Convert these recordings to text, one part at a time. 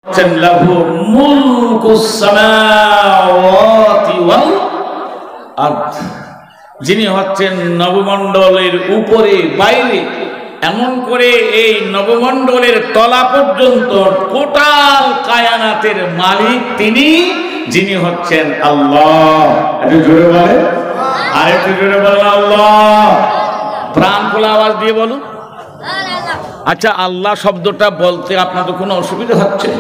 লাহু মুলকুস সামাওয়াতি ওয়াল আরদ, যিনি হচ্ছেন নবমণ্ডলের উপরে বাইরে এমন করে এই নবমণ্ডলের তলা পর্যন্ত টোটাল কায়নাতের মালিক তিনি, যিনি হচ্ছেন আল্লাহ। একটু জোরে বলেন, আর একটু জোরে বলেন আল্লাহ। প্রাণ খোলা আওয়াজ দিয়ে বলুন। আচ্ছা, আল্লাহ শব্দটা বলতে আপনাদের কোনো অসুবিধা হচ্ছে?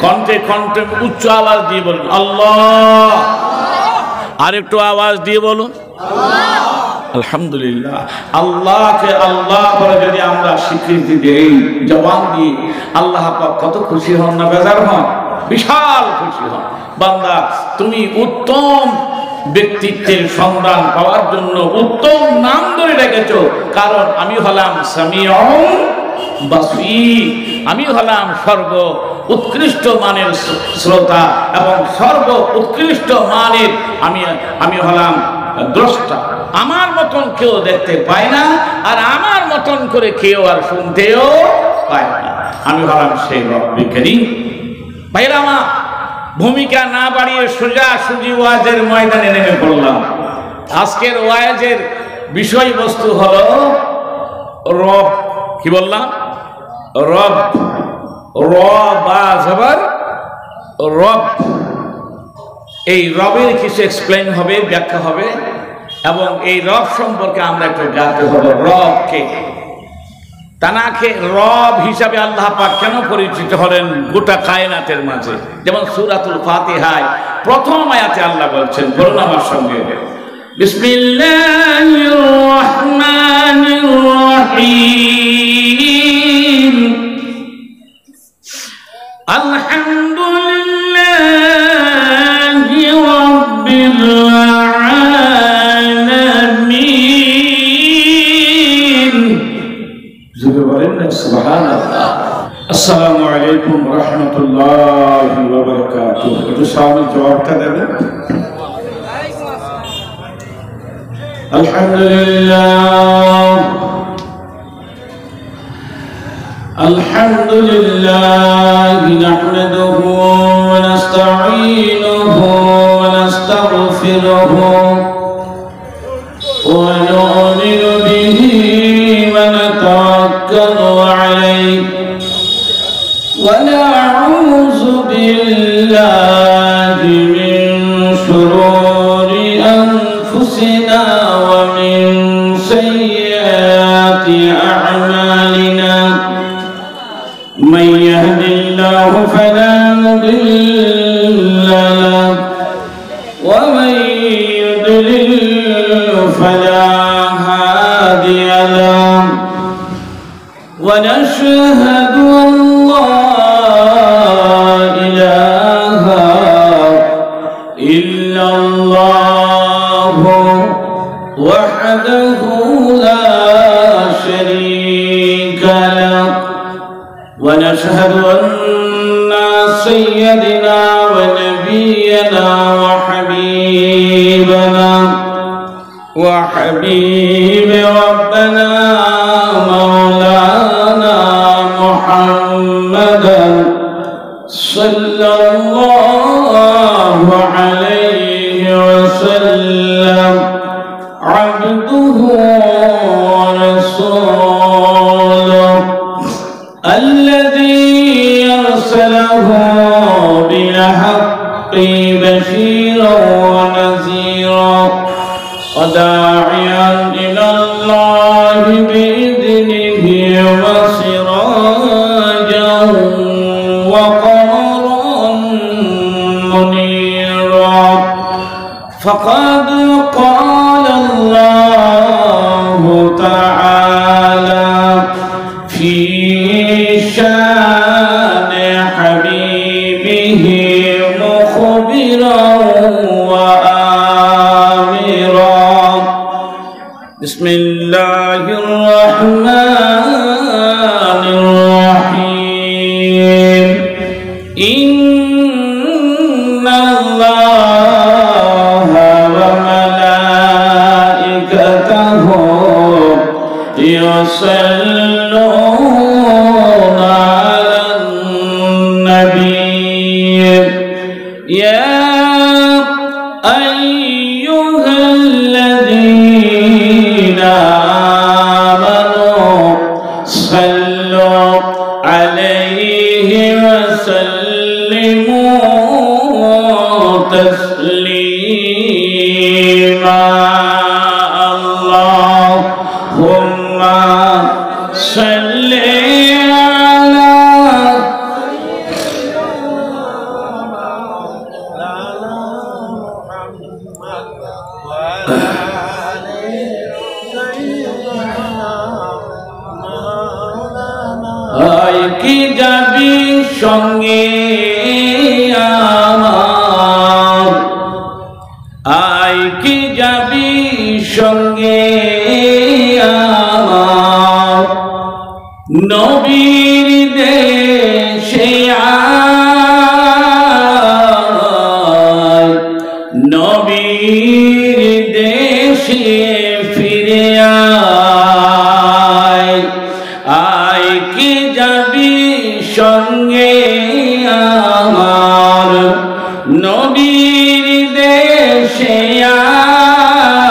কণ্ঠে কণ্ঠে উচ্চ আওয়াজ দিয়ে বলুন আল্লাহ। আর একটু আওয়াজ দিয়ে বলুন আলহামদুলিল্লাহ। আল্লাহকে আল্লাহ বলে যদি আমরা স্বীকৃতি দেই জবান দিয়ে, আল্লাহ পাক কত খুশি হন না বেজার হন? বিশাল খুশি হন। বান্দা, তুমি উত্তম ব্যক্তিত্বের সন্ধান পাওয়ার জন্য উত্তম নাম ধরে রেখেছো, কারণ আমি হলাম সামিউন বাসীর, আমি হলাম সর্ব উৎকৃষ্ট মানের শ্রোতা এবং সর্ব উৎকৃষ্ট মানের আমি হলাম দ্রষ্টা। আমার মতন কেউ দেখতে পায় না, আর আমার মতন করে কেউ আর শুনতেও পায় না। আমি হলাম সেই রব্বুল কারীম। ভাইরা আমার, ভূমিকা না বাড়িয়ে সোজা সুজি ওয়াজের ময়দানে নেমে পড়লাম। আজকের ওয়াজের বিষয়বস্তু হলো রব। কি বললাম? রব। রব। এই রবের কিছু এক্সপ্লেইন হবে, ব্যাখ্যা হবে, এবং এই রব সম্পর্কে আমরা একটু জানতে হবে রবকে। তানাকে রব হিসাবে আল্লাহ পাক কেন পরিচিত হলেন গোটা কায়নাতের মাঝে? যেমন সূরাতুল ফাতিহায় প্রথম আয়াতে আল্লাহ বলছেন, বলুন আমার সঙ্গে, বিসমিল্লাহির রহমানির রহিম, আলহামদুলিল্লাহি রাব্বিল আলামিন। জোরে বলেন না সুবহানাল্লাহ। আসসালামু আলাইকুম ওয়া রাহমাতুল্লাহি ওয়া বারাকাতুহু। একটু সামনে জবাবটা দেবেন। আলহামদুলিল্লাহ, আলহামদুলিল্লাহ নাহমাদুহু ওয়া নাস্তাঈনুহু ওয়া নাস্তাগফিরুহু ওয়া নু'মিনু বিহি ওয়া নাতাওয়াক্কালু আলাইহি ওয়া না'উযু বিল্লাহি মিন শুরুরি আনফুসিনা ওয়া মিন সাইয়্যাতি আ'মালিনা। من يهد الله فلا مضل له ومن يضلل فلا هادي له ونشهد أن لا إله إلا الله وحده لا شريك له ونشهد أن سيدنا ونبينا وحبيب ربنا مولانا محمدا صلى الله عليه وسلم عبده ورسوله الذي أرسله بالحق بشيرا ونذيرا وداعيا إلى الله بإذنه وسراجا وقمرا منيرا. فقد قال الله تعالى في شان حبيبه مخبرا وآمرا. بسم الله الرحمن الرحيم. إن الله وملائكته يصلون على النبي ইয়া আইয়ুহাল্লাযীনা আমানু সাল্লু আলাইহি ওয়া সাল্লিমু তাসলিমা আল্লাহুম্মা সাল্লি কি যাবি সঙ্গে আমার, আয় কি যাবি সঙ্গে আমার, নবীর দেশে আয়, নবীর দেশে ফিরে আয়, আয় কি যাবি সঙ্গে আমার, নবীর দেশে আয়,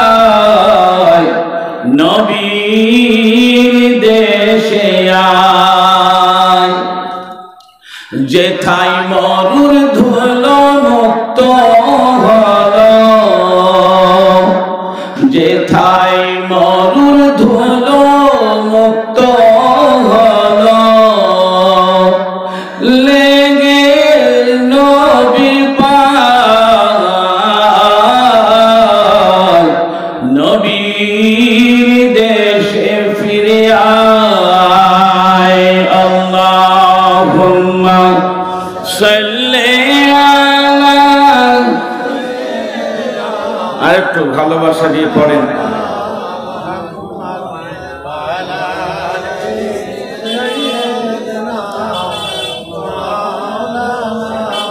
নবীর দেশে আয়, যেথায় মরুর ধুলো মুক্ত হলো, যেথায় মরুর ধুলো মুক্ত হলো, লেগে নবী পায়, নবীর দেশে ফিরে আয়, আল্লাহুম্মা সাল্লি আলা। আরেকটু ভালোবাসা দিয়ে পড়েন।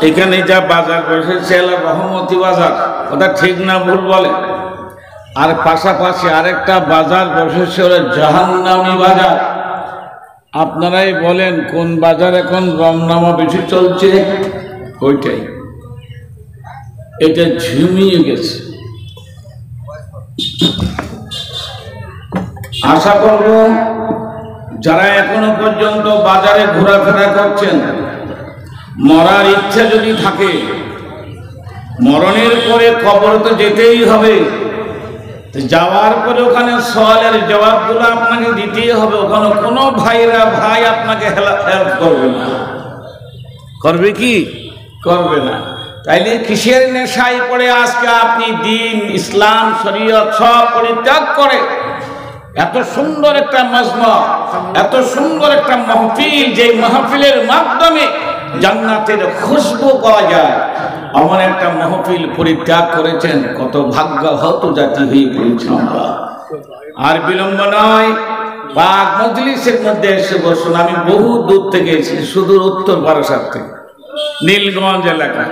এখানে যা বাজার বসেছে রহমতি বাজার, ওটা ঠিক না ভুল বলে, আর পাশাপাশি আরেকটা বাজার বসেছে ওরা জাহান্নামী বাজার। আপনারাই বলেন কোন বাজার এখন রমনামা বেশি চলছে? ওইটাই, এটা ঝিমিয়ে গেছে। আশা করব যারা এখনো পর্যন্ত বাজারে ঘোরাফেরা করছেন, মরার ইচ্ছা যদি থাকে, মরণের পরে কবর তো যেতেই হবে, যাওয়ার পরে ওখানে সওয়ালের জবাবগুলো আপনাকে দিতেই হবে। ওখানে কোনো ভাইরা ভাই আপনাকে হেল্প করবে না, করবে কি? করবে না। তাইলে কিসের নেশায় পড়ে আজকে আপনি দিন, ইসলাম, শরীয়ত সব পরিত্যাগ করে এত সুন্দর একটা মজমা, এত সুন্দর একটা মাহফিল, যে মাহফিলের মাধ্যমে জান্নাতের খুশবু পাওয়া যায়, এমন একটা মাহফিল পরিত্যাগ করেছেন। কত ভাগ্যহত জাতি হয়ে পড়েছে আমরা। আর বিলম্ব নয়, পাক মজলিসের মধ্যে এসে বসুন। আমি বহু দূর থেকে এসেছি, সুদূর উত্তর বারাসাত থেকে, নীলগঞ্জ এলাকা,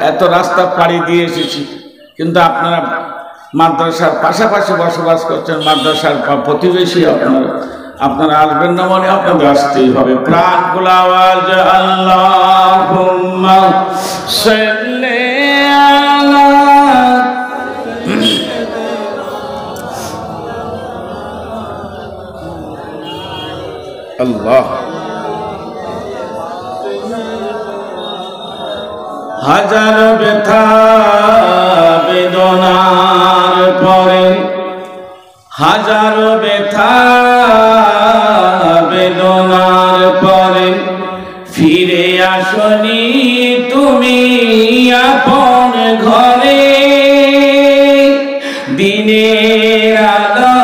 এত রাস্তা পাড়ি দিয়ে এসেছি। কিন্তু আপনারা মাদ্রাসার পাশাপাশি বসবাস করছেন, মাদ্রাসার প্রতিবেশী আপনারা আসবেন না, মানে আপনাদের আসতেই হবে। প্রাণ খোলা আওয়াজ আল্লাহুম্মা সাল্লি আলা। আল্লাহ হাজার ব্যথা বেদনার পরে, হাজার ব্যথা বেদনার পরে ফিরে আসনি তুমি আপন ঘরে। দিনের আলো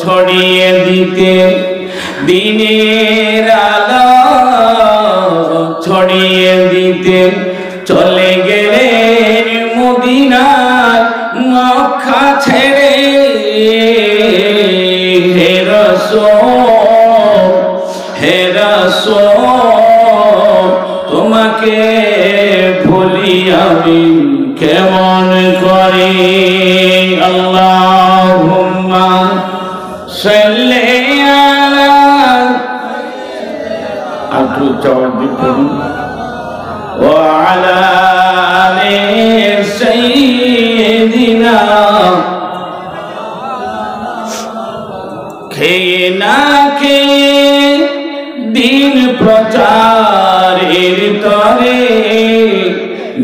ছড়িয়ে দিতে, দিনের আলো ছড়িয়ে দিতে চলে গেলেন মদিনার মক্কা ছেড়ে। হে রাসূল, হে রাসূল, তোমাকে ভুলি আমি কেমন করে। আল্লাহুম্মা সাল্লি আলা। একটু জবাব দিন। وعلى آل سيدنا খেয়ে না খেয়ে দিন প্রচারের তরে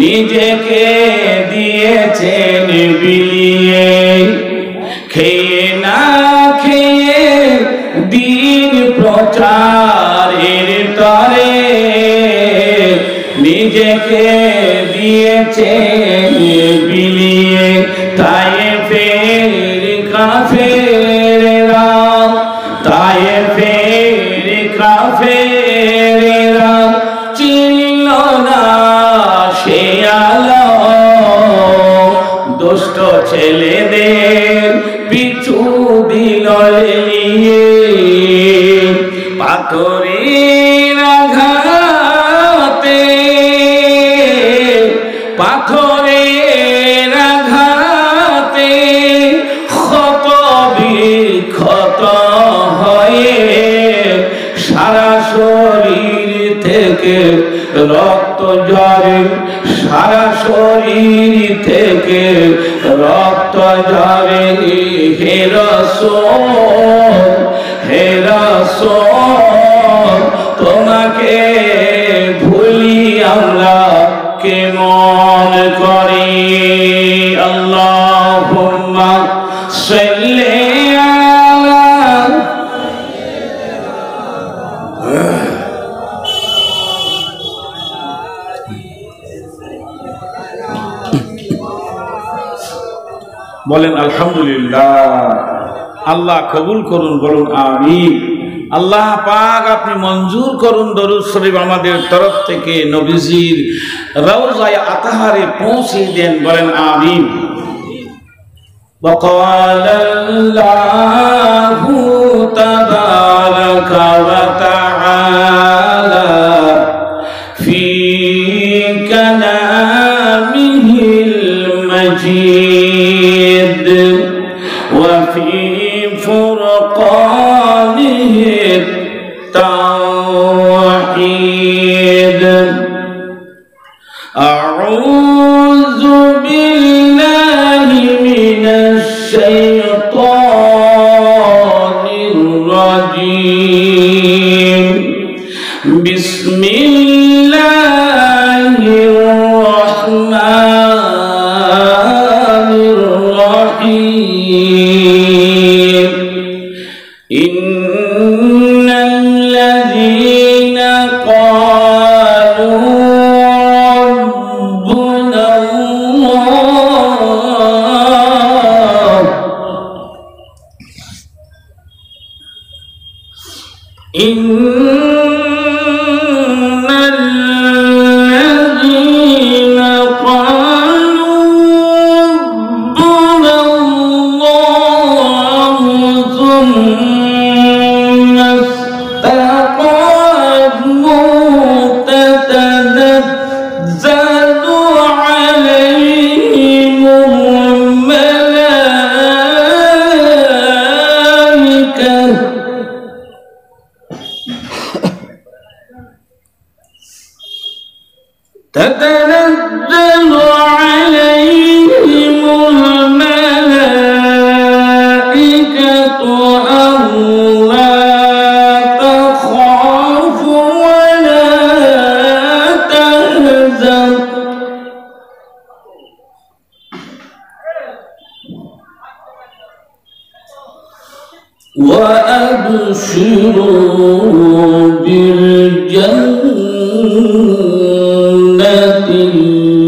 নিজেকে দিয়েছেন বিলিয়ে খেয়ে না খেয়ে দিন প্রচারের তরে নিজেকে দিয়েছেন বিলিয়ে তায়েফের কাফেররা তায়েফের কাফেররা চিনল না সে আলো দুষ্ট ছেলেদের পিছু দিল নিয়ে পাথরের আঘাতে পাথরের আঘাতে ক্ষত বিক্ষত হয়ে সারা শরীর থেকে রক্ত ঝরে সারা শরীর থেকে রক্ত ঝরে হে রাসূল হে রাসূল তোমাকে ভুলি আমরা কেমন করি আল্লাহুম্মা সাল্লি আলা বলেন আলহামদুলিল্লাহ আল্লাহ কবুল করুন বলুন আমিন আল্লাহ পাক আপনি মঞ্জুর করুন দরুদ শরীফ আমাদের তরফ থেকে নবীজির রওজায়ে আতহারে পৌঁছে দেন বলেন আমিন وقال الله تبارك وتعالى في كلامه المجيد وفي فرقانه التوحيد أعوذ بالله من الشيطان الرجيم بسم الله الرحمن الرحيم إن الذين قالوا ربنا الله إن الذين قالوا ربنا الله ثم استقاموا تتنزل عليهم الملائكة تتنزل عليهم الملائكة ألا تخافوا ولا تحزنوا وأبشروا بالجنة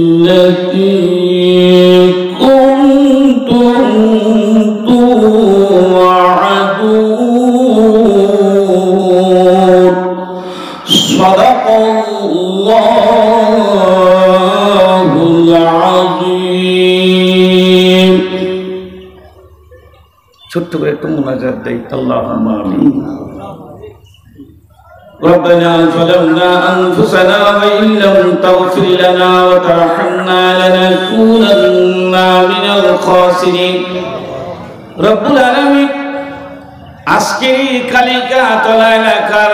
التي كنتم توعدون صدق الله العظيم ছোট্ট করে একটু মুনাজাত দেই আল্লাহুম্মা আমিন ربنا ظلمنا أنفسنا وإن لم تغفر لنا وترحمنا لنكونن من الخاسرين رب العالمين আজকের কালিকা তলা এলাকার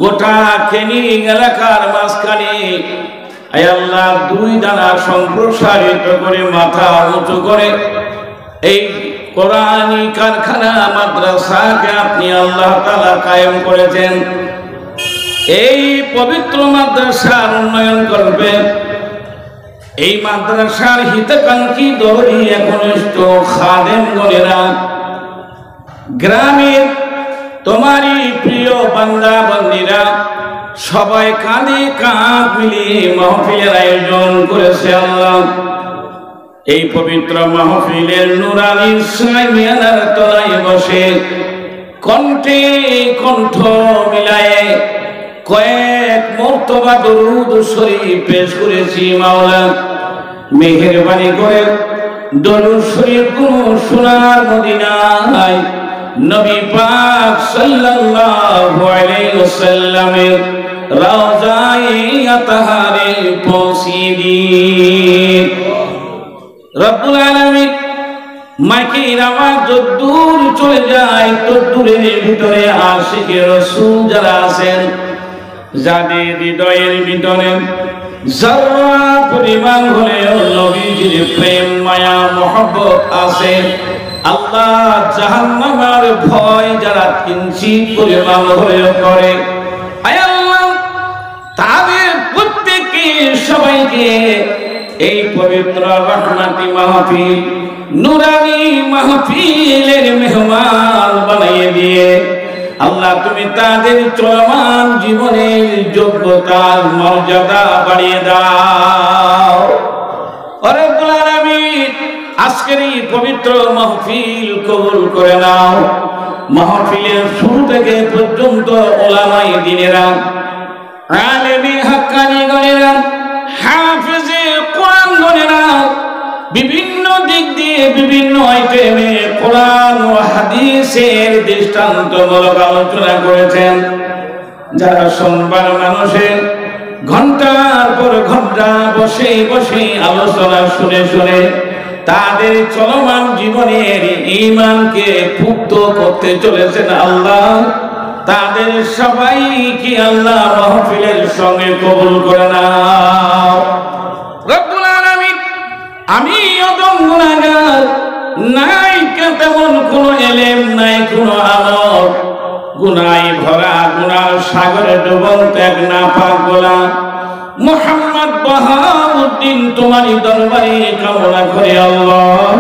গোটা কেনি এলাকার মাঝখানে আয় আল্লাহ দুই ডানা সম্প্রসারিত করে মাথা উঁচু করে এই কোরআনী কারখানা মাদ্রাসাকে আপনি আল্লাহ তাআলা কায়েম করেছেন। এই পবিত্র মাদ্রাসার উন্নয়ন করবেন। এই মাদ্রাসার হিতকাঙ্ক্ষী দৌড়ি একনিষ্ঠ খাদেমগণেরা গ্রামের তোমারই প্রিয় বান্দা বান্দীরা সবাই কাঁধে কাঁধ মিলিয়ে মাহফিলের আয়োজন করেছে আল্লাহ। এই পবিত্র মাহফিলের নুরানি সামিয়ানার তলায় বসে কণ্ঠে কণ্ঠ মিলায়ে কয়েক মর্তবা দরুদ শরীফ পেশ করেছি। মাওলা মেহেরবানি করে দরুদ শরীফ কোন সোনার মদিনায় নবী পাক সাল্লাল্লাহু আলাইহি ওয়াসাল্লামের রওজায়ে আতহারে পৌঁছিয়ে দিন। রব্বুল আলামিন মাইকের আওয়াজ যদ্দূর চলে যায় তদ্দূরের ভিতরে আশিকে রাসূল যারা আছেন, যাদের হৃদয়ের ভিতরে যারা পরিমাণ হলেও নবীজির প্রেম মায়া মহব্বত আছে, আল্লাহ জাহান্নামের ভয় যারা কিঞ্চিত পরিমাণ হলেও করে, আয় আল্লাহ তাদের প্রত্যেককে সবাইকে এই পবিত্র রহমতি মাহফিল নুরানি মাহফিলের মেহমান বানিয়ে দিয়ে আল্লাহ তুমি তাদের চলমান জীবনের যোগ্যতার মর্যাদা বাড়িয়ে দাও। রব্বুল আলামিন আজকের এই পবিত্র মাহফিল কবুল করে নাও। মাহফিলের শুরু থেকে পর্যন্ত উলামায়ে দ্বীনেরা, আলেমে হাক্কানি গণেরা, হাফেজে কোরআন গণেরা বিভিন্ন দিক দিয়ে বিভিন্ন আইটেমে কোরআন ও হাদিসের দৃষ্টান্তমূলক আলোচনা করেছেন। যারা সোমবার মানুষের ঘন্টার পর ঘন্টা বসে বসে আলোচনা শুনে শুনে তাদের চলমান জীবনের ঈমানকে পুক্ত করতে চলেছেন আল্লাহ, তাদের সবাইকে আল্লাহ মাহফিলের সঙ্গে কবুল করে নাও। রব্বুল আলামিন আমি অদম গুনাহগার, নাই তেমন কোন ইলম, নাই কোন আমল, গুনাহে ভরা গুনার সাগরে ডুবন্ত এক নাপাক গোলাম মুহাম্মদ বাহাউদ্দিন তোমারই দরবারে কামনা করে আল্লাহ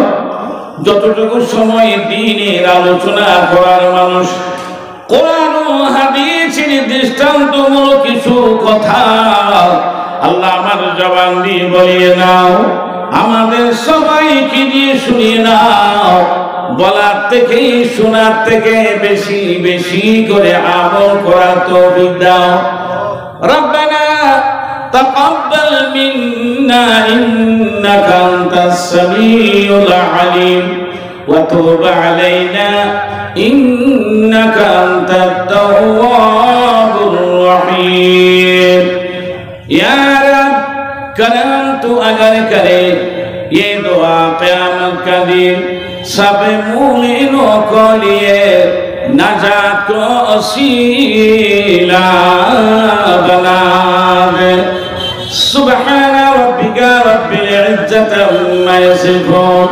যতটুকু সময় দ্বীনের আলোচনা করার মানুষ কোরআন ও হাদিসের দৃষ্টান্তমূলক কিছু কথা আল্লাহ আমার জবান দিয়ে বলিয়ে নাও, আমাদের সবাইকে দিয়ে শুনিয়ে নাও। বলার থেকে শোনার থেকে বেশি বেশি করে আমল করার তৌফিক দাও। রব্বানা তাকাব্বাল মিন্না ইন্নাকা আনতাস সামিউল আলিম ওয়া তুব আলাইনা ইন্নাকা আনতাত তাওয়াবুর রহিম। ইয়া রব करम तू अगर करे ये दुआ क़यामत का दिन सब मुमिनों को लिए नजात को वसीला बना दे। सुब्हान रब्बिका रब्बिल इज्जति अम्मा यसिफून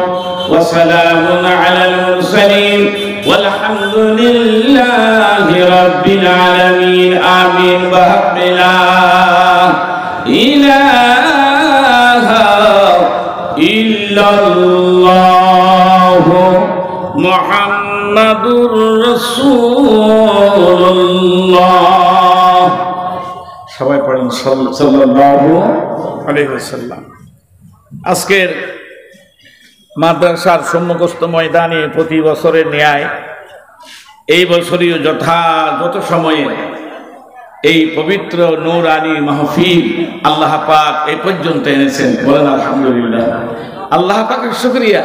व सलामुन अलल मुरसलीन वल्हम्दुलिल्लाहि रब्बिल आलमीन। आमीन। बहक़्क़ि ला इलाहा इल्लल्लाहु मुहम्मदुर রাসূলুল্লাহ। সবাই পড়েন সাল্লাল্লাহু আলাইহি ওয়াসাল্লাম। আজকের মাদ্রাসার সম্মুখস্থ ময়দানে প্রতি বছরের ন্যায় এই বছরীয় যথাযথ সময়ে এই পবিত্র নূরানি মাহফিল আল্লাহ পাক এই পর্যন্ত এনেছেন। বলেন আলহামদুলিল্লাহ। আল্লাহ পাকের শুকরিয়া।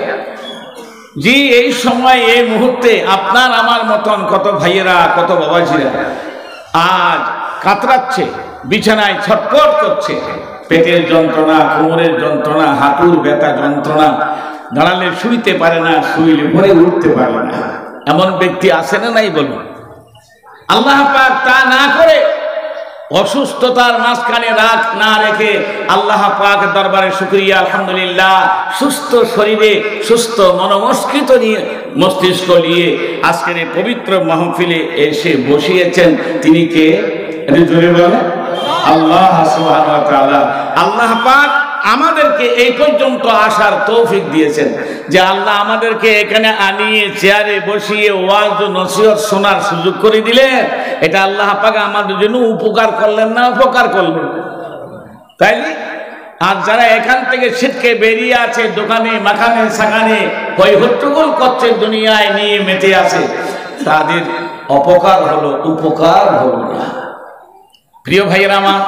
জি, এই সময় এই মুহূর্তে আপনার আমার মতন কত ভাইয়েরা, কত বাবাজিরা আজ কাতরাচ্ছে, বিছানায় ছটফট করছে, পেটের যন্ত্রণা, কোমরের যন্ত্রণা, হাঁটুর ব্যথা যন্ত্রণা, দাঁড়ালে শুইতে পারে না, শুইলে পরে উঠতে পারে না, এমন ব্যক্তি আছে না নাই? বলুন। আল্লাহ পাক তা না করে অসুস্থতার মাঝখানে রাত না রেখে আল্লাহ পাকের দরবারে শুকরিয়া আলহামদুলিল্লাহ, সুস্থ শরীরে সুস্থ মস্তিষ্ক নিয়ে আজকের এই পবিত্র মাহফিলে এসে বসিয়েছেন। তিনি কে? জোরে বলে আল্লাহ সুবহানাহু ওয়া তাআলা। আল্লাহ পাক আমাদেরকে এই পর্যন্ত আসার তৌফিক দিয়েছেন, যে আল্লাহ আমাদেরকে এখানে আনিয়ে চেয়ারে বসিয়ে ওয়াজ ও নসিহত শোনার সুযোগ করে দিলেন। এটা আল্লাহ পাক আমাদের জন্য উপকার করলেন না উপকার করলেন? তাই আর যারা এখান থেকে ছিটকে বেরিয়ে আছে, দোকানে মাখানে সাখানে হই হট্টগোল করছে, দুনিয়ায় নিয়ে মেতে আছে, তাদের অপকার হলো, উপকার হলো না। প্রিয় ভাইয়েরা আমার,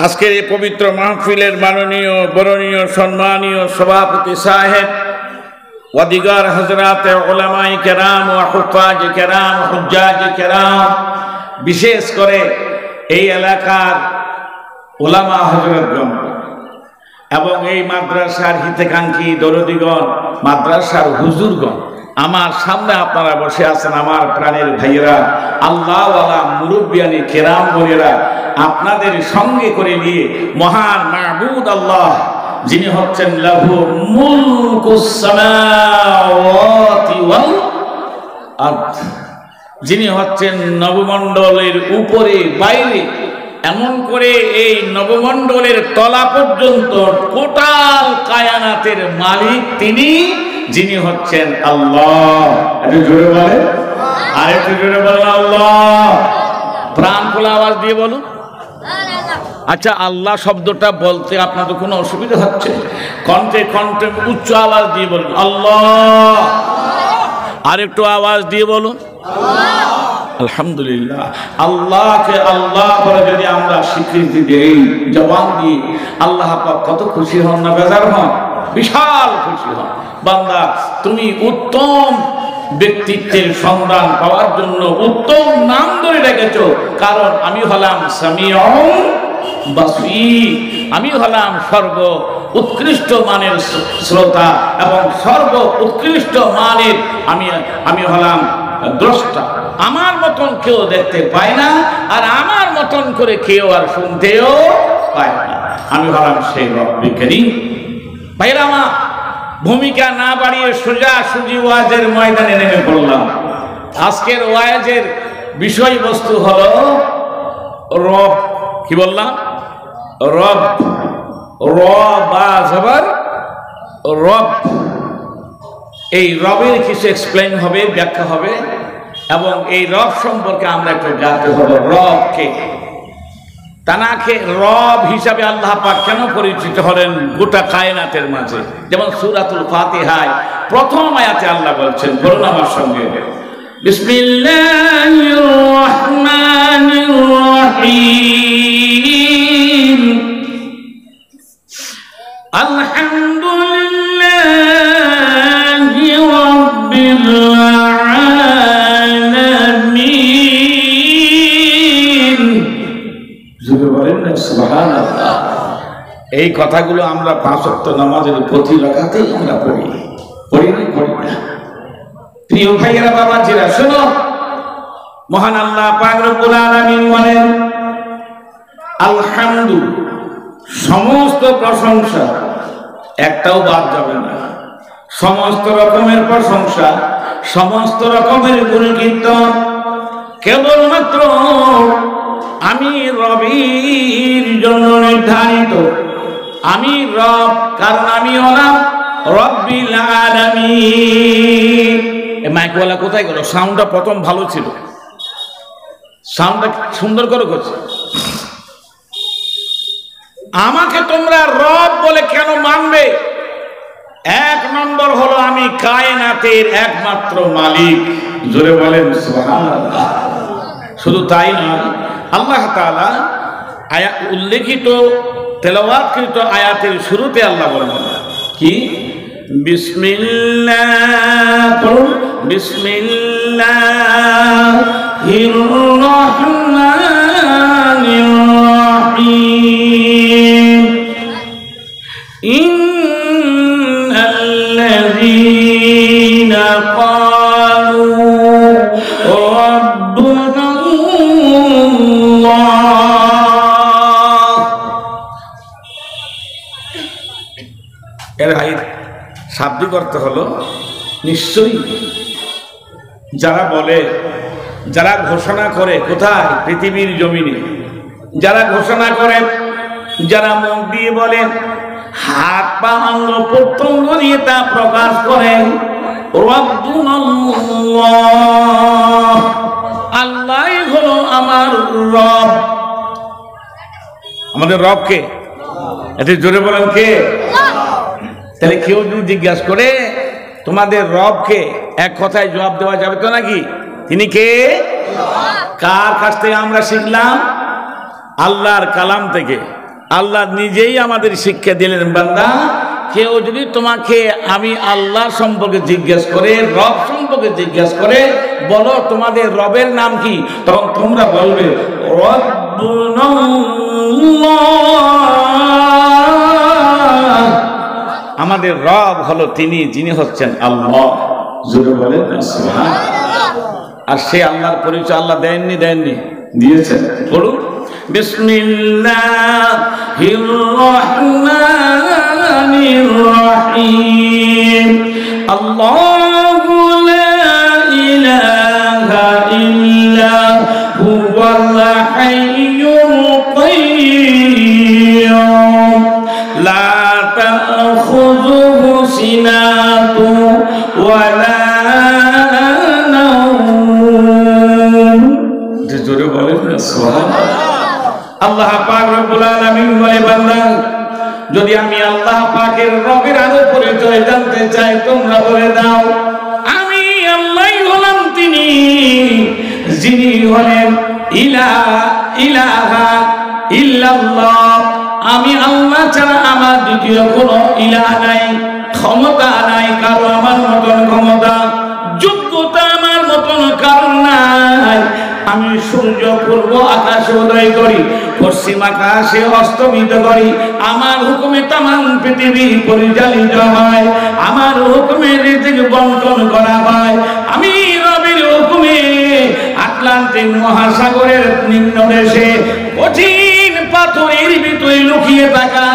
আজকের এই পবিত্র মাহফিলের মাননীয় বরণীয় সম্মানীয় সভাপতি সাহেব ওয়াদিগার হযরত উলামায়ে কেরাম ওয়া হুফাজে কেরাম হুজ্জাজে কেরাম, বিশেষ করে এই এলাকার উলামা হযরতগণ এবং এই মাদ্রাসার হিতেকাঙ্ক্ষী দরদিগণ, মাদ্রাসার হুজুরগণ, আমার সামনে আপনারা বসে আছেন আমার প্রাণের ভাইয়েরা, আল্লাহওয়ালা মুরব্বিয়ানি কেরাম বোনেরা, আপনাদের সঙ্গে করে নিয়ে মহান মাহবুদ আল্লাহ, যিনি হচ্ছেন লাহু মুলকুস সামাওয়াতি ওয়াল আরদ, যিনি হচ্ছেন নবমণ্ডলের উপরে বাইরে, এমন করে এই নবমণ্ডলের তলা পর্যন্ত টোটাল কায়নাতের মালিক তিনি, যিনি হচ্ছেন আল্লাহ। একটু জোরে বলে, আর একটু জোরে বলেন আল্লাহ। প্রাণ খোলা আওয়াজ দিয়ে বলুন। আচ্ছা, আল্লাহ শব্দটা বলতে আপনাদের কোনো অসুবিধা হচ্ছে? কণ্ঠে কণ্ঠে উচ্চ আওয়াজ দিয়ে বলুন আল্লাহ। আর একটু আওয়াজ দিয়ে বলুন আলহামদুলিল্লাহ। আল্লাহকে আল্লাহ বলে যদি আমরা স্বীকৃতি দেই জবান দিয়ে, আল্লাহ পাক কত খুশি হন না বেজার হন? বিশাল খুশি হন। বান্দা, তুমি উত্তম ব্যক্তিত্বের সন্ধান পাওয়ার জন্য উত্তম নাম ধরে রেখেছো, কারণ আমি হলাম সামিউন বাসীর, আমি হলাম সর্ব উৎকৃষ্ট মানের শ্রোতা এবং সর্ব উৎকৃষ্ট মানের আমি হলাম দ্রষ্টা। আমার মতন কেউ দেখতে পায় না, আর আমার মতন করে কেউ আর শুনতেও পায় না। আমি হলাম সেই রব্বে কারীম। ভাইরা আমার, ভূমিকা না বাড়িয়ে সোজা সুজি ওয়াজের ময়দানে নেমে পড়লাম। আজকের ওয়াজের বিষয়বস্তু হলো রব। কি বললাম? রব। র বা জবর রব। এই রবের কিছু এক্সপ্লেইন হবে, ব্যাখ্যা হবে, এবং এই রব সম্পর্কে আমরা একটু জানতে হবে। রবকে তানাকে রব হিসাবে আল্লাহ পাক কেন পরিচিত হলেন গোটা কায়নাতের মাঝে? যেমন সূরাতুল ফাতিহায় প্রথম আয়াতে আল্লাহ বলছেন, বলুন আমার সঙ্গে, বিসমিল্লাহির রহমানির রহিম, আলহামদুলিল্লাহি রাব্বিল আলামিন। সুবহানাল্লাহ। এই কথাগুলো আমরা 5 ওয়াক্ত নামাজের প্রতি রাকাতেই আমরা পড়ি না? প্রিয় ভাইয়েরা, বাবাজিরা, শোনো, মহান আল্লাহ পাক রব্বুল আলামিন বলেন, আলহামদু, সমস্ত প্রশংসা, একটাও বাদ যাবে না, সমস্ত রকমের প্রশংসা, সমস্ত রকমের গুণকীর্তন কেবলমাত্র আমি রবের জন্য নির্ধারিত। আমি রব, কারণ আমি হলাম রব্বিল আলামিন। মাইকওয়ালা কোথায় গেল? সাউন্ডটা প্রথম ভালো ছিল, সাউন্ডটা সুন্দর করে করছে। আমাকে তোমরা রব বলে কেন মানবে? 1 নম্বর হলো আমি কায়নাতের একমাত্র মালিক। জোরে বলেন সুবহানাল্লাহ। শুধু তাই নয়, আল্লাহ তাআলা উল্লেখিত তেলাওয়াতকৃত আয়াতের শুরুতে আল্লাহ বলেন কি? বিসমিল্লাহির রহমানির রহিম, ইন্নাল্লাযীনা ক্বালু রাব্বুনাল্লাহ এর শাব্দিক অর্থ হলো নিশ্চয়ই। যারা বলে, যারা ঘোষণা করে, কোথায়? পৃথিবীর জমিনে যারা ঘোষণা করে, যারা মুখ দিয়ে বলে, হাত পা অঙ্গ প্রত্যঙ্গ দিয়ে তা প্রকাশ করে, রব্বুনাল্লাহ, আল্লাহই হলো আমার রব। আমাদের রব কে? এতে জোরে বলেন কে? তাহলে কেউ যদি জিজ্ঞাসা করে তোমাদের রব কে, এক কথায় জবাব দেওয়া যাবে তো নাকি? তিনি কে? কার কাছ থেকে আমরা শিখলাম? আল্লাহর কালাম থেকে। আল্লাহ নিজেই আমাদের শিক্ষা দিলেন, বান্দা কেউ যদি তোমাকে আমি আল্লাহ সম্পর্কে জিজ্ঞেস করে, রব সম্পর্কে জিজ্ঞেস করে, বলো তোমাদের রবের নাম কি, তখন তোমরা বলবে রব্বুনাল্লাহ, আমাদের রব হলো তিনি, যিনি হচ্ছেন আল্লাহ। জোরে বলেন সুবহানাল্লাহ। আর সে আল্লাহর পরিচয় আল্লাহ দেননি? দেননি, দিয়েছেন। বলুন বিসমিল্লাহির রহমানির রহিম। আল্লাহু লা ইলাহা ইল্লা হুয়াল হাইয়ুল কাইয়্যুম লা তাখুযুহু সিনাতুন ওয়া লা নাওম। জোরে বলেন সুবহানাল্লাহ। আল্লাহ পাক রব্বুল আলামিন বলে, বান্দা যদি আমি আল্লাহ পাকের রবের আরো পরিচয় জানতে চাই, তোমরা বলে দাও আমি আল্লাহই হলাম তিনি, যিনি হলেন ইলাহা ইল্লাল্লাহ, আমি আল্লাহ ছাড়া আমার দ্বিতীয় কোনো ইলাহ নাই, ক্ষমতা নাই কারো আমার মতন ক্ষমতা, যোগ্যতা আমার মতন কারণ নাই। আমি সূর্য পূর্ব আকাশে উদয় করি, পশ্চিম আকাশে অস্তমিত করি, আমার হুকুমে তামাম পৃথিবী পরিচালিত হয়, আমার হুকুমে রিজিক বন্টন করা হয়। আমি রবের হুকুমে আটলান্টিক মহাসাগরের নিম্ন দেশে কঠিন পাথরের ভিতরে লুকিয়ে থাকা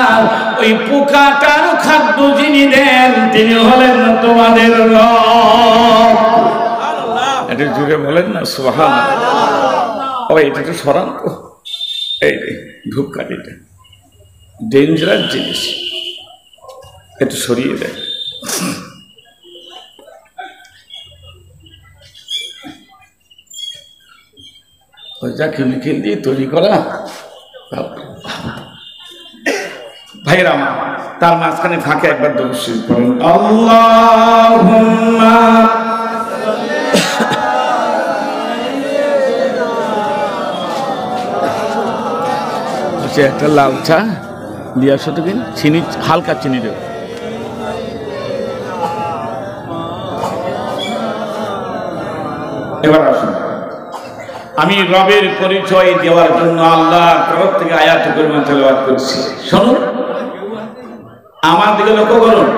ওই পোকাটার খাদ্য যিনি দেন, তিনি হলেন তোমাদের রব। এটা জুড়ে বলেন না সুবহানাল্লাহ। ও এটা তো সরান তো, এই ধূপকাঠিটা ডেঞ্জারাস জিনিস, একটু সরিয়ে দেয়। ওইটা কেমিক্যাল দিয়ে তৈরি করা ভাইরা আমার। তার মাঝখানে ফাঁকে একবার দরুদ শরীফ পড়েন, আল্লাহুম্মা একটা লাল চা দিয়ে আসো তো, কিন চিনি, হালকা চিনি দেব। এবার আসুন, আমি রবের পরিচয় দেওয়ার জন্য আল্লাহর তরফ থেকে আয়াত পরিমাণ তেলাওয়াত করছি। শুনুন, আমার দিকে লক্ষ্য করুন।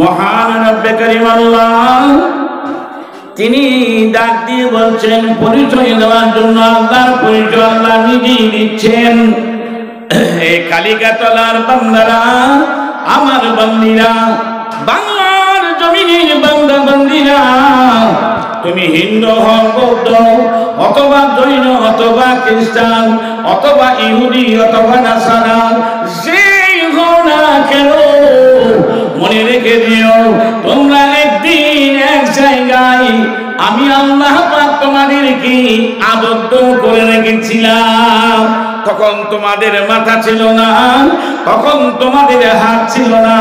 মহান রব্বে কারীম আল্লাহ তিনি ডাক দিয়ে বলছেন, পরিচয় দেওয়ার জন্য আল্লাহর পরিচয় আল্লাহ নিজেই দিচ্ছেন। এই কালিকাতলার বান্দারা, আমার বান্দিরা, বাংলার জমিনের বান্দা বান্দিরা, তুমি হিন্দু হও, বৌদ্ধ অথবা জৈন অথবা খ্রিস্টান অথবা ইহুদি অথবা নাসারা, যেই হও না কেন, মনে রেখে দিও তোমরা একদিন এক জায়গায় আমি আল্লাহ পাক তোমাদেরকে আবদ্ধ করে রেখেছিলাম। তখন তোমাদের মাথা ছিল না, তখন তোমাদের হাত ছিল না,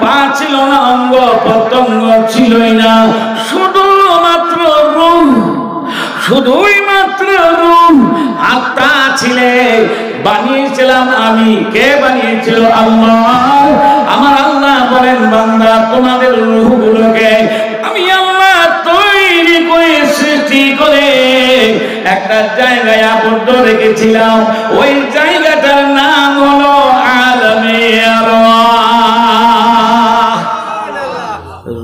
পা ছিল না, অঙ্গ প্রত্যঙ্গ ছিলই না, শুধুমাত্র রূহ, শুধুই মাত্র রূহ, আত্মা ছিলে। বানিয়েছিলাম আমি। কে বানিয়েছিল? আল্লাহ। আমার আল্লাহ বলেন, বান্দা তোমাদের রূহগুলোকে আমি আল্লাহ তৈরি করে সৃষ্টি করে একটা জায়গায় আবদ্ধ রেখেছিলাম। ওই জায়গাটার নাম হলো আলামে আরওয়াহ।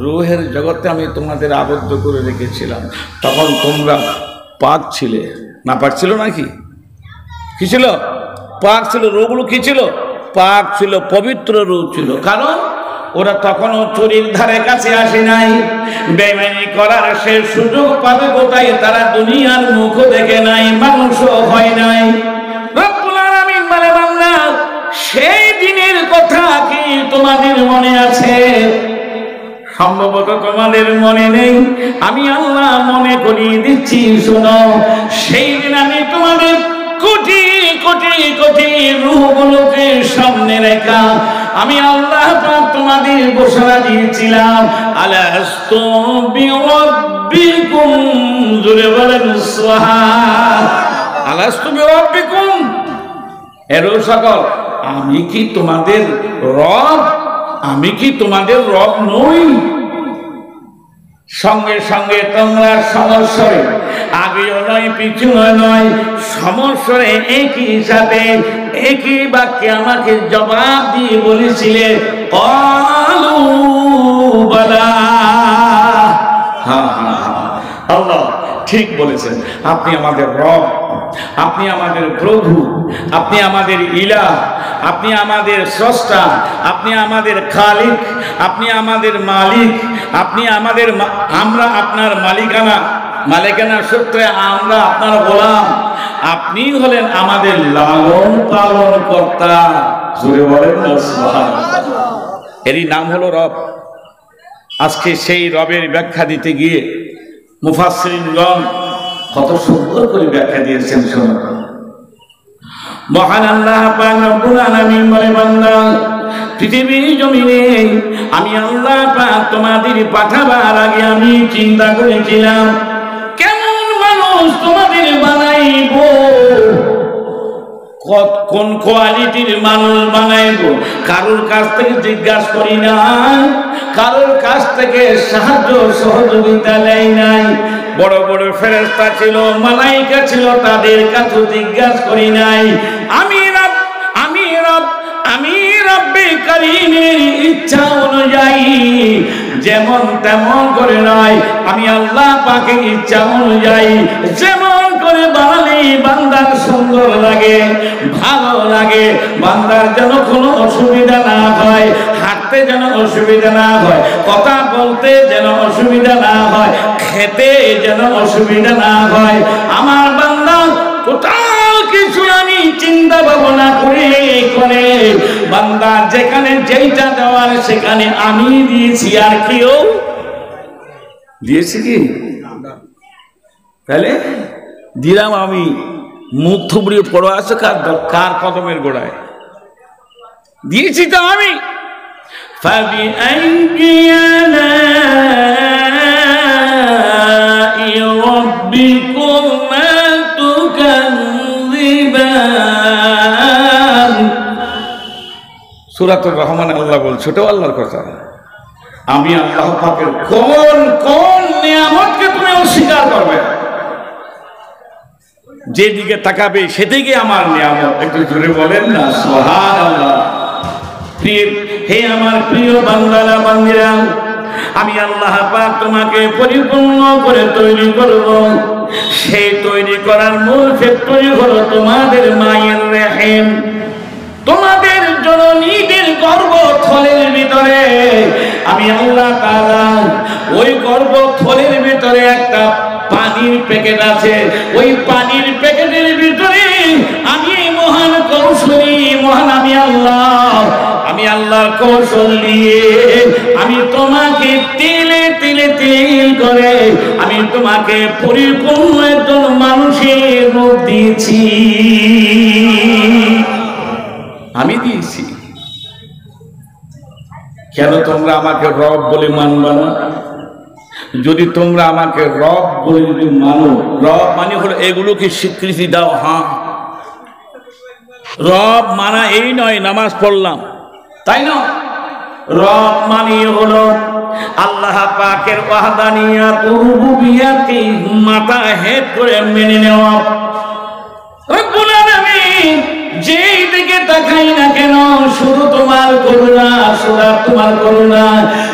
রূহের জগতে আমি তোমাদের আবদ্ধ করে রেখেছিলাম। তখন তোমরা পাক ছিলে, না পাক ছিল নাকি? কি ছিল? পাক ছিল। রূহগুলো কি ছিল? পাক ছিল, পবিত্র রূহ ছিল। কারণ ওরা তখনও চুরির ধারে কাছে আসে নাই, বেঈমানি করার সে সুযোগ পাবে কোথায়? তারা দুনিয়ার মুখও দেখে নাই, মানুষও হয় নাই। রব্বুল আলামিন বলে, বান্দা সেই দিনের কথা কি তোমাদের মনে আছে? সম্ভবত তোমাদের মনে নেই, আমি আল্লাহ মনে করিয়ে দিচ্ছি, শোনো। সেই দিন আমি তোমাদের কোটি কোটি কোটি রূহগুলোকে সামনে রেখা আমি আল্লাহ পাক তোমাদের ঘোষণা দিয়েছিলাম, আলাস্তু বিরাব্বিকুম, জোরে বলেন সুবহান। আলাস্তু বিরাব্বিকুম, এরো সকল, আমি কি তোমাদের রব? আমি কি তোমাদের রব নই? সঙ্গে সঙ্গে তোমরা সমস্বরে, আগেও নয় পিছুও নয়, সমস্বরে একই সাথে একই বাক্যে আমাকে জবাব দিয়ে বলেছিলে, ক্বালু বালা। আল্লাহ ঠিক বলেছেন, আপনি আমাদের রব, আপনি আমাদের প্রভু, আপনি আমাদের ইলাহ, আপনি আমাদের স্রষ্টা, আপনি আমাদের খালিক, আপনি আমাদের মালিক, আপনি আমাদের, আমরা আপনার মালিকানা সূত্রে আমরা আপনার গোলাম, আপনি হলেন আমাদের লালন পালন কর্তা। জোরে বলেন না সুবহানাল্লাহ। এরই নাম হলো রব। আজকে সেই রবের ব্যাখ্যা দিতে গিয়ে মুফাসসিরিনগণ কত সুন্দর করে ব্যাখ্যা দিয়েছেন, শুনুন। মহান আল্লাহ পাক রব্বুল আলামিন বলে, বান্দা পৃথিবীর জমিনে আমি আল্লাহ পাক তোমাদের পাঠাবার আগে আমি চিন্তা করেছিলাম কেমন মানুষ তোমাদের বানাইবো, কোন কোয়ালিটির মানুষ বানাইবো। কারোর কাছ থেকে জিজ্ঞাসা করি না, কারোর কাছ থেকে সাহায্য সহযোগিতা নেই নাই। বড় বড় ফেরেশতা ছিল, মালাইকা ছিল, তাদের কাছে জিজ্ঞাসা করি নাই। আমি রব্বে কারীমের ইচ্ছা অনুযায়ী যেমন তেমন করে নয়, আমি আল্লাহ পাকের ইচ্ছা অনুযায়ী যেমন করে বানালে বান্দার সুন্দর লাগে, ভালো লাগে, বান্দার যেন কোনো অসুবিধা না হয়, হাঁটতে যেন অসুবিধা না হয়, কথা বলতে যেন অসুবিধা না হয়, খেতে যেন অসুবিধা না হয়। আমার বান্দা টোটাল কিছু আমি চিন্তা ভাবনা করে বান্দা যেখানে যেইটা দেওয়ার সেখানে আমি দিয়েছি, আর কেউ দিয়েছি কি? তাহলে দিলাম আমি, মুখ থুবড়িয়ে পড়ো আছে কার কদমের গোড়ায় দিয়েছি তো আমি। সূরাতুর রহমান আল্লাহ বলছে, ওটাও আল্লাহর কথা। আমি আল্লাহ পাকের কোন কোন নিয়ামতকে তুমি অস্বীকার করবে? যেদিকে তাকাবে সেদিকে আমার নিয়ামত। একটু জোরে বলেন না সুবহানাল্লাহ। হে আমার প্রিয় বান্দারা বান্দিরা, আমি আল্লাহ পাক তোমাকে পরিপূর্ণ করে তৈরি করব। সেই তৈরি করার মূল ফ্যাক্টরি হলো তোমাদের মায়ের রহিম, তোমাদের জননীদের গর্ভথলের ভিতরে আমি আল্লাহ তাআলা ওই গর্ভথলের ভিতরে একটা পানির প্যাকেট আছে, ওই পানির প্যাকেটের ভিতরে আমি মহান কৌশলী, মহান আমি আল্লাহর কৌশল দিয়ে আমি তোমাকে তিলে তিলে তিল করে আমি তোমাকে পরিপূর্ণ একজন মানুষের রূপ দিয়েছি, আমি দিয়েছি। কেন তোমরা আমাকে রব বলে মানবা না? যদি তোমরা আমাকে রব বলে যদি মানো, রব মানে হলো এগুলোকে স্বীকৃতি দাও। হ্যাঁ, রব মানা এই নয় নামাজ পড়লাম তাই না। রব মানে হলো আল্লাহ পাকের ওয়াহদানিয়াত রুবুবিয়াতকে মাথা হেট করে মেনে নেওয়া। রব্বুল আলামিন যেই দিকে তাকাই না কেন শুধু তোমার করুণা, শুধু তোমার করুণা,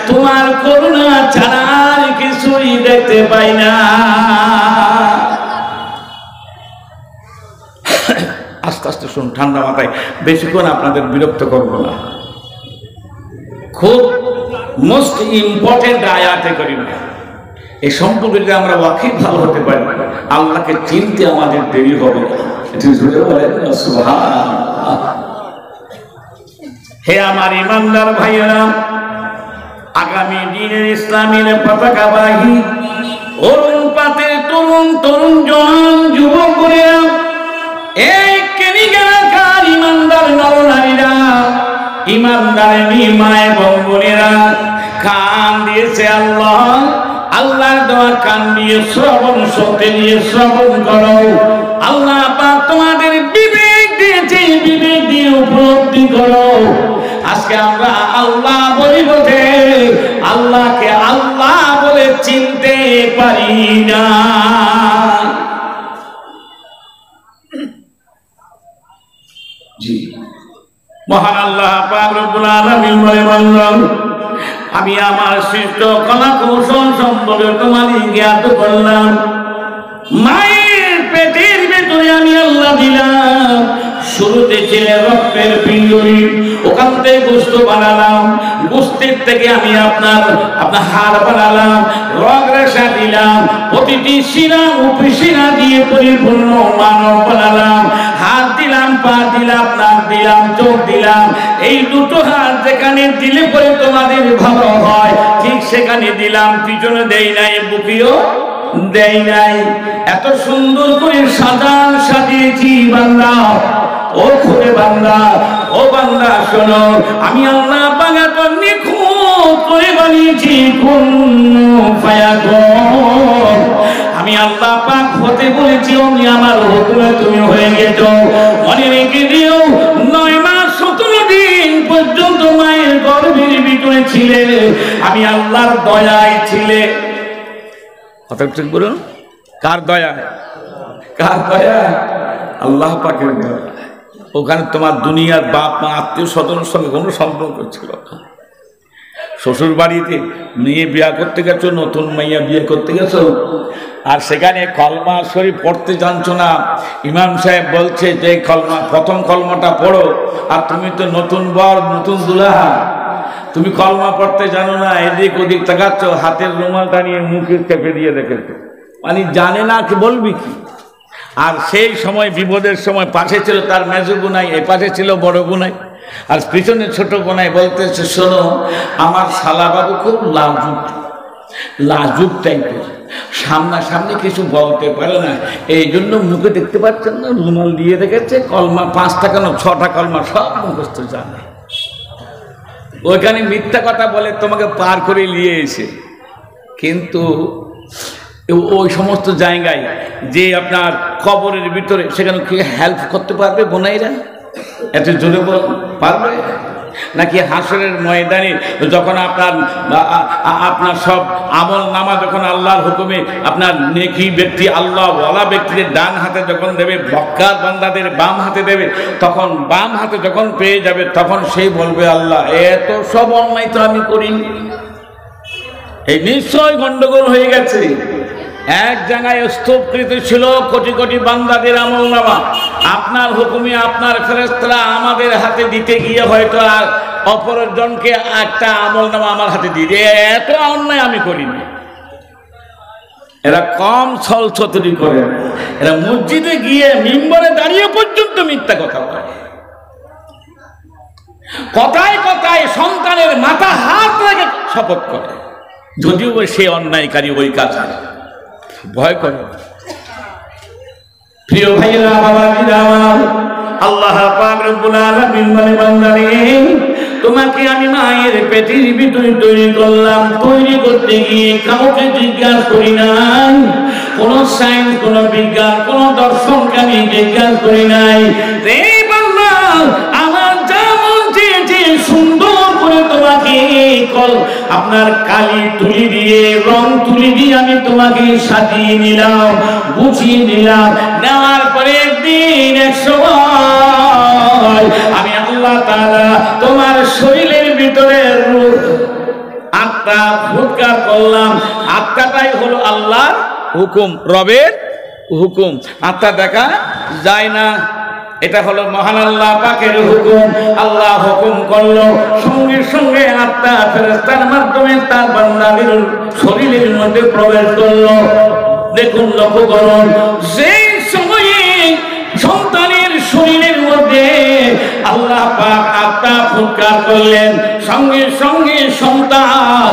তোমার করুণা ছাড়া আর কিছুই দেখতে পাই না। আস্তে আস্তে শুনুন, ঠান্ডা মাথায়, বেশিক্ষণ আপনাদের বিরক্ত করবো না। খুব মোস্ট ইম্পর্টেন্ট আয়াতে কারিমা, এই সম্পর্কে যদি আমরা ওয়াকিফ ভালো হতে পারি, আল্লাহকে চিনতে আমাদের দেরি হবে না। হে আমার ইমানদার ভাইয়েরা, আগামী দিনের ইসলামের পতাকাবাহী অরুণ পাতের তরুণ তরুণ জওয়ান যুবকেরা, এই কেনিগার ইমানদার নরনারীরা, ইমানদার মা এবং বোনেরা, কান দিয়েছে আল্লাহ, আল্লাহর দেওয়া কান দিয়ে শ্রবণ শক্তি দিয়ে শ্রবণ করো। আল্লাহ পাক তোমাদের বিবেক দিয়েছে, বিবেক দিয়ে উপলব্ধি করো। আজকে আমরা আল্লাহ বলি বটে, আল্লাহকে আল্লাহ বলে চিনতে পারি না। জি, মহান আল্লাহ পাক রব্বুল আলামিন বলেন, আমি আমার সৃষ্ট কলা কৌশল সম্পর্কে তোমাদের জ্ঞাত করলাম। মায়ের পেটের ভেতরে আমি আল্লাহ দিলাম, শুরুতে ছিল রক্তের পিণ্ডি, ওখান থেকে গোশত বানালাম, গোশতের থেকে আমি আপনার হাড় বানালাম, রগ রেশা দিলাম, প্রতিটি শিরা উপশিরা দিয়ে পরিপূর্ণ মানব বানালাম, হাত দিলাম, পা দিলাম, নাক দিলাম, চোখ দিলাম। এই দুটো হাত যেখানে দিলে পরে তোমাদের ভালো হয়, ঠিক সেখানে দিলাম, পিছনে দেই নাই, বুকিও দেই নাই। এত সুন্দর করে সাজিয়েছি বান্দা, ও খুলে বান্দা, ও বান্দা শোনো, আমি আল্লাহ পাক এত নিখুঁত করে বানিয়েছি, কুন ফায়াকুন। আমি আল্লাহ পাক হতে বলেছি, অমনি আমার হুকুমে তুমি হয়ে গেছো। মনে রেখে দিও, 9 মাস 17 দিন পর্যন্ত মায়ের গর্ভের ভিতরে ছিলে, আমি আল্লাহর দয়ায় ছিলে। কথা ঠিক বলুন, কার দয়া? কার দয়া? আল্লাহ পাকের দয়া। ওখানে তোমার দুনিয়ার বাপ মা আত্মীয় স্বজনের সঙ্গে কোনো সম্পর্ক ছিল না। শ্বশুর বাড়িতে মেয়ে বিয়ে করতে গেছো, নতুন মাইয়া বিয়ে করতে গেছো, আর সেখানে কলমা শরীফ পড়তে জানছো না। ইমাম সাহেব বলছে যে প্রথম কলমাটা পড়ো, আর তুমি তো নতুন বর, নতুন দুলাহা, তুমি কলমা পড়তে জানো না, এদিক ওদিক তাকাচ্ছ, হাতের রুমালটা নিয়ে মুখে চেপে দিয়ে রেখেছো, মানে জানে না কি বলবি কি। আর সেই সময় বিপদের সময় পাশে ছিল তার মেজো গুনাই, এই পাশে ছিল বড় গুনাই, আর পিছনে ছোট গুনাই বলতেছে, শোনো আমার শালাবাবু খুব লাজুক টাইপের, সামনাসামনি কিছু বলতে পারে না, এই জন্য মুখে দেখতে পাচ্ছেন না, রুমাল দিয়ে রেখেছে, কলমা 5টা কেন 6টা কলমা সব মুখস্থ জানে। ওইখানে মিথ্যা কথা বলে তোমাকে পার করে নিয়ে এসে, কিন্তু ওই সমস্ত জায়গায় যে আপনার কবরের ভিতরে, সেখানে কি হেল্প করতে পারবে বোনাইরা? এত জোরে পারবে নাকি? হাসরের ময়দানে যখন আপনার সব আমল নামা যখন আল্লাহর হুকুমে আপনার নেকি ব্যক্তি, আল্লাহ ওয়ালা ব্যক্তিদের ডান হাতে যখন দেবে, বক্কার বান্দাদের বাম হাতে দেবে, তখন বাম হাতে যখন পেয়ে যাবে, তখন সেই বলবে, আল্লাহ এত সব অন্যায় তো আমি করিনি, এই নিশ্চয় গন্ডগোল হয়ে গেছে। এক জায়গায় স্তূপকৃত ছিল কোটি কোটি বান্দাদের আমল নামা, আপনার হুকুমে আপনার ফেরেশতারা আমাদের হাতে দিতে গিয়ে হয়তো আর অপরজনকে একটা আমল নামা আমার হাতে দিয়ে, এত অন্যায় আমি করিনি। এরা কম ছলছতরি করে, এরা মসজিদে গিয়ে মিম্বরে দাঁড়িয়ে পর্যন্ত মিথ্যা কথা বলে, কথায় কথায় সন্তানের মাথা হাত রেখে শপথ করে, যদিও সে অন্যায়কারী ওই কাজ ভয় করে। প্রিয় ভাইরা, বাবাজিরা, আল্লাহ পাক রব্বুল আলামিন বলে, বান্দারে তোমাকে আমি মায়ের পেটের ভিতরে তৈরি করলাম, তৈরি করতে গিয়ে কাউকে জিজ্ঞাসা করি নাই, কোন সায়েন্স, কোন বিজ্ঞান, কোন দর্শনকে আমি জিজ্ঞাসা করি নাই। রে বান্দা, আমার যা মন চেয়েছে সুন্দর করে তোমাকে আপনার কালি তুলি দিয়ে, রং তুলি দিয়ে আমি তোমাকে সাজিয়ে নিলাম, গুছিয়ে নিলাম। নেওয়ার পরে একদিন এক সময় আমি আল্লাহ তাআলা তোমার শরীরের ভিতরে আত্মা ফুৎকার করলাম। আত্মাটাই হলো আল্লাহর হুকুম, রবের হুকুম। আত্মা দেখা যায় না, এটা হলো মহান আল্লাহ পাকের হুকুম। আল্লাহ হুকুম করলো, সঙ্গে সঙ্গে আত্মা ফেরেশতার মাধ্যমে তার বান্দাদের শরীরের মধ্যে প্রবেশ করলো। দেখুন, লক্ষ্য করুন, সেই সময়ে সন্তানের শরীরের মধ্যে আল্লাহ পাক আত্মা ফুৎকার করলেন, সঙ্গে সঙ্গে সন্তান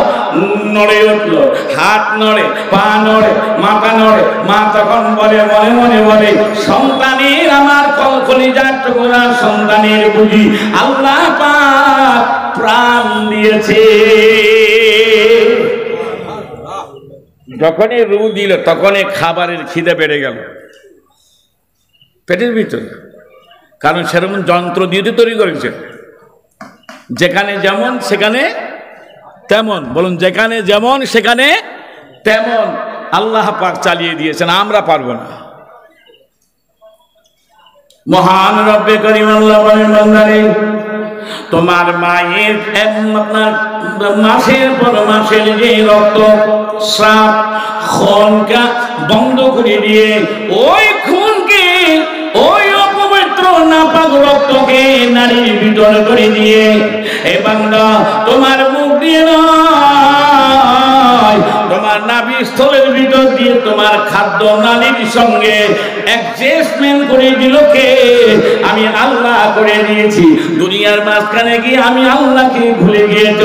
নড়ে উঠল, হাত নড়ে, পা নড়ে, মাথা নড়ে। মা তখন বলে, মনে মনে বলে, সন্তানের আমার কলিজার টুকরা সন্তানের বুঝি আল্লাহ পাক প্রাণ দিয়েছে। যখনই রু দিল তখনই খাবারের খিদে বেড়ে গেল পেটের ভিতরে, কারণ সেরকম যন্ত্র দিয়ে তৈরি করেছে, যেখানে যেমন সেখানে তেমন। বলুন, যেখানে যেমন সেখানে তেমন আল্লাহ পাক চালিয়ে দিয়েছেন, আমরা পারবো না। মহান রব্বে করিম আল্লাহ বলেন, বান্দারে তোমার মায়ের আপনার মাসের পর মাসের যে রক্ত স্রাব খুনকে বন্ধ করে দিয়ে ওই খুনকে, ওই অপবিত্র নাপাক রক্তকে নারীর ভিতর করে দিয়ে, এ বান্দা তোমার মুখ দিয়ে নয়, তোমার নাভি স্থলের ভিতর দিয়ে তোমার খাদ্য নালীর সঙ্গে অ্যাডজাস্টমেন্ট করে দিল কে? আমি আল্লাহ করে দিয়েছি। দুনিয়ার মাঝখানে গিয়ে আমি আল্লাহকে ভুলে গিয়েছ,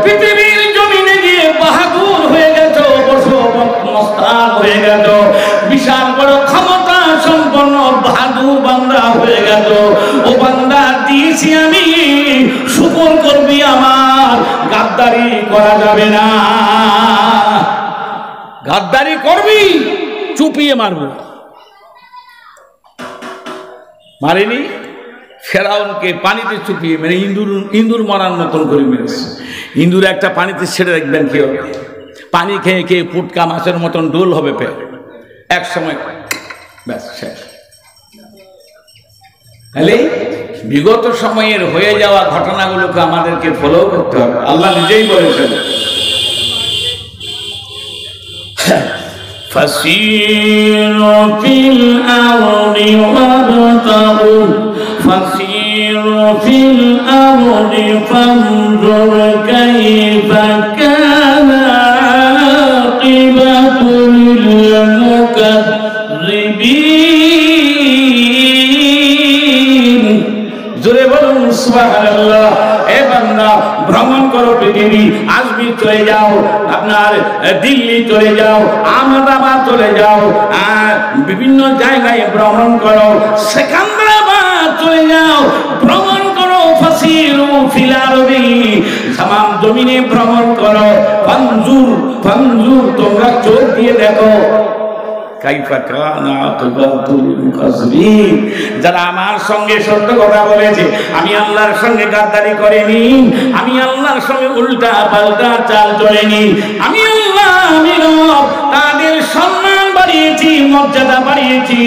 পৃথিবীর জমিনে গিয়ে বাহাদুর হয়ে গেছ, মস্তান হয়ে গেছ, বিশাল বড় ক্ষমতা সম্পন্ন বাহাদুর বান্দা হয়ে গেছ। ও বান্দা, দিয়েছি আমি, শুকর করবি আমার। গাদ্দারি করা যাবে না, গাদ্দারি করবি চুপিয়ে মারবো। মারেনি, ফেরাউনকে পানিতে চুপিয়ে মেরে ইন্দুর মারার মতন করে মেরেছে। ইন্দুর একটা পানিতে ছেড়ে দেখবেন কি হবে, পানি খেয়ে খেয়ে পুটকা মাছের মতন ডোল হবে পেট, এক সময় ব্যাস শেষ। তাহলে বিগত সময়ের হয়ে যাওয়া ঘটনাগুলোকে আমাদেরকে ফলো করতে হবে। আল্লাহ নিজেই বলেছেন, فسيروا في الأرض وابتغوا فسيروا في الأرض فانظر كيف كان عاقبة المكذبين। জোরে বলুন সুবহানাল্লাহ। এ বান্দা, ভ্রমণ করো পৃথিবী, আজমির চলে যাও, আপনার দিল্লি চলে যাও, আহমেদাবাদ চলে যাও, বিভিন্ন জায়গায় ভ্রমণ করো, সেকান্দ্রাবাদ চলে যাও, ভ্রমণ করো। ফাসিরু ফিল আরদি, তামাম জমিনে ভ্রমণ করো। ফানজুর, ফানজুর, তোমরা চোখ দিয়ে দেখো, কাইফা কানা আকিবাতুল মুকাজ্জিবিন। যারা আমার সঙ্গে সত্য কথা বলেছে, আমি আল্লাহর সঙ্গে গাদ্দারি করিনি, আমি আল্লাহর সঙ্গে উল্টা পাল্টা চাল চলেনি, আমি আল্লাহ, আমি রব তাদের সম্মান বাড়িয়েছি, মর্যাদা বাড়িয়েছি।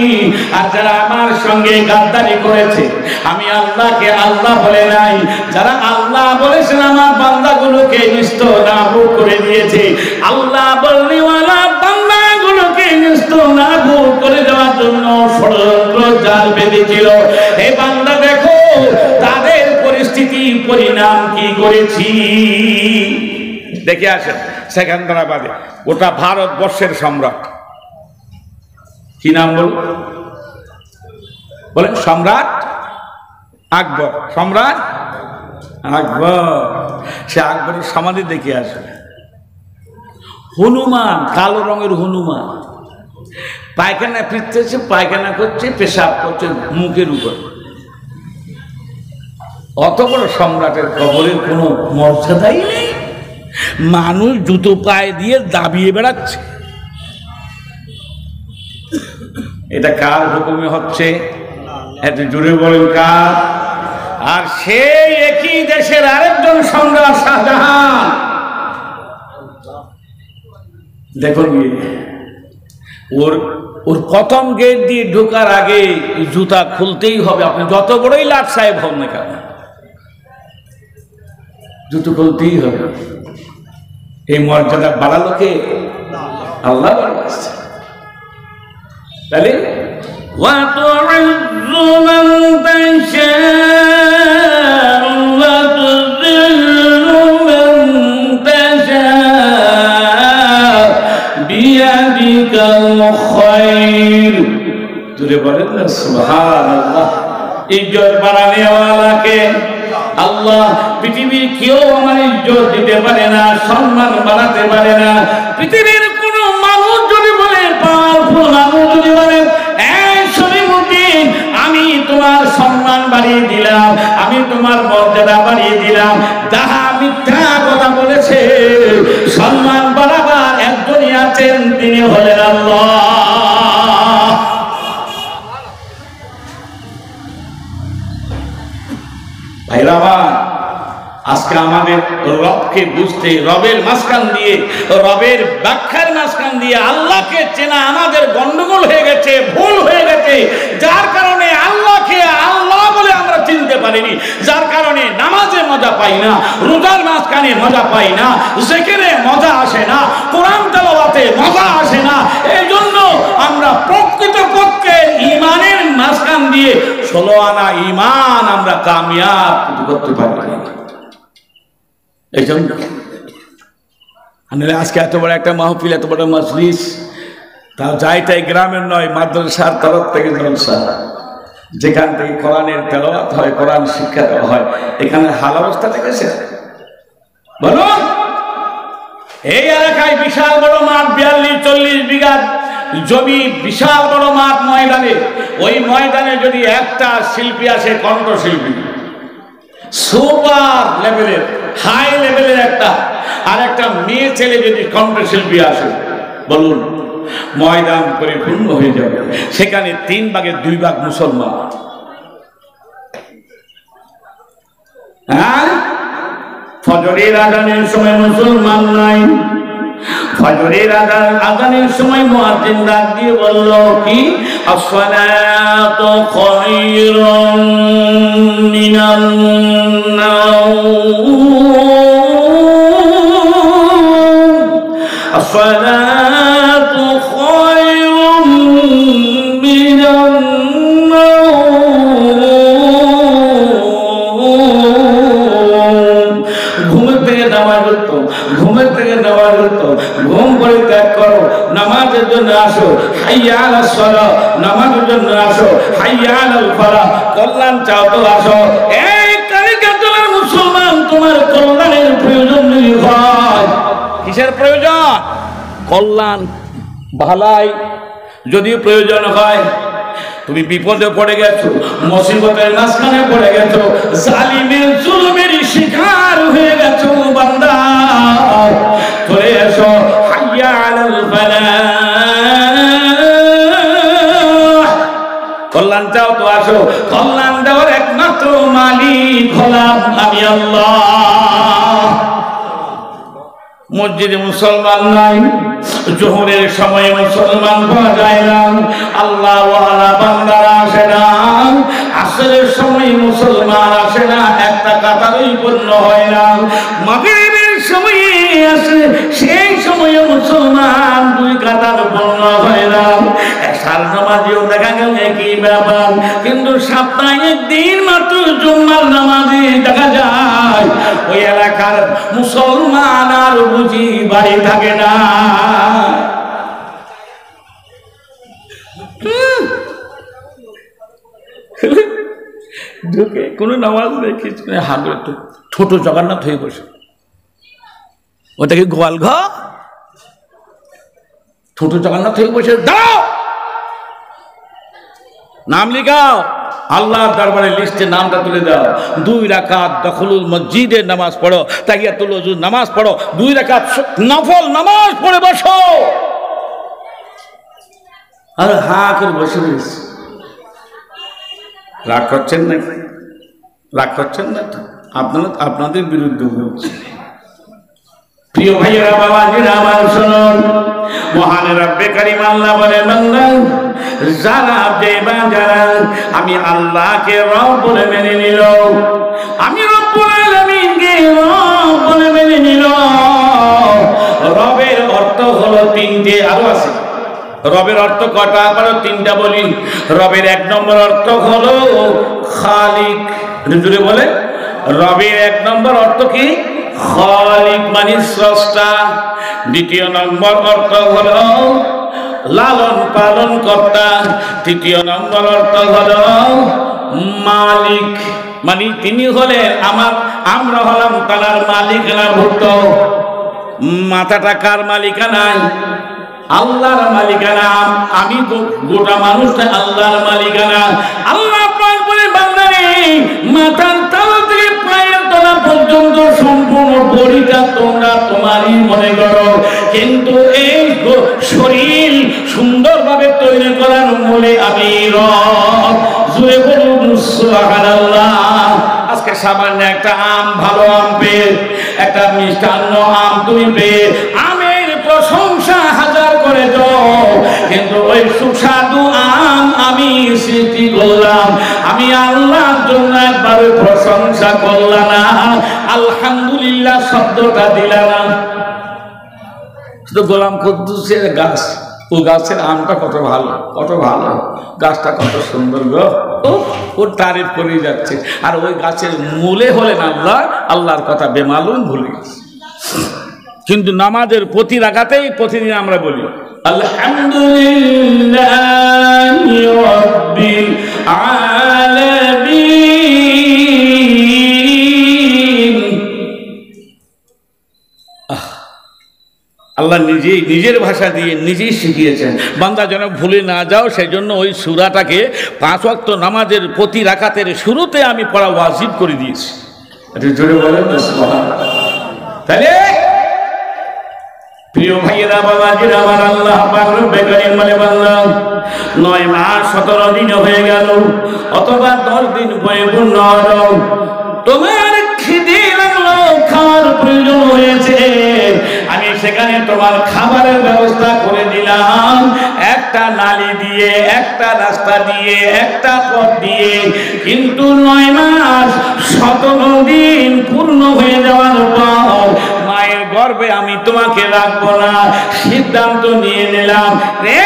আর যারা আমার সঙ্গে গাদ্দারি করেছে, আমি আল্লাহকে আল্লাহ বলে নাই, যারা আল্লাহ বলেছেন আমার বান্দাগুলোকে নিস্তানাবুদ করে দিয়েছে। আল্লাহ বলনেওয়ালা বান্দাগুলোকে নিস্তানাবুদ করে দেওয়ার জন্য ষড়যন্ত্র জাল বেঁধেছিল। হে বান্দা, দেখো তাদের পরিস্থিতি, পরিণাম কি করেছি দেখে আসেন। সেকেন্দ্রাবাদে গোটা ভারতবর্ষের সম্রাট, কি নাম বলেন? সম্রাট আকবর। সম্রাট আকবর, সে আকবরের সমাধি দেখে আসে। হনুমান, কালো রঙের হনুমান, পায়খানা ফিরতেছে, পায়খানা করছে, পেশাব করছে মুখের উপর। অত বড় সম্রাটের কবরের কোনো মর্যাদাই নেই, মানুষ জুতো পায়ে দিয়ে দাবিয়ে বেড়াচ্ছে। এটা কার হুকুমে হচ্ছে? এত জোরে বলেন কার? আর সেই একই দেশের আরেকজন সম্রাট শাহজাহান, দেখুন ওর প্রথম গেট দিয়ে ঢোকার আগে জুতা খুলতেই হবে। আপনি যত বড়ই লাট সাহেব হন না কেন, জুতো খুলতেই হবে। এই মর্যাদা বাড়ালো কে? আল্লাহ। তাহলে وتعز من تشاء وتذل من تشاء بيدك الخير তুলে বলেন না সুবহানাল্লাহ ইজ্জত বাড়ানে ওয়ালাকে আল্লাহ পৃথিবীর কেউ আমার ইজ্জত দিতে পারে না সম্মান বাড়াতে পারে না পৃথিবীর কোন মানুষ যদি বলে পাওয়ারফুল মানুষ যদি বলে এই শরীফুদ্দিন আমি তোমার সম্মান বাড়িয়ে দিলাম আমি তোমার মর্যাদা বাড়িয়ে দিলাম যাহা মিথ্যা কথা বলেছে সম্মান বাড়াবার একজনই আছেন তিনি হলেন আল্লাহ ভাইরা আজকে আমাদের রবকে বুঝতে রবের মাঝখান দিয়ে রবের ব্যাখ্যার মাঝখান দিয়ে আল্লাহকে চেনা আমাদের গন্ডগোল হয়ে গেছে ভুল হয়ে গেছে যার কারণে আল্লাহকে আল্লাহ বলে আমরা চিনতে পারিনি যার কারণে নামাজে মজা পাই না রোজার মাঝখানে মজা পাই না জিকিরে মজা আসে না কোরআন তেলাওয়াতে মজা আসে না এই জন্য আমরা প্রকৃতপক্ষে ঈমানের মাঝখান দিয়ে 16 আনা ঈমান আমরা কামিয়াব করতে পারি না এই জন্য আজকে এত বড় একটা মাহফিল এত বড় মজলিস তা যাইটাই গ্রামের নয় মাদ্রাসার তরফ থেকে জলসা যেখান থেকে কোরআনের তেলাওয়াত হয় কোরআন শিক্ষা দেওয়া হয় এখানে হাল অবস্থা দেখেছে বলো এই এলাকায় বিশাল বড় মাঠ 42-40 বিঘা জমি বিশাল বড় মাঠ ময়দানে ওই ময়দানে যদি একটা শিল্পী আসে কণ্ঠশিল্পী সুপার লেভেলের হাই লেভেলের একটা আর একটা মেয়ে ছেলে যদি কণ্ঠশিল্পী আসে বলুন ময়দান পরিপূর্ণ হয়ে যাবে সেখানে 3 ভাগের 2 ভাগ মুসলমান হ্যাঁ ফজরের আযানের সময় মুসলমান নাই ফজরের আযানের সময় মুয়াজ্জিন ডাক দিয়ে বলল কি আসসালাতু খায়রুম মিনান নাওম আসসালাতু খায়রুম মিনান নাওম ঘুমের থেকে নামাজ পড়তো ঘুমের থেকে নামাজ পড়তো ঘুম পরিত্যাগ করো নামাজের জন্য আসো হাইয়া আলাস সালাহ নামাজের জন্য আসো হাইয়া আলাল ফালাহ কল্যাণ চাও তো আসো এই কালিকাতুলের মুসলমান তোমার কল্যাণের প্রয়োজন নেই হয় কিসের প্রয়োজন কল্যাণ ভালাই যদি প্রয়োজন হয় তুমি বিপদে পড়ে গেছো মুসিবতের মাঝখানে পড়ে গেছো জালিমের জুলুমের শিকার হয়ে গেছো বান্দা চলে এসো হাইয়া আলাল ফালাহ কল্যাণ চাও তো আসো কল্যাণ দেওয়ার একমাত্র মালিক হলাম আমি আল্লাহ মসজিদে মুসলমান নাই জোহরের সময় মুসলমান পাওয়া যায় না আল্লাহ ওয়ালা বান্দারা আসে না আসরের সময় মুসলমান আসে না একটা কাতারই পূর্ণ হয় না মাগরিবের সময় আসে সেই সময়ে মুসলমান 2 কাতার পূর্ণ হয় না এশার নামাজেও দেখা গেল একই ব্যাপার কিন্তু সপ্তাহে একদিন মাত্র জুম্মার নামাজে দেখা যায় ওই এলাকার মুসলমান আর বুঝি বাড়ি থাকে না ঢুকে কোনো নামাজ নেই কিছু নেই হাত ছোট জগন্নাথ হয়ে বসে ওটাকে গোয়াল ঘর ছোট জগন্নাথ হয়ে বসে দাও নাম লিখাও আল্লাহর দরবারে লিস্টে নামটা তুলে দাও 2 রাকাত দখলুল মসজিদের নামাজ পড়ো তাহিয়াতুল ওযু নামাজ পড়ো 2 রাকাত নফল নামাজ পড়ে বসো আর হা করে বসে রয়েছে রাগ করছেন না রাগ করছেন না তো আপনাদের বিরুদ্ধে বলছি প্রিয় ভাইয়েরা বাবাজিরা আমার শুনুন মহান রব্বে কারীম আল্লাহ বলে বান্দা যারা আমি আল্লাহকে রব বলে মেনে নিল আমি রব্বুল আলামিনকে রব বলে মেনে নিল রবের অর্থ হলো 3টে আরো আছে রবের অর্থ কটা? আবার তিনটা বলি। রবের এক নম্বর অর্থ হলো খালিক। জুড়ে বলে, রবের এক নম্বর অর্থ কি? খালিক মানে স্রষ্টা। দ্বিতীয় নম্বর অর্থ হলো লালন পালন কর্তা। তৃতীয় নম্বর অর্থ হলো মালিক, মানে তিনি হলেন আমরা হলাম তার মালিকানা ভুক্ত। মাথাটা কার মালিকানায়? আল্লাহর মালিকানা। আমি গোটা মানুষটা আল্লাহর মালিকানা। আল্লাহ পাক বলে, বান্দারে মাথার তালু থেকে পায়ের তলা পর্যন্ত সম্পূর্ণ বডিটা তোমরা তোমারই মনে করো, কিন্তু এই শরীর সুন্দরভাবে তৈরি করার মূলে আমি রব। জুড়ে বলুন সুবহানাল্লাহ। আজকে সামান্য একটা আম, ভালো আম পেয়ে, একটা মিষ্টান্ন আম তুমি পেয়ে আমের প্রশংসা হাজার করে দাও, কিন্তু ওই সুস্বাদু আম আমি সৃষ্টি করলাম, আমি আল্লাহর জন্য একবার প্রশংসা করলাম না, আলহামদুলিল্লাহ শব্দটা দিলাম না। শুধু গোলাম কুদ্দুসের গাছ, ও গাছের আমটা কত ভালো, কত ভালো, গাছটা কত সুন্দর গো, ওর তারিফ করে যাচ্ছে। আর ওই গাছের মূলে হলেন আল্লাহ, আল্লাহর কথা বেমালুম ভুলে গেছে। কিন্তু নামাজের প্রতি রাকাতেই প্রতিদিন আমরা বলি আলহামদুলিল্লাহি রাব্বিল আলামিন। আল্লাহ নিজেই নিজের ভাষা দিয়ে নিজেই শিখিয়েছেন, বান্দা যেন ভুলে না যাও। সেই জন্য ওই সূরাটাকে 5 ওয়াক্ত নামাজের প্রতি রাকাতের শুরুতে আমি পড়া ওয়াজিব করে দিয়েছি। এটা জোরে বলেন না সুবহানাল্লাহ। তাহলে প্রিয় ভাইয়েরা, বাবাজিরা আমার, আল্লাহ পাক রব্বে কারীম বলে, বান্দা 9 মাস 17 দিন হয়ে গেল অথবা 10 দিন পরিপূর্ণ হলো, তোমার খিদে লাগলো, খাওয়ার প্রয়োজন হয়েছে, আমি সেখানে তোমার খাবারের ব্যবস্থা করে দিলাম, একটা নালী দিয়ে, একটা রাস্তা দিয়ে, একটা পথ দিয়ে। কিন্তু 9 মাস 17 দিন পূর্ণ হয়ে যাওয়ার পর মায়ের গর্ভে আমি তোমাকে রাখবো না, সিদ্ধান্ত নিয়ে নিলাম, রে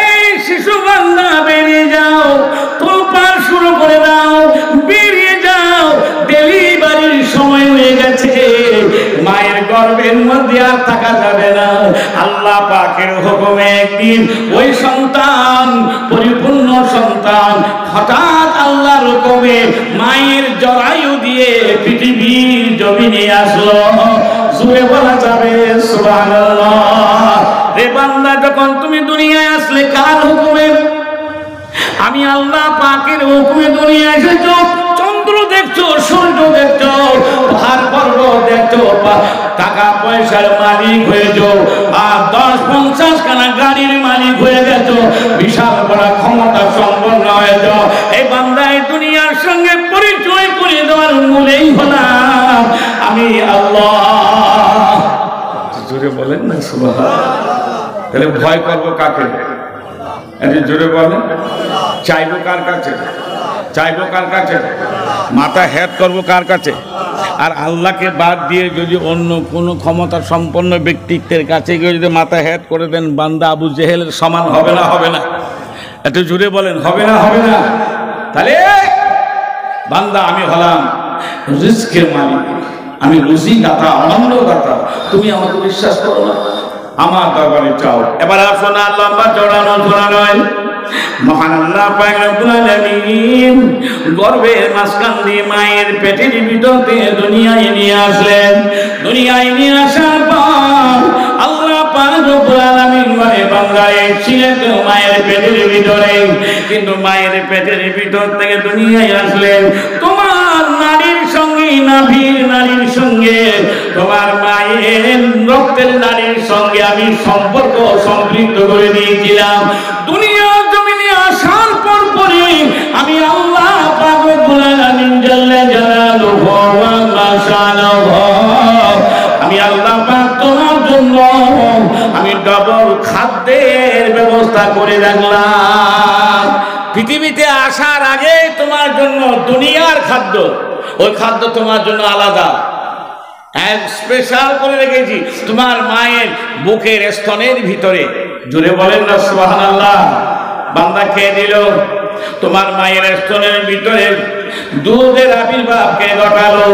শিশু বান্দা বেরিয়ে যাও, তোলপাড় শুরু করে দাও, বেরিয়ে যাও, ডেলিভারির সময় হয়ে গেছে, মায়ের গর্ভের মধ্যে আর থাকা যাবে না। আল্লাহ পাকের হুকুমে একদিন ওই সন্তান, পরিপূর্ণ সন্তান, হঠাৎ আল্লাহর হুকুমে মায়ের জরায়ু দিয়ে পৃথিবীর জমিনে আসলো। জুড়ে বলা যাবে সুবহানাল্লাহ। রে বান্দা, যখন তুমি দুনিয়ায় আসলে কার হুকুমে? আমি আল্লাহ পাকের হুকুমে দুনিয়ায় এসেছো। চন্দ্র দেখছো, সূর্য দেখছো, পাহাড় পর্বত দেখছো, টাকা পয়সার মালিক হয়েছো, আর 10-50 খানা গাড়ির মালিক হয়ে গেছো, বিশাল বড় ক্ষমতা সম্পন্ন হয়েছো। এই বান্দা এই দুনিয়ার সঙ্গে পরিচয় করে দেওয়ার মূলেই হলাম আমি আল্লাহ। জোরে বলেন না সুবহানাল্লাহ। তাহলে ভয় করবো কাকে? এটি জোরে বলেন। চাইবো কার কাছে? চাইবো কার কাছে? মাথা হেট করবো কার কাছে? আর আল্লাহকে বাদ দিয়ে যদি অন্য কোনো ক্ষমতা সম্পন্ন ব্যক্তিত্বের কাছে গিয়ে যদি মাথা হেট করে দেন, বান্দা আবু জেহেলের সমান হবে না? হবে না? একটু জোরে বলেন, হবে না? হবে না? তাহলে বান্দা আমি হলাম রিজকের মালিক, আমি রুজি দাতা, অন্ন দাতা। তুমি আমাকে বিশ্বাস করো না, আমার দরবারে চাও। এবার আসো না, লম্বা চড়ানো শোনা নয়, মহান আল্লাহ পাক রব্বুল আলামিন গর্ভের মাঝখান দিয়ে মায়ের পেটের ভিতর থেকে দুনিয়ায় নিয়ে আসলেন। দুনিয়ায় নিয়ে আসার পর আল্লাহ পাক রব্বুল আলামিন বলে, বান্দা ছিলে তো মায়ের পেটের ভিতরে, কিন্তু মায়ের পেটের ভিতর থেকে দুনিয়ায় আসলেন তোমার নারীর সঙ্গে, নাভির নারীর সঙ্গে, তোমার মায়ের রক্তের নারীর সঙ্গে আমি সম্পর্ক সম্পৃক্ত করে দিয়েছিলাম। দুনিয়া জমিনে আসার পর পরে আমি আল্লাহ পাক রব্বুল আলামিন জাল্লা জালালুহু ওয়া মাশাআল্লাহু, আমি আল্লাহ পাক তোমার জন্য আমি ডবল খাদ্যের ব্যবস্থা করে রাখলাম। পৃথিবীতে আসার আগে তোমার জন্য দুনিয়ার খাদ্য, ওই খাদ্য তোমার জন্য আলাদা। এক স্পেশাল করে রেখেছি তোমার মায়ের বুকের স্তনের ভিতরে। জোরে বলেন না সুবহানাল্লাহ। বান্দা খেয়ে দিল, তোমার মায়ের স্তনের ভিতরে দুধের আবির্ভাবকে ঘটালো।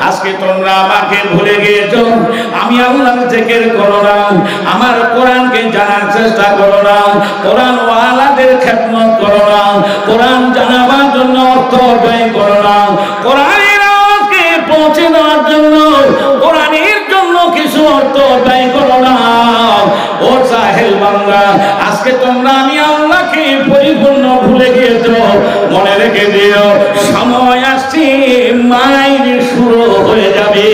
আজকে তোমরা আমাকে ভুলে গিয়েছো, আমি আল্লাহর জিকির করো না, আমার কোরআনকে জানার চেষ্টা করো না, কোরআন ওয়ালাদের খেদমত করো না, কোরআন জানাবার জন্য অর্থ ব্যয় করো না, কোরআনের আওয়াজকে পৌঁছে দেওয়ার জন্য কোরআনের জন্য কিছু অর্থ ব্যয় করো না। ও সাহেল বান্দা, আজকে তোমরা আমি আল্লাহকে পরিপূর্ণ ভুলে গিয়েছো। মনে রেখে দিও, সময় আসছে মায়ের শুরু হয়ে যাবে।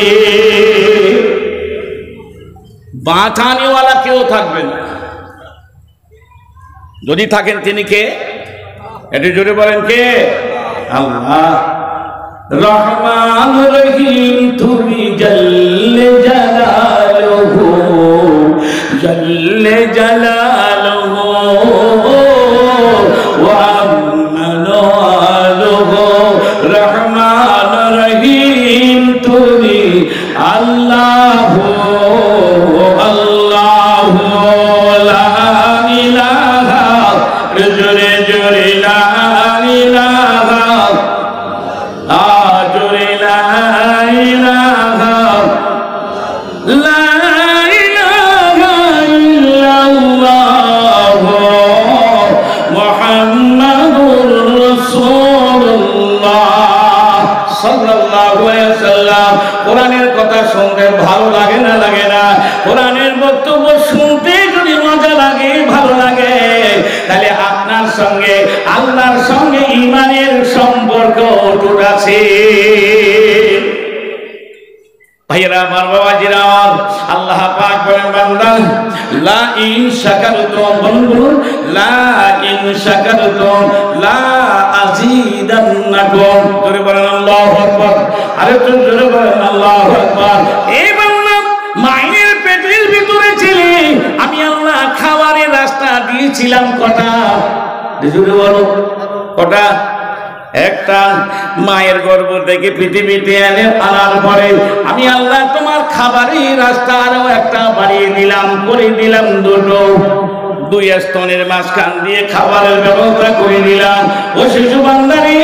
বাঁচানেওয়ালা কেউ থাকবে না। যদি থাকেন তিনি কে? একটু জোরে বলেন কে? আল্লাহ। রহমান রহিম তুমি জল্লে জালালুহু, জল্লে জালালুহু ওয়া আমানুহু। রহমান রহিম তুমি আল্লাহ, আল্লাহ লা ইলাহা, জোরে জোরে লা ইলাহা, জোরে লা ইলাহা, লা ইলাহা ইল্লাল্লাহ মুহাম্মাদুর রাসূলুল্লাহ সাল্লাল্লাহু আলাইহি ওয়াসাল্লাম। কোরআনের কথা শুনতে ভালো লাগে না? লাগে না? কোরআনের বক্তব্য শুনতে যদি মজা লাগে, ভালো লাগে, তাহলে আপনার সঙ্গে আল্লাহর সঙ্গে ঈমানের সম্পর্ক অটুট আছে। ভাইয়েরা আমার, বাবাজিরা আমার, আল্লাহ পাক বলেন বান্দা লা ইন শাকারতুম, বলুন লা ইন শাকারতুম লা আযীদান্নাকুম। জোরে বলেন আল্লাহু আকবার। আরে একটু জোরে বলেন আল্লাহু আকবার। এই বান্দা মায়ের পেটের ভিতরে ছিলে, আমি আল্লাহ খাবারের রাস্তা দিয়েছিলাম কটা? জোরে বলো কটা? একটা। মায়ের গর্ভ থেকে পৃথিবীতে আনার পরে আমি আল্লাহ তোমার খাবারের রাস্তা আরো একটা বাড়িয়ে দিলাম, করে দিলাম দুটো। দুই স্তনের মাঝখান দিয়ে খাবারের ব্যবস্থা করে দিলাম। ও শিশু বান্দারে,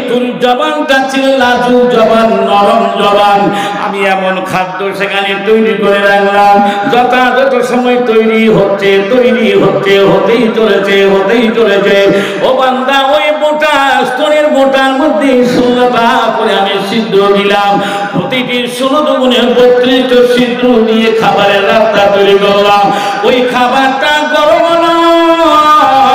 তোর জবানটা ছিল লাজুক জবান, নরম জবান। আমি এমন খাদ্য সেখানে তৈরি করে রাখলাম, যথাযথ সময় তৈরি হচ্ছে, তৈরি হচ্ছে, হতেই চলেছে, হতেই চলেছে। ও বান্দা, ওই মোটা স্তনের মোটার মধ্যে 16টা করে আমি সিদ্ধ দিলাম। প্রতিটি 16 গুণে 32 সিদ্ধ দিয়ে খাবারের রাস্তা তৈরি করলাম। ওই খাবারটা গরম নয়,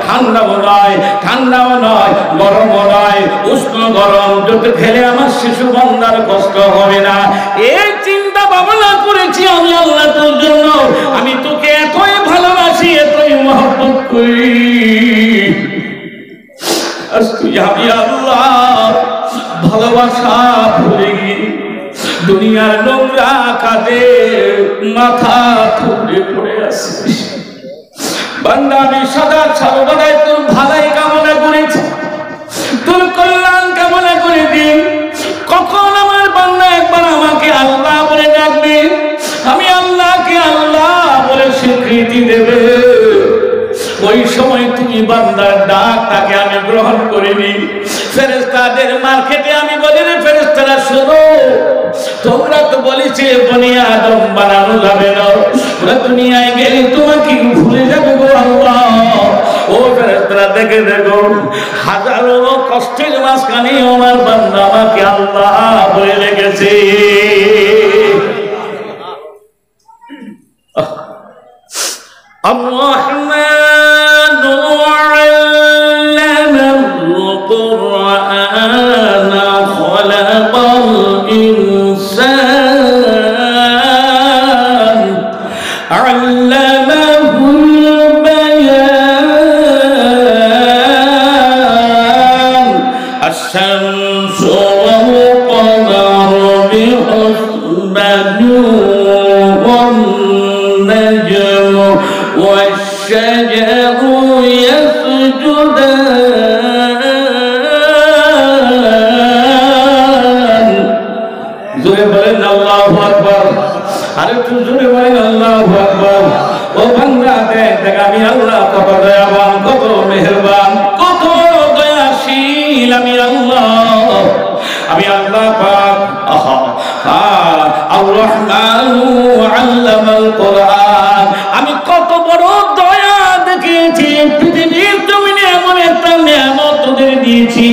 ঠান্ডাও নয়, ঠান্ডাও নয়, গরমও নয়, উষ্ণ গরম দুটো খেলে আমার শিশু বান্দার কষ্ট হবে না। এই চিন্তা ভাবনা করেছি আমি আল্লাহ তোর জন্য। আমি তোকে এতই ভালোবাসি, এতই মহব্বত করি। আজ তুই আমি আল্লাহ ভালোবাসা ভুলে গিয়ে দুনিয়ার নোংরা কাজে মাথা থুবড়ে পড়ে আসিস। বান্দা, আমি সদা সর্বদাই তোর ভালাই কামনা করেছি, তোর কল্যাণ কামনা করে দিই। কখন আমার বান্দা একবার আমাকে আল্লাহ বলে ডাকবে, আমি আল্লাহকে আল্লাহ বলে স্বীকৃতি দেবে, ওই সময় তুমি বান্দার ডাকটাকে আমি গ্রহণ করিনি। ফেরেশতাদের মার্কেটে আমি বলি, রে ফেরেশতারা শোনো, তোমরা তো বলেছে বনি আদম বানানো যাবে না, ওরা দুনিয়ায় গেলে তোমাকে ভুলে যাবে গো আল্লাহ। ও ফেরেশতারা দেখে দেখো, হাজারো কষ্টের মাঝখানে আমার বান্দা আমাকে আল্লাহ বলে রেখেছে। الرحمن علم القرآن خلق الإنسان علمه البيان الشمس والقمر بحسبان والنجم والشجر يسجدان জোরে বলেন আল্লাহু আকবার। আরে একটু জোরে বলেন আল্লাহু আকবার। ও বান্দা দেখ আমি আল্লাহ কত দয়াবান, কত মেহেরবান, কত দয়াশীল আমি আল্লাহ। আমি আল্লাহ পাক আর রহমানু আল্লামাল কোরআন। আমি কত বড় দয়া দেখিয়েছি পৃথিবীর জমিনে, এমন একটা নিয়ামত তোদের দিয়েছি।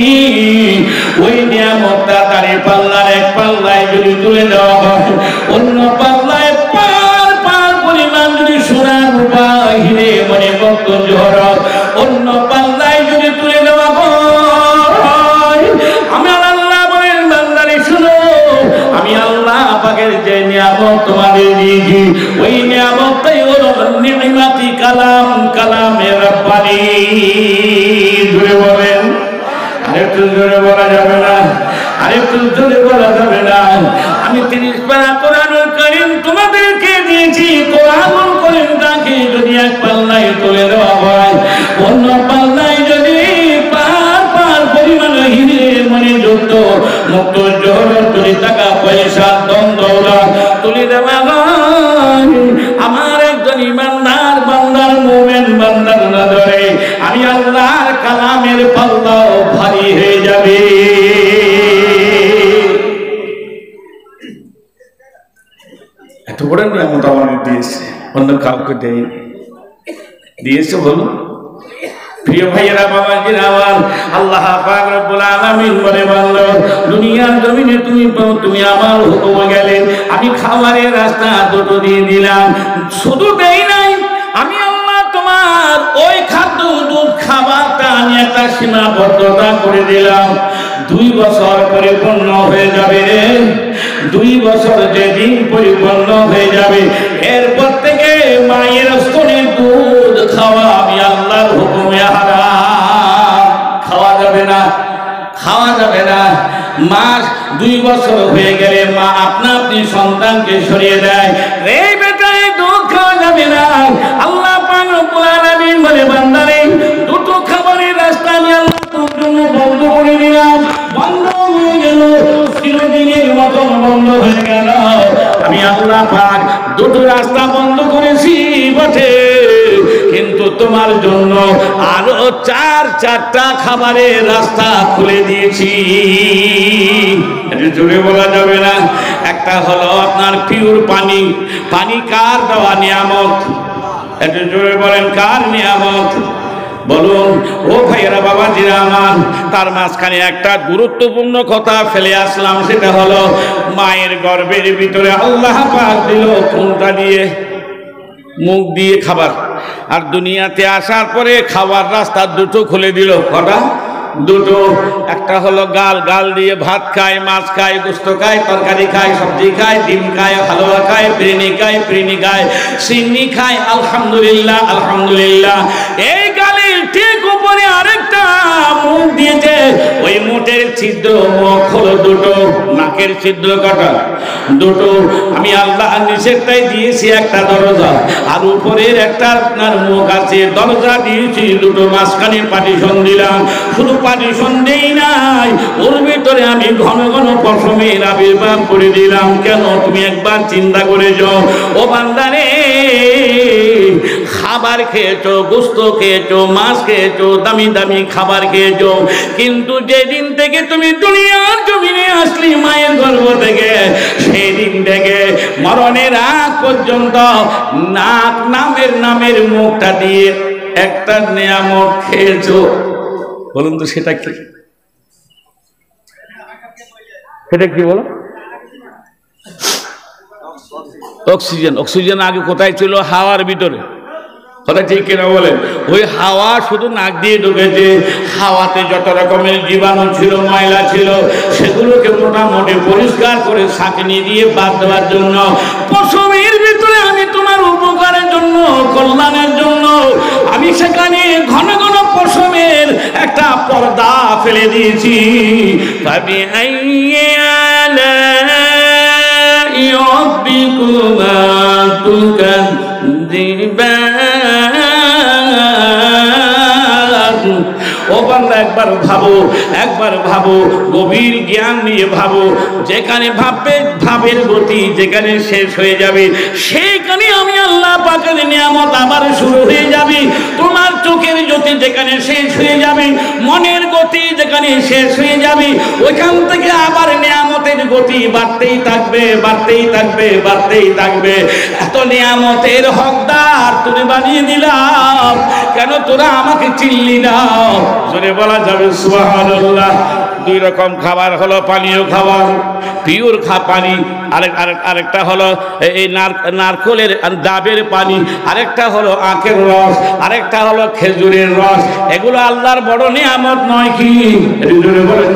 ওই নিয়ামতটা তারে পাল্লার এক পাল্লায় যদি তুলে দেওয়া হয়, অন্য পাল্লায় পার পার পরিমাণ যদি সোনা রূপা হিরে মনে ভক্ত জহরত অন্য পাল্লায় যদি তুলে দেওয়া হয়, আমি আল্লাহ বলেন বান্দারে শুনো, আমি আল্লাহ পাকের যে নিয়ামত তোমাদের দিয়েছি ওই নিয়ামতটাই হলো নিয়ামতি কালাম, কালামে রব্বানি। জোরে বলেন, আরেকটু জোরে বলা যাবে না, আরেকটু জোরে বলা যাবে না। আমি 30 পারা কোরআনুল কারীম তোমাদেরকে দিয়েছি। কোরআনুল কারীমটাকে যদি এক পাল্লায় তুলে দেওয়া হয়, অন্য পাল্লায় যদি পার পার পরিমাণ হিরে মনে যুক্ত মুক্ত জহরত যদি টাকা পয়সা ধন দৌলত তুলে দেওয়া হয়, আমার একজন ইমানদার বান্দার মুমিন বান্দার নজরে আমি আল্লাহর কালামের পাল্লাও ভারী হয়ে যাবে। এত বড় নিয়ামত আমাদের দিয়েছে, অন্য কাউকে দেয়নি। দিয়েছে বলুন প্রিয় ভাইয়েরা, বাবাজিরা আমার, আল্লাহ পাক রব্বুল আলামিন বলে বান্দা দুনিয়ার জমিনে তুমি আমার হুকুমে গেলে, আমি খাবারের রাস্তা দুটো দিয়ে দিলাম। শুধু দেই নাই, আমি আল্লাহ তোমার ওই খাদ্য দুধ খাবারটা আমি একটা সীমাবদ্ধতা করে দিলাম। 2 বছর পরিপূর্ণ হয়ে যাবে। 2 বছর যেদিন পরিপূর্ণ হয়ে যাবে, এরপর থেকে মায়ের স্তনের দুধ খাওয়া আমি আল্লাহর হুকুমে হারাম। খাওয়া যাবে না, খাওয়া যাবে না। মাস 2 বছর হয়ে গেলে মা আপনা আপনি সন্তানকে সরিয়ে দেয়, এই বেটা এই দুধ খাওয়া যাবে না। আল্লাহ পাক রব্বুল আলামিন বলে বান্দারে দুটো খাবারের রাস্তা আমি আল্লাহ তোর জন্য বন্ধ করে দিলাম। বন্ধ হয়ে গেল, চিরদিনের মতন বন্ধ হয়ে গেল। আমি আল্লাহ পাক দুটো রাস্তা বন্ধ করেছি বটে, কিন্তু তোমার জন্য আরো 4টা খাবারের রাস্তা খুলে দিয়েছি। এটা জোরে বলা যাবে না। একটা হলো আপনার পিওর পানি। পানি কার দেওয়া নিয়ামত? এটা জোরে বলেন, কার নিয়ামত? বলুন ও ভাইয়েরা, বাবাজিরা আমার, তার মাঝখানে একটা গুরুত্বপূর্ণ কথা ফেলে আসলাম, সেটা হলো মায়ের গর্ভের ভিতরে আল্লাহ পাক দিল কোনটা দিয়ে? মুখ দিয়ে খাবার। আর দুনিয়াতে আসার পরে খাবার রাস্তা দুটো খুলে দিল। কটা? দুটো। একটা হলো গাল, গাল দিয়ে ভাত খায়, মাছ খায়, গোস্ত খায়, তরকারি খায়, সবজি খায়, ডিম খায়, হালুয়া খায়, বিরিয়ানি খায়, ফিরিনি খায়, সিন্নি খায়। আলহামদুলিল্লাহ, আলহামদুলিল্লাহ। এই গালের ঠিক উপরে আরেকটা মুখ দিয়েছে, ওই মুখের ছিদ্র মুখ হলো দুটো, নাকের ছিদ্র কটা? দুটো। আমি আল্লাহ নিষেধটাই দিয়েছি একটা দরজা, আর উপরের একটা আপনার মুখ আছে, দরজা দিয়েছি দুটো, মাঝখানে পার্টিশন দিলাম। শুধু পার্টিশন দেই নাই, ওর ভিতরে আমি ঘন ঘন পশমের আবির্ভাব করে দিলাম। কেন? তুমি একবার চিন্তা করে যাও ও বান্দারে, খাবার খেয়েছো, গোস্ত খেয়েছো, মাছ খেয়েছো, দামি দামি খাবার খেয়েছো, কিন্তু যেদিন থেকে তুমি দুনিয়ার জমিনে আসলি মায়ের গর্ভ থেকে, সেই দিন থেকে মরণের আগ পর্যন্ত নাক নামের মুখটা দিয়ে একটা নিয়ামত খেয়েছো। বলুন তো সেটা কি? সেটা কি বলো? অক্সিজেন। অক্সিজেন আগে কোথায় ছিল? হাওয়ার ভিতরে। কথা ঠিক কিনা বলেন? ওই হাওয়া শুধু নাক দিয়ে ঢুকেছে। হাওয়াতে যত রকমের জীবাণু ছিল, ময়লা ছিল, সেগুলোকে মোটামুটি পরিষ্কার করে ছাঁকনি দিয়ে বাদ দেওয়ার জন্য পশমের ভিতরে আমি তোমার উপকারের জন্য, কল্যাণের জন্য আমি সেখানে ঘন ঘন পশমের একটা পর্দা ফেলে দিয়েছি। ভাবি ও বান্দা একবার ভাবো, গভীর জ্ঞান নিয়ে ভাবো। যেখানে ভাবের গতি যেখানে শেষ হয়ে যাবে, সেইখানে আমি আল্লাহ পাকের নিয়ামত আবার শুরু হয়ে যাবে। তোমার চোখের জ্যোতি যেখানে শেষ হয়ে যাবে, মনের গতি যেখানে শেষ হয়ে যাবে, ওইখান থেকে আবার নিয়ামতের গতি বাড়তেই থাকবে। এত নিয়ামতের হকদার তুমি বানিয়ে দিলাম, কেন তোরা আমাকে চিনলি না? জোরে বলা যাবে সুবহানাল্লাহ। দুই রকম খাবার হলো, পানীয় খাবার, পিওর পানি, আরেকটা হলো এই নারকলের ডাবের পানি, আরেকটা হলো আখের রস, আরেকটা হলো খেজুরের রস। এগুলো আল্লাহর বড় নিয়ামত নয় কি?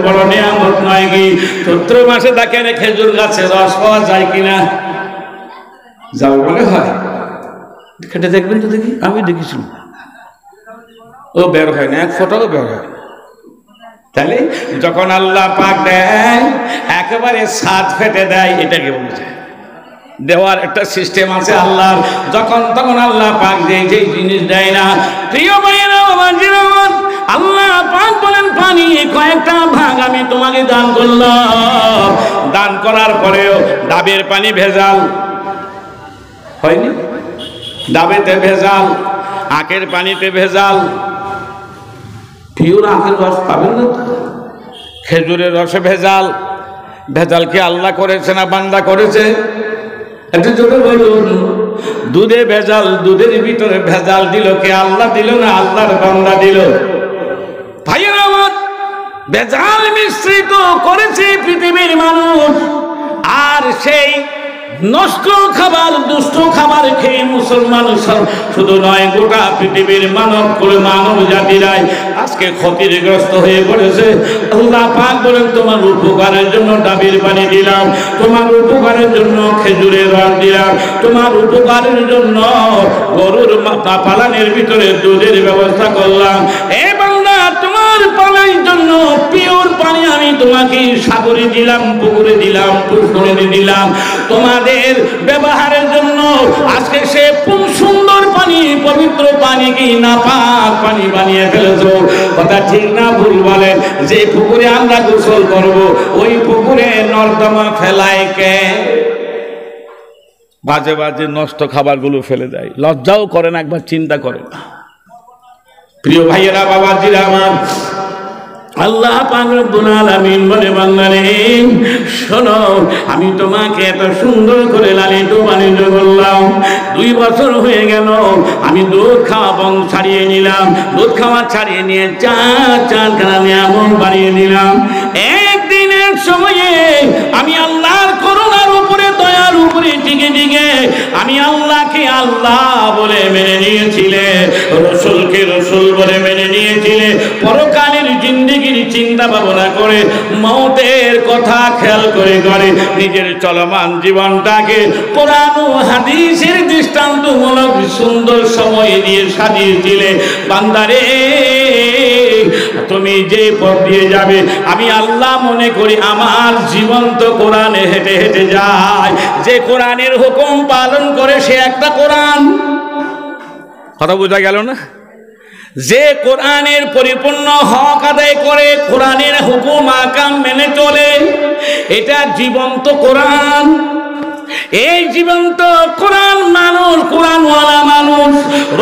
বড় নিয়ামত নয় কি? চৈত্র মাসে দেখেন খেজুর গাছে রস পাওয়া যায় কিনা? যাও বলে হয়, খেটে দেখবেন তো দেখি। আমি দেখেছিলাম, ও বের হয় না, এক ফোঁটাও বের হয়। তাহলে যখন আল্লাহ পাক দেয় একেবারে সাত ফেটে দেয়, এটাকে বলছে দেওয়ার একটা সিস্টেম আছে আল্লাহর। যখন তখন আল্লাহ পাক যেই জিনিস দেয় না। প্রিয় ভাইয়েরা, আল্লাহ পাক বলেন পানি কয়েকটা ভাগ আমি তোমাকে দান করলাম। দান করার পরেও ডাবের পানি ভেজাল হয়নি, ডাবেতে ভেজাল, আখের পানিতে ভেজাল। পিওর আখের রস পাবেন না, খেজুরের রসে ভেজাল। ভেজাল কি আল্লাহ করেছে না বান্দা করেছে? একটু জোরে বলুন। দুধে ভেজাল, দুধের ভিতরে ভেজাল দিল কে? আল্লাহ দিল না আল্লাহর বান্দা দিল? ভাইয়েরা আমার, ভেজাল মিশ্রিত করেছে পৃথিবীর মানুষ। আর সেই নষ্ট খাবার, দুষ্ট খাবার খেয়ে মুসলমান শুধু নয়, গোটা পৃথিবীর মানব জাতিরাই আজকে ক্ষতিগ্রস্ত হয়ে পড়েছে। আল্লাহ পাক বলেন তোমার উপকারের জন্য ডাবের পানি দিলাম, তোমার উপকারের জন্য খেজুরের রস দিলাম, তোমার উপকারের জন্য গরুর পালানের ভিতরে দুধের ব্যবস্থা করলাম। এ বান্দা, তোমার পালার জন্য পিওর পানি আমি তোমাকে সাগরে দিলাম, পুকুরে দিলাম, পুষ্করিণী দিলাম। তোমাদের ব্যবহারের জন্য আজকে সে সুন্দর পানি, পবিত্র পানি কি নাপাক পানি বানিয়ে ফেলেছো। কথা ঠিক না ভুল বলেন? যে পুকুরে আমরা গোসল করব, ওই পুকুরে নর্দমা ফেলায় কে? বাজে বাজে নষ্ট খাবারগুলো ফেলে দেয়, লজ্জাও করেন, একবার চিন্তা করেন। প্রিয় ভাইয়েরা, বাবাজিরা আমার, আল্লাহ পাক রব্বুল আলামিন বলে বান্দারে শোনো, আমি তোমাকে এত সুন্দর করে লালিত পালিত করলাম। 2 বছর হয়ে গেল, আমি দুধ খাওয়া বন্ধ ছাড়িয়ে নিলাম, দুধ খাওয়া ছাড়িয়ে নিয়ে চারখানা নিয়ামত বানিয়ে দিলাম। একদিনের সময়ে আমি আল্লাহর করুণার উপরে, দয়ার উপরে টিকে আমি আল্লাহকে আল্লাহ বলে মেনে নিয়েছিলে, রসুলকে রসুল বলে মেনে নিয়েছিলে। পরকালের জিন্দেগির চিন্তা ভাবনা করে, মওতের কথা খেয়াল করে নিজের চলমান জীবনটাকে কোরআন ও হাদিসের দৃষ্টান্তমূলক সুন্দর সময় দিয়ে সাজিয়েছিলে। বান্দারে, তুমি যে পথ দিয়ে যাবে, আমি আল্লাহ মনে করি আমার জীবন তো কোরআনে হেঁটে হেঁটে যায়। যে কোরআনের হুকুম পালন করে সে একটা কোরআন। কথা বোঝা গেল না? যে কোরআনের পরিপূর্ণ হক আদায় করে, কোরআনের হুকুম আকাম মেনে চলে, এটা জীবন্ত কোরআন। এই জীবন্ত কোরআন মানুষ, কোরআনওয়ালা মানুষ,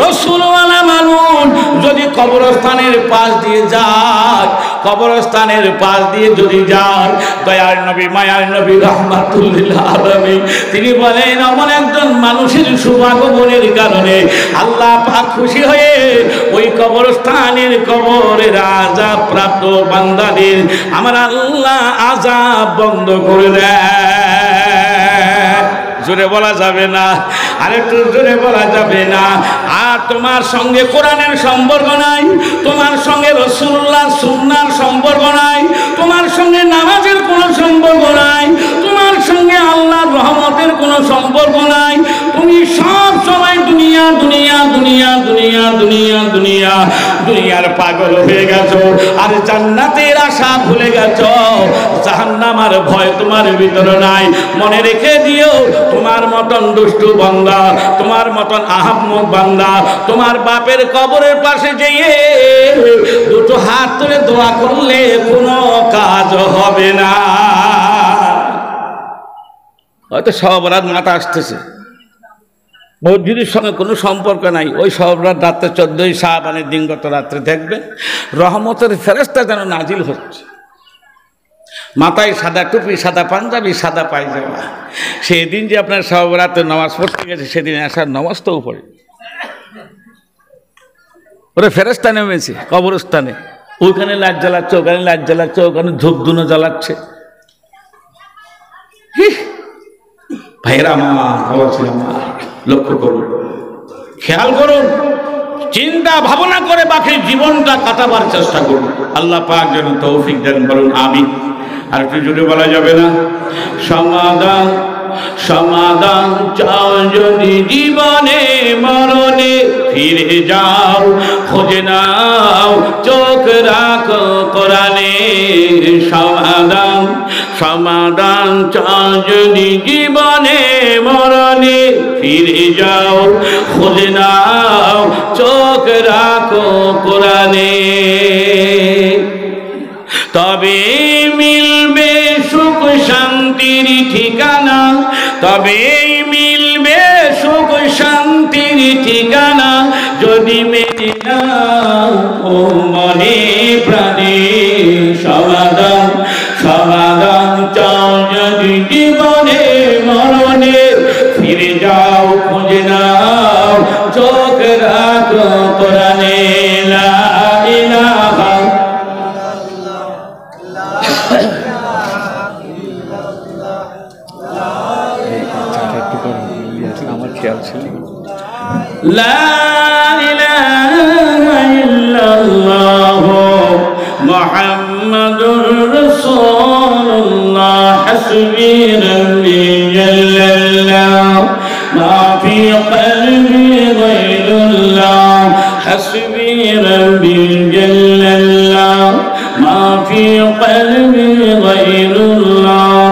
রসুলওয়ালা মানুষ যদি কবরস্থানের পাশ দিয়ে যায়, কবরস্থানের পাশ দিয়ে যদি যায়, দয়ার নবী, মায়ার নবী, রাহমাতুল লিল আলামিন তিনি বলেন, এমন একজন মানুষের শুভাগমনের কারণে আল্লাহ পাক খুশি হয়ে ওই কবরস্থানের কবরের আযাব প্রাপ্ত বান্দাদের আমার আল্লাহ আযাব বন্ধ করে দেয়। জোরে বলা যাবে না? আরেকটু জোরে বলা যাবে না? আর তোমার সঙ্গে কোরআনের সম্পর্ক নাই, তোমার সঙ্গে রাসূলুল্লাহ সুন্নাহর সম্পর্ক নাই, তোমার সঙ্গে নামাজের কোনো সম্পর্ক নাই, তোমার সঙ্গে আল্লাহর রহমতের কোনো সম্পর্ক নাই। তুমি সব সময় দুনিয়া দুনিয়া দুনিয়া দুনিয়া দুনিয়া দুনিয়া দুনিয়ার পাগল হয়ে গেছো, আর জান্নাতের আশা ভুলে গেছো, জাহান্নাম জাহান্নামের ভয় তোমার ভিতরে নাই। মনে রেখে দিও, তোমার মতন দুষ্টু বান্দা, তোমার মতন আহাম্মক বান্দা তোমার বাপের কবরের পাশে যেয়ে দুটো হাত তুলে দোয়া করলে কোনো কাজ হবে না। হয়তো সব রাত মাথা আসতেছে, মসজিদের সঙ্গে কোনো সম্পর্ক নাই, ওই সব রাত রাত্রে 14ই শাবানের দিন গত রাত্রে দেখবেন রহমতের ফেরেশতা যেন নাজিল হচ্ছে। মাথায় সাদা টুপি, সাদা পাঞ্জাবি, সাদা পায়জামা। সেদিন যে আপনার সব রাতে নামাজ পড়তে গেছে, সেদিন আসার নামাজটাও পড়ে ওরা ফেরেশতা নেমেছে কবরস্থানে, ওইখানে লাইট জ্বালাচ্ছে, ওখানে লাইট জ্বালাচ্ছে, ওখানে ধূপধুনো জ্বালাচ্ছে। ভাইয়েরা আমার, লক্ষ্য করুন, খেয়াল করুন, চিন্তা ভাবনা করে বাকি জীবনটা কাটাবার চেষ্টা করুন। আল্লাহ পাক যেন তৌফিক দেন, বলুন আমিন। আর একটু জোরে বলা যাবে না? সমাধান সমাধান চাও যদি জীবনে মরণে, ফিরে যাও খোঁজে নাও চোখ রাখো কোরআনে। সমাধান সমাধান চাও যদি জীবনে মরণে, ফিরে যাও খোঁজে নাও চোখ রাখো কোরআনে। তবে মিলবে সুখ শান্তির ঠিকানা, তবে মিলবে সুখ শান্তির ঠিকানা, যদি মেনে নাও ও মনে প্রাণে। সমাধান সমাধান চাও যদি জীবনে মরণে, ফিরে যাও খুঁজে নাও চোখ রাখো কোরআনে। লা ইলাহা আমার খেয়াল ছিল, লা ইলাহা ইল্লাল্লাহ মুহাম্মাদুর রাসূলুল্লাহ। হাসবি রাব্বি জাল্লাল্লাহ মা ফি কলবি গায়রুল্লাহ। হাসবি রাব্বি জাল্লাল্লাহ মা ফি কলবি গায়রুল্লাহ।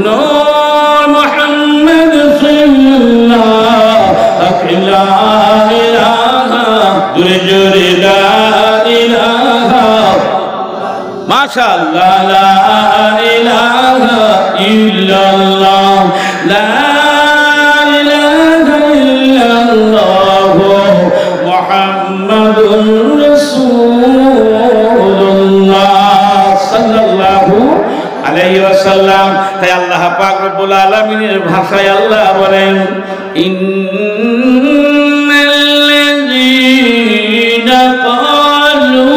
নূর মুহাম্মদ সাল্লাল্লাহ লা ইলাহা, জোরে জোরে লা ইলাহা, মাশাআল্লাহ লা ইলাহা ইল্লাল্লাহ, লা ইলাহা ইল্লাল্লাহ মুহাম্মাদুর রাসূলুল্লাহ সাল্লাল্লাহু আলাইহি ওয়াসাল্লাম। তাই আল্লাহ পাক রব্বুল আলামিনের ভাষায় আল্লাহ বলেন, ইন্নাল্লাযীনা ক্বালু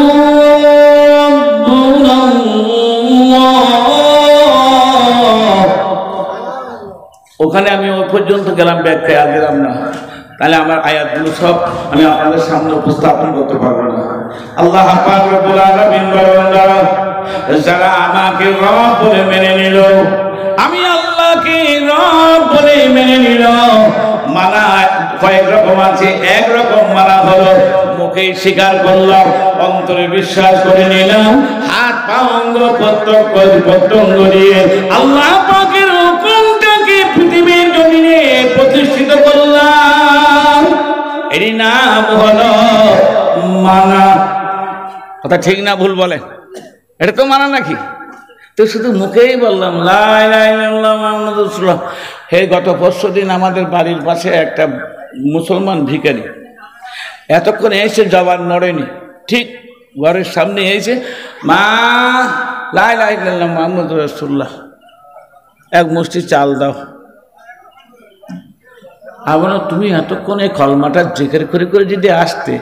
রাব্বুনাল্লাহ। ওখানে আমি ওই পর্যন্ত গেলাম, ব্যাখ্যায় আর গেলাম না, তাহলে আমার আয়াতগুলো সব আমি আপনাদের সামনে উপস্থাপন করতে পারবো না। আল্লাহ পাক রব্বুল আলামিন বলেন, যারা আমাকে রব বলে মেনে নিল, আমি আল্লাহকে রব বলে মেনে নিল। মানা কয়েক রকম আছে, এক রকম মানা হলো মুখে স্বীকার করলাম, অন্তরে বিশ্বাস করে নিলাম, হাত পা অঙ্গ প্রত্যঙ্গ দিয়ে আল্লাহ পাকের হুকুমটাকে পৃথিবীর জমিনে প্রতিষ্ঠিত করলাম। এরই নাম হলো মানা। কথা ঠিক না ভুল বলেন? এটা তো মানা নাকি? তো শুধু মুখেই বললাম লা ইলাহা ইল্লাল্লাহ মুহাম্মাদুর রাসূলুল্লাহ। হে গত পরশুদিন আমাদের বাড়ির পাশে একটা মুসলমান ভিখারি এতক্ষণ এসে জবান নড়েনি, ঠিক ঘরের সামনে এসে মা লা ইলাহা ইল্লাল্লাহ মুহাম্মাদুর রাসূলুল্লাহ, এক মুষ্টি চাল দাও। আবার তুমি এতক্ষণ এই কলমাটা জিকির করে করে যদি আসতে,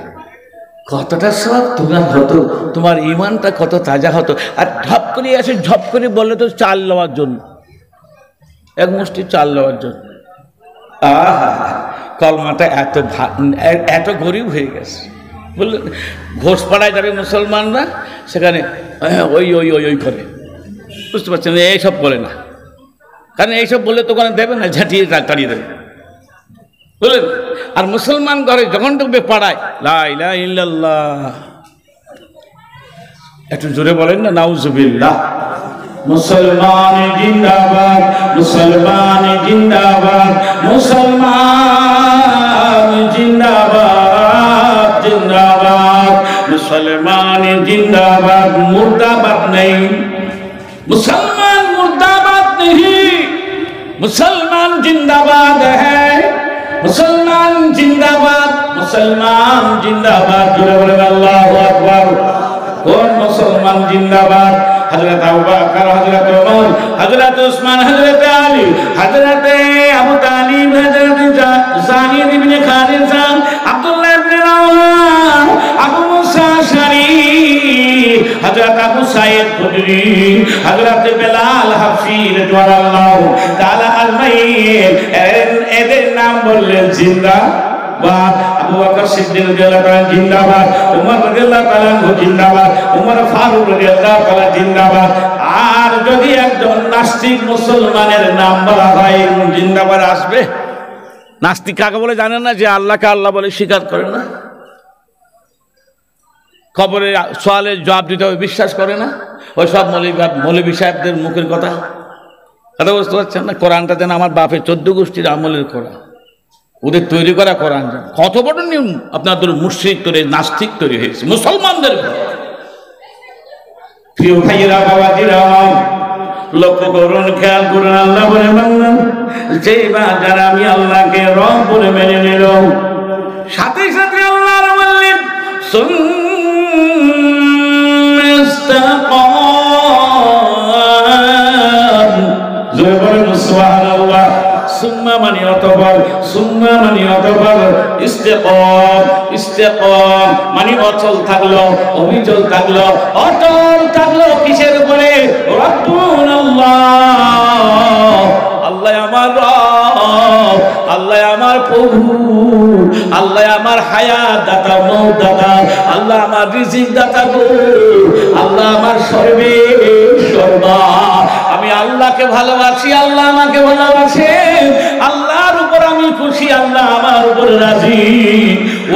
কতটা সব তোমার হতো, তোমার ইমানটা কত তাজা হতো। আর ঝপ করে আসে, ঝপ করে বললে তো চাল নেওয়ার জন্য, এক মুষ্টি চাল নেওয়ার জন্য। আহা, কলমাটা এত গরিব হয়ে গেছে। বললেন ঘোষপাড়ায় যাবে মুসলমানরা, সেখানে ওই ওই ওই ওই করে, বুঝতে পারছেন? এইসব বলে না, কারণ এইসব বললে তো ওখানে দেবে না, ঝাঁটিয়ে তাড়িয়ে দেবে, বুঝলেন? আর মুসলমান ঘরে যখন ঢুকবে পাড়ায় লা ইলাহা ইল্লাল্লাহ, একটু জোরে বলেন না নাউজুবিল্লাহ। মুসলমান জিন্দাবাদ, মুসলমান জিন্দাবাদ, মুসলমান জিন্দাবাদ, জিন্দাবাদ, মুসলমান জিন্দাবাদ। মুর্দাবাদ নেই, मुसलमान मुर्दाबाद नहीं, मुसलमान जिंदाबाद है, मुसलमान जिंदाबाद, मुसलमान जिंदाबाद। अल्लाहु अकबर। कौन मुसलमान जिंदाबाद? हजरत अबू बकर, हजरत उमर, हजरत उस्मान, हजरत अली, हजरत अबू तालिब, हजरत ज़ाहिद इब्ने खालिद, अब्दुल्लाह इब्ने रवाहा, अबू मूसा अशअरी, हजरत अबू सईद खुदरी, हजरत बिलाल हबशी রাদিয়াল্লাহু তাআলা আজমাইন। এদের নাম বললেন জিন্দাবাদ। আবু বকর সিদ্দিক রাদিয়াল্লাহু তাআলা জিন্দাবাদ, উমর রাদিয়াল্লাহু তাআলা জিন্দাবাদ, উমর ফারুক রাদিয়াল্লাহু তাআলা জিন্দাবাদ। আর যদি একজন নাস্তিক মুসলমানের নাম বলা হয়, জিন্দাবাদ আসবে? নাস্তিক কাকে বলে জানেন না? যে আল্লাহকে আল্লাহ বলে স্বীকার করে না, কবরে সওয়ালের জবাব দিতে হবে বিশ্বাস করে না, ওই সব মৌলভী সাহেবদের মুখের কথা বুঝতে পারছেন না? কোরআনটা যেন আমার বাপের 14 গোষ্ঠীর আমলের কোরআন, ওদের তৈরি করা কোরআন। কত বড় নিয়ম আপনাদের মুশরিক তৈরি, নাস্তিক তৈরি হয়েছে মুসলমানদের। প্রিয় ভাইয়েরা, বাবাজিরা, লক্ষ্য করুন, খেয়াল করুন। আল্লাহ বলে মানলাম যেই বা যারা আমি আল্লাহকে রব বলে মেনে নিল, সাথে সাথে আল্লাহ বললেন সুম্মা মানে অতঃপর, সুম্মা মানে অতঃপর, ইস্তেকাম, ইস্তেকাম মানে অচল থাকলো, অবিচল থাকলো, অটল থাকলো কিসের উপরে? রাব্বুনাল্লাহ, আল্লাহ আমার রব, আল্লাহ আমার প্রভু, আল্লাহ আমার হায়াত দাতা, মৌত দাতা, আল্লাহ আমার রিজিক দাতা গো, আল্লাহ আমার সর্বে সর্বা। আমি আল্লাহকে ভালোবাসি, আল্লাহ আমাকে ভালোবাসে, আল্লাহর উপর আমি খুশি, আল্লাহ আমার উপর রাজি।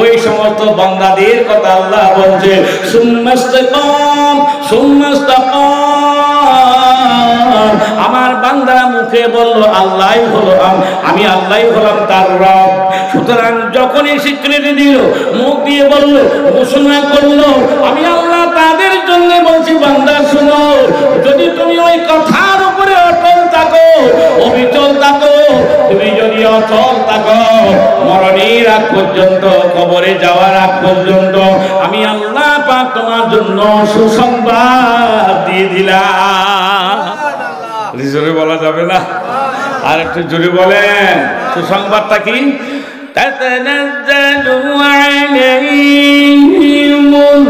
ওই সমস্ত বান্দাদের কথা আল্লাহ বলছে সুম্মাস্তাকাম, সুম্মাস্তাকাম। আমার বান্দারা মুখে বলল আল্লাহই হলো, আমি আল্লাহই হলাম তার রব। সুতরাং যখনই স্বীকৃতি দিল, মুখ দিয়ে বলল, ঘোষণা করলো আমি আল্লাহ, তাদের জন্য বলছি বান্দা শুনো, যদি তুমি ওই কথার উপরে অটল থাকো, অবিচল থাকো, তুমি যদি অচল থাকো, মরণের আগ পর্যন্ত, কবরে যাওয়ার আগ পর্যন্ত, আমি আল্লাহ পাক তোমার জন্য সুসংবাদ দিয়ে দিলাম। জোরে বলা যাবে না? আর একটু জোরে বলেন, সুসংবাদটা কি? তাতানাজ্জালু আলাইহিমুল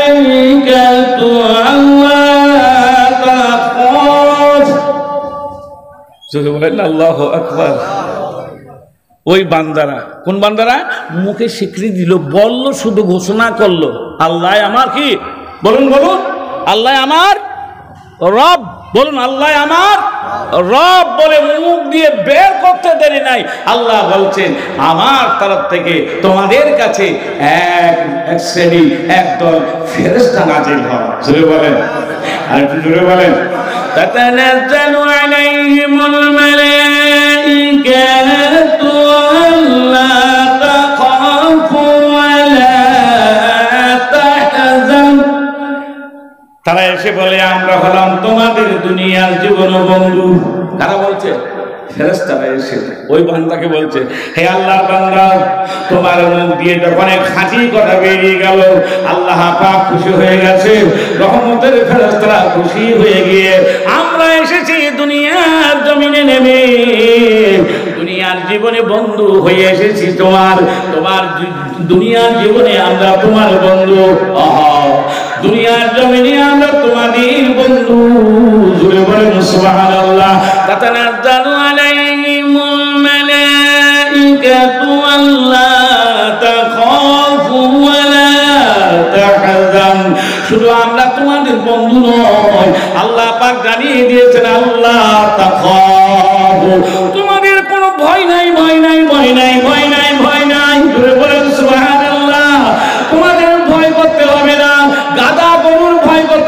মালাইকাতু আল্লা তাখাফ। জোরে বলেন আল্লাহু আকবার। ওই বান্দারা, কোন বান্দারা? মুখে স্বীকৃতি দিল, বলল, শুধু ঘোষণা করলো আল্লাহ আমার কি? বলুন বলুন, আল্লাহ আমার রব। বলুন আল্লাহ আমার রব বলে মুখ দিয়ে বের করতে দেরি নাই। আল্লাহ বলছেন আমার তরফ থেকে তোমাদের কাছে এক শ্রেণী, একদল ফেরেশতা নাজিল হয়। জোরে বলেন, আর একটু জোরে বলেন। তাতানাজ্জালু আলাইহিমুল মালাইকাতু আল্লা তাখাফু ওয়া লা তাহজান। তারা এসে বলে আমরা হলাম তোমাদের দুনিয়ার জীবন বন্ধু। কারা বলছে? ফেরেশতারা এসে ওই বান্দাকে বলছে, হে আল্লাহর বান্দা, তোমার মুখ দিয়ে যখন খাঁটি কথা বেরিয়ে গেল, আল্লাহ পাক খুশি হয়ে গেছে, রহমতের ফেরেশতারা খুশি হয়ে গিয়ে আমরা এসেছি দুনিয়ার জমিনে নেমে, দুনিয়ার জীবনে বন্ধু হয়ে এসেছি তোমার দুনিয়ার জীবনে আমরা তোমার বন্ধু। দুনিয়ার জমিনে আমরা তোমাদের বন্ধু। জোরে বলেন সুবহানাল্লাহ। তাতানাজ্জালু আলাইহিমুল মালাইকাতু আল্লা তাখাফু ওয়া লা তাহজান। শুধু আমরা তোমাদের বন্ধু নয়, আল্লাহ পাক জানিয়ে দিয়েছেন আল্লাহ তাখাফু, তোমাদের কোনো ভয় নাই, ভয় নাই, ভয় নাই, ভয় নাই, ভয় নাই। জোরে বলেন সুবহানাল্লাহ। তোমাদের ভয় করতে হবে না, গাদা গরুর ভয় করতে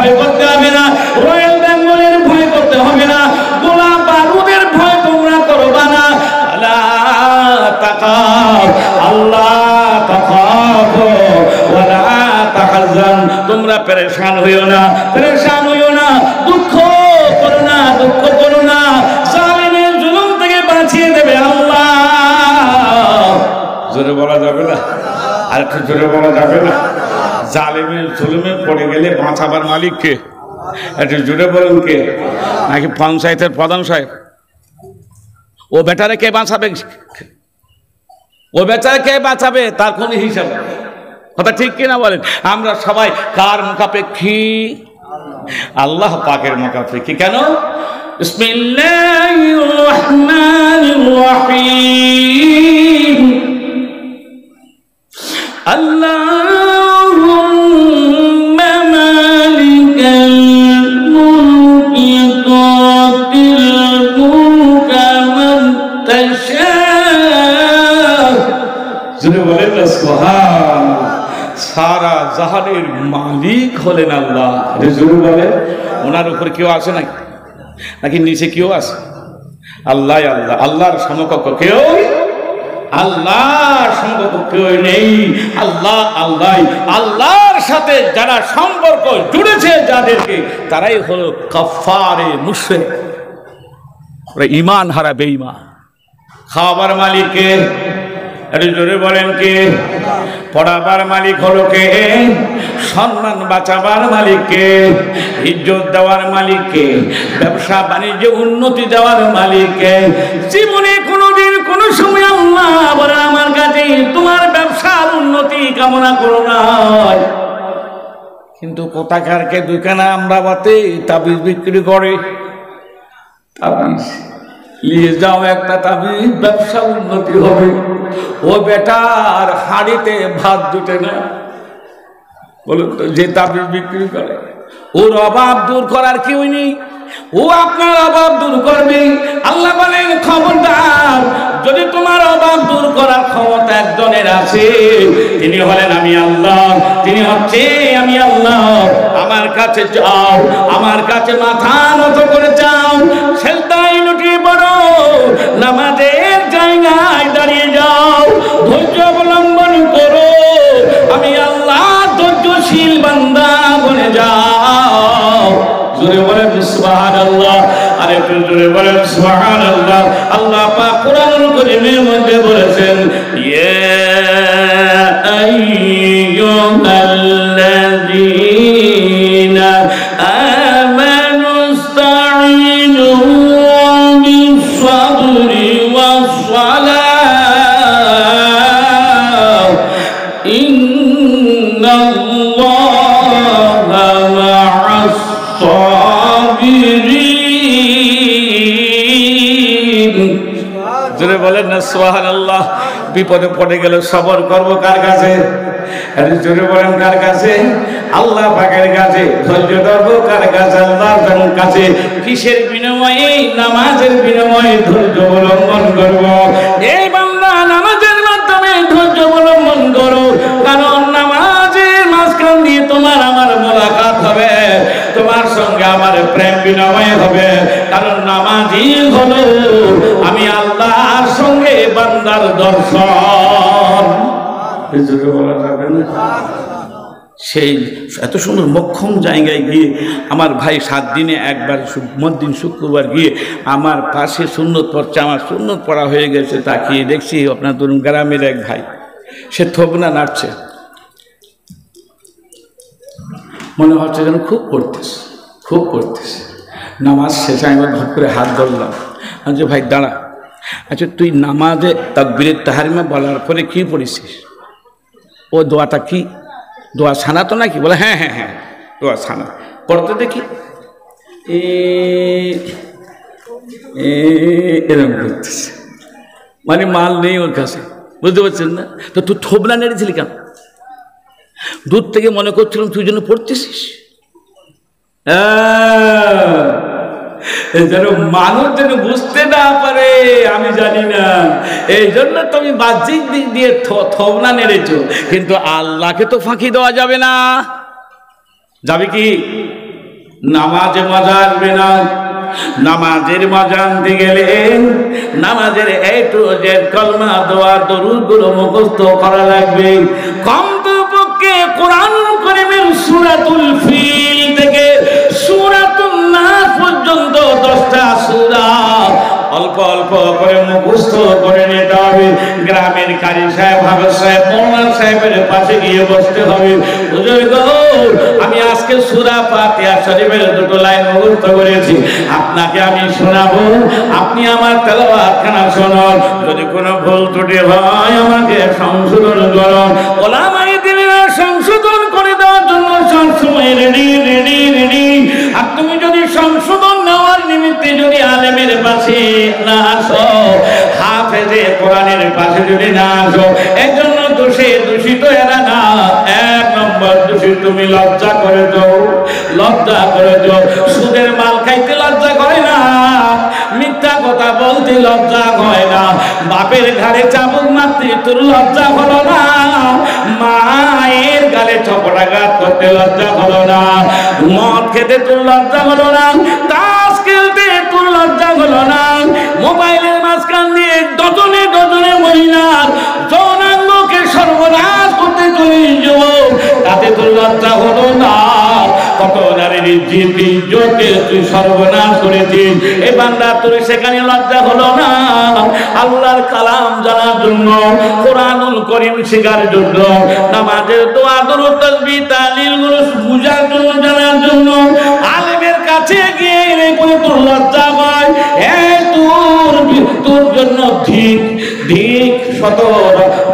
ভয় করতে হবে না, রয়্যাল বেঙ্গলের ভয় করতে হবে না, গোলা বারুদের ভয় তোমরা করবা না। তোমরা পেরেশান হইও না, পেরেশান হইও না, দুঃখ করো না, দুঃখ করো না। জালিমের জুলুম থেকে বাঁচিয়ে দেবে আল্লাহ। জোরে বলা যাবে না, আর একটু জোরে বলা যাবে না। জালিমের জুলুমে পড়ে গেলে বাঁচাবার মালিক কে? একটু জোরে বলুন কে? নাকি পঞ্চায়েতের প্রধান সাহেব? ও বেটারে কে বাঁচাবে? ও বেচারে কে বাঁচাবে? তার কোন হিসাব? কথা ঠিক কিনা বলেন? আমরা সবাই কার মুখাপেক্ষী? আল্লাহ পাকের মুখাপেক্ষী। কেন? বিসমিল্লাহির রহমানির রহিম। আল্লাহুম্মা মালিকাল মুলকি তুতিল মুলকা মান তাশা। জোরে বলেন না সুবহানাল্লাহ। সারা জাহানের মালিক হলেন আল্লাহ। জোরে বলেন। ওনার উপর কেউ আছে নাকি? নাকি নিচে কেউ আছে? আল্লাহ আল্লাহ, আল্লাহর সমকক্ষ কেউ, আল্লাহর সমকক্ষ কেউ নেই। আল্লাহ আল্লাহ, আল্লাহর সাথে যারা সম্পর্ক জুড়েছে যাদেরকে, তারাই হলো কাফারে মুশরিক, ওরা ঈমান হারা বেঈমান। খাবার মালিক কে? আরে জোরে বলেন কে? পড়াবার মালিক হলো কে? সম্মান বাঁচাবার মালিক কে? ইজ্জত দেওয়ার মালিক কে? ব্যবসা বাণিজ্যে উন্নতি দেওয়ার মালিক কে? জীবনে কোনোদিন কোনো সময় আল্লাহ বলে আমার কাছে তোমার ব্যবসার উন্নতি কামনা করো না, কিন্তু কোথাকার কে দুইখানা আমরা বাতে তাবিজ বিক্রি করে। তাবিজ নিয়ে যাও একটা তাবিজ, ব্যবসা উন্নতি হবে। ও বেটার হাড়িতে ভাত জুটে না, বলুন তো, যে তাবিজ বিক্রি করে। ওর অভাব দূর করার কেউ নেই, ও আপনার অভাব দূর করবে। আল্লাহ বলেন খবরদার, যদি তোমার অভাব দূর করার ক্ষমতা একজনের আছে, তিনি হলেন আমি আল্লাহ, তিনি হচ্ছে আমি আল্লাহ। আমার কাছে যাও, আমার কাছে মাথা নত করে যাও, সেজদায় লুটিয়ে পড়ো, নামাজের জায়গায় দাঁড়িয়ে যাও, ধৈর্য অবলম্বন করো, আমি আল্লাহ ধৈর্যশীল বান্দা বনে যাও। জোরে বলেন সুবহানাল্লাহ, আর একটু জোরে বলেন সুবহানাল্লাহ। আল্লাহ পাক কোরআনুল কারীমের মধ্যে বলেছেন, ইয়া আইয়ুহাল্লাযীনা আমানু ইসতাঈনু বিস-সাবরি ওয়াস-সালাহ, ইন্নাল্লাহা মা'আস সাবিরিন। জোরে বলেন না সুবহানাল্লাহ। বিপদে পড়ে গেলে সবর করব কার কাছে? জোরে বলেন কার কাছে? আল্লাহ পাকের কাছে। ধৈর্য ধরব কার কাছে? আল্লাহর কাছে। কিসের বিনিময়ে? নামাজের বিনিময়ে ধৈর্য অবলম্বন করব। এই বান্দা নামাজের মাধ্যমে ধৈর্য অবলম্বন করো, কারণ নামাজের মাঝখান দিয়ে তোমার আমার মোলাকাত হবে, তোমার সঙ্গে আমার প্রেম বিনিময় হবে। কারণ নামাজই হলো আমি আল্লাহর সঙ্গে বান্দার দর্শন। বলা যাবে না। সেই এত সুন্দর মক্ষম জায়গায় গিয়ে আমার ভাই 7 দিনে একবার মধ্যদিন শুক্রবার গিয়ে আমার পাশে সুন্নত পড়ছে, আমার সুন্নত পড়া হয়ে গেছে। তাকিয়ে দেখছি আপনার ধরুন গ্রামের এক ভাই, সে থবনা নাড়ছে, মনে হচ্ছে যেন খুব পড়তেছে, খুব পড়তেছে। নামাজ শেষে আমি ভাব করে হাত ধরলাম, আচ্ছা ভাই দাঁড়া, আচ্ছা তুই নামাজে তাকবীরে তাহরিমা বলার পরে কি পড়েছিস? ও দোয়াটা কি? দোয়া ছানা তো নাকি? বলে হ্যাঁ হ্যাঁ হ্যাঁ দোয়া ছানা। পড়তে দেখি এরকম করতেছে, মানে মাল নেই ওর কাছে, বুঝতে পারছেন না? তো তুই থবলা নেড়েছিলি কেন? দূর থেকে মনে করছিলাম তুই জন্য পড়তেছিস। যেন মানুষ যেন বুঝতে না পারে আমি জানি না, এই জন্য তুমি বাহ্যিক দিক দিয়ে থবনা নেড়েছো, কিন্তু আল্লাহকে তো ফাঁকি দেওয়া যাবে না। যাবে কি? নামাজে মজা আসবে না। নামাজের মজা আনতে গেলে নামাজের এই টু জেড কলমা দোয়া দরুদ গুলো মুখস্থ করা লাগবে। কমপক্ষে কোরআনুল কারীমের সূরাতুল ফিল থেকে সূরাতুন নাস পর্যন্ত 10টা সূরা অল্প অল্প করে মুখস্থ করে নিতে হবে। গ্রামের কারি সাহেব, হাফেজ সাহেব, মৌলানা সাহেবের পাশে গিয়ে বসতে হবে। বুঝুন, আমি আজকে সূরা ফাতিহা শরীফের 2 লাইন মুখস্থ করেছি, আপনাকে আমি শোনাবো, আপনি আমার তেলাওয়াতখানা শুনুন। যদি কোনো ভুল ত্রুটি হয় আমাকে সংশোধন করুন। ওলামায়ে দ্বীনেরা সংশোধন করে দেওয়ার জন্য সবসময় রেডি রেডি রেডি। আর তুমি যদি সংশোধন নেওয়ার নিমিত্তে যদি আলেমের পাশে না আসো, হাফেজে কোরআনের পাশে যদি না আসো, এর জন্য দূষিত এরা না। 1 নম্বর দোষী তুমি লজ্জা করে যাও, লজ্জা করে যাও। সুদের মাল খাইতে লজ্জা করে না, মিথ্যা কথা বলতে লজ্জা হয় না, বাপের ঘাড়ে চাবুক মারতে তোর লজ্জা হলো না, মায়ের গালে চপটাঘাত করতে লজ্জা হলো না, মদ খেতে তোর লজ্জা হলো না, তাস খেলতে তোর লজ্জা হলো না, মোবাইলের মাঝখান দিয়ে ডজনে ডজনে মহিলার যৌনাঙ্গকে সর্বনাশ করতে চলিস, তাতে তোর লজ্জা হলো না। কত নারীর ইজ্জতকে তুই সর্বনাশ করেছিস, এ বান্দা তোর সেখানে লজ্জা হলো না। আল্লাহর কালাম জানার জন্য, কোরআনুল কারীম শেখার জন্য, নামাজের দোয়া দরুদ তাসবিহ তাহলিল গুলো বুঝার জন্য, জানার জন্য আলেমের কাছে গিয়ে করে তোর লজ্জা হয়। তোর জন্য ধিক ধিক, শত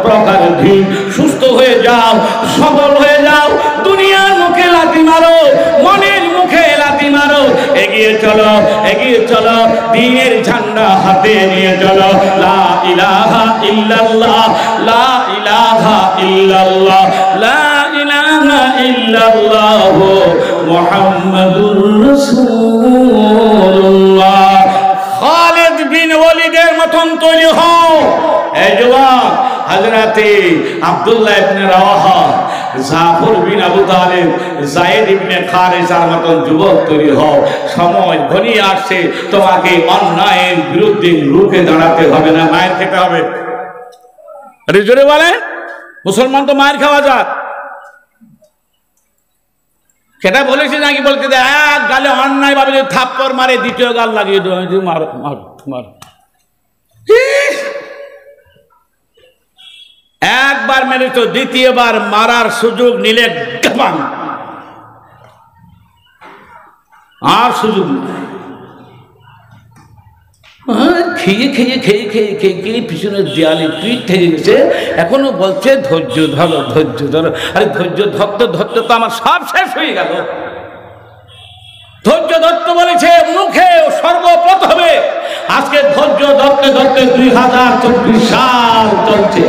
প্রকার ধিক। সুস্থ হয়ে যাও, সবল হয়ে যাও, দুনিয়ার মুখে লাথি মারো, মনের মুখে লাথি মারো, এগিয়ে চলো, এগিয়ে চলো, দ্বীনের ঝান্ডা হাতে নিয়ে চলো। লা ইলাহা ইল্লাল্লাহ, লা ইলাহা ইল্লাল্লাহ, লা ইলাহা ইল্লাল্লাহ মুহাম্মাদুর রাসূলুল্লাহ। খালিদ বিন ওয়ালিদের মতন তৈরি হও। এই যুবক, হযরতে আব্দুল্লাহ ইবনে রাওয়াহা, জাফর বিন আবু তালিব, যায়েদ ইবনে খারিজার মতন যুবক তৈরি হও। সময় ঘনিয়ে আসছে, তোমাকে অন্যায়ের বিরুদ্ধে রুখে দাঁড়াতে হবে না, মায়ের খেতে হবে। আরে জোরে বলে, মুসলমান তো মায়ের খাওয়া যায়, সেটা বলেছে নাকি? বলতে দেয় এক গালে অন্যায় ভাবে যদি থাপ্পড় মারে, দ্বিতীয় গাল লাগিয়ে দেয়, মার মার মার। একবার মেরেছ, দ্বিতীয়বার মারার সুযোগ নিলে গাবান, আর সুযোগ নেই। খেয়ে খেয়ে খেয়ে খেয়ে খেয়ে খেয়ে পিছনের দেয়ালে পিঠ থেকে গেছে, এখনো বলছে ধৈর্য ধরো, ধৈর্য ধরো। আরে ধৈর্য ধরতে ধরতে তো আমার সব শেষ হয়ে গেল। ধৈর্য ধরতে বলেছে মুখে সর্বপ্রথমে, আজকে ধৈর্য ধরতে ধরতে 2024 সাল চলছে,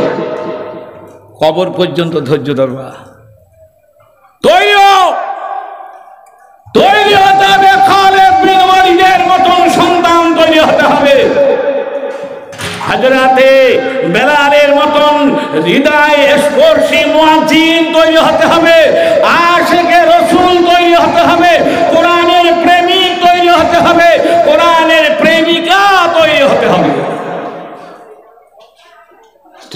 কবর পর্যন্ত ধৈর্য ধরবা। তৈরি তৈরি হতে হবে, খালিদ বিন ওয়ালিদের মতন সন্তান তৈরি হতে হবে। হযরতে বেলালের মতন হৃদয় স্পর্শী মুয়াজ্জিন তৈরি হতে হবে, আশিকে রাসূল তৈরি হতে হবে, কোরআনের প্রেমিক তৈরি হতে হবে, কোরআনের প্রেমিকা তৈরি হতে হবে।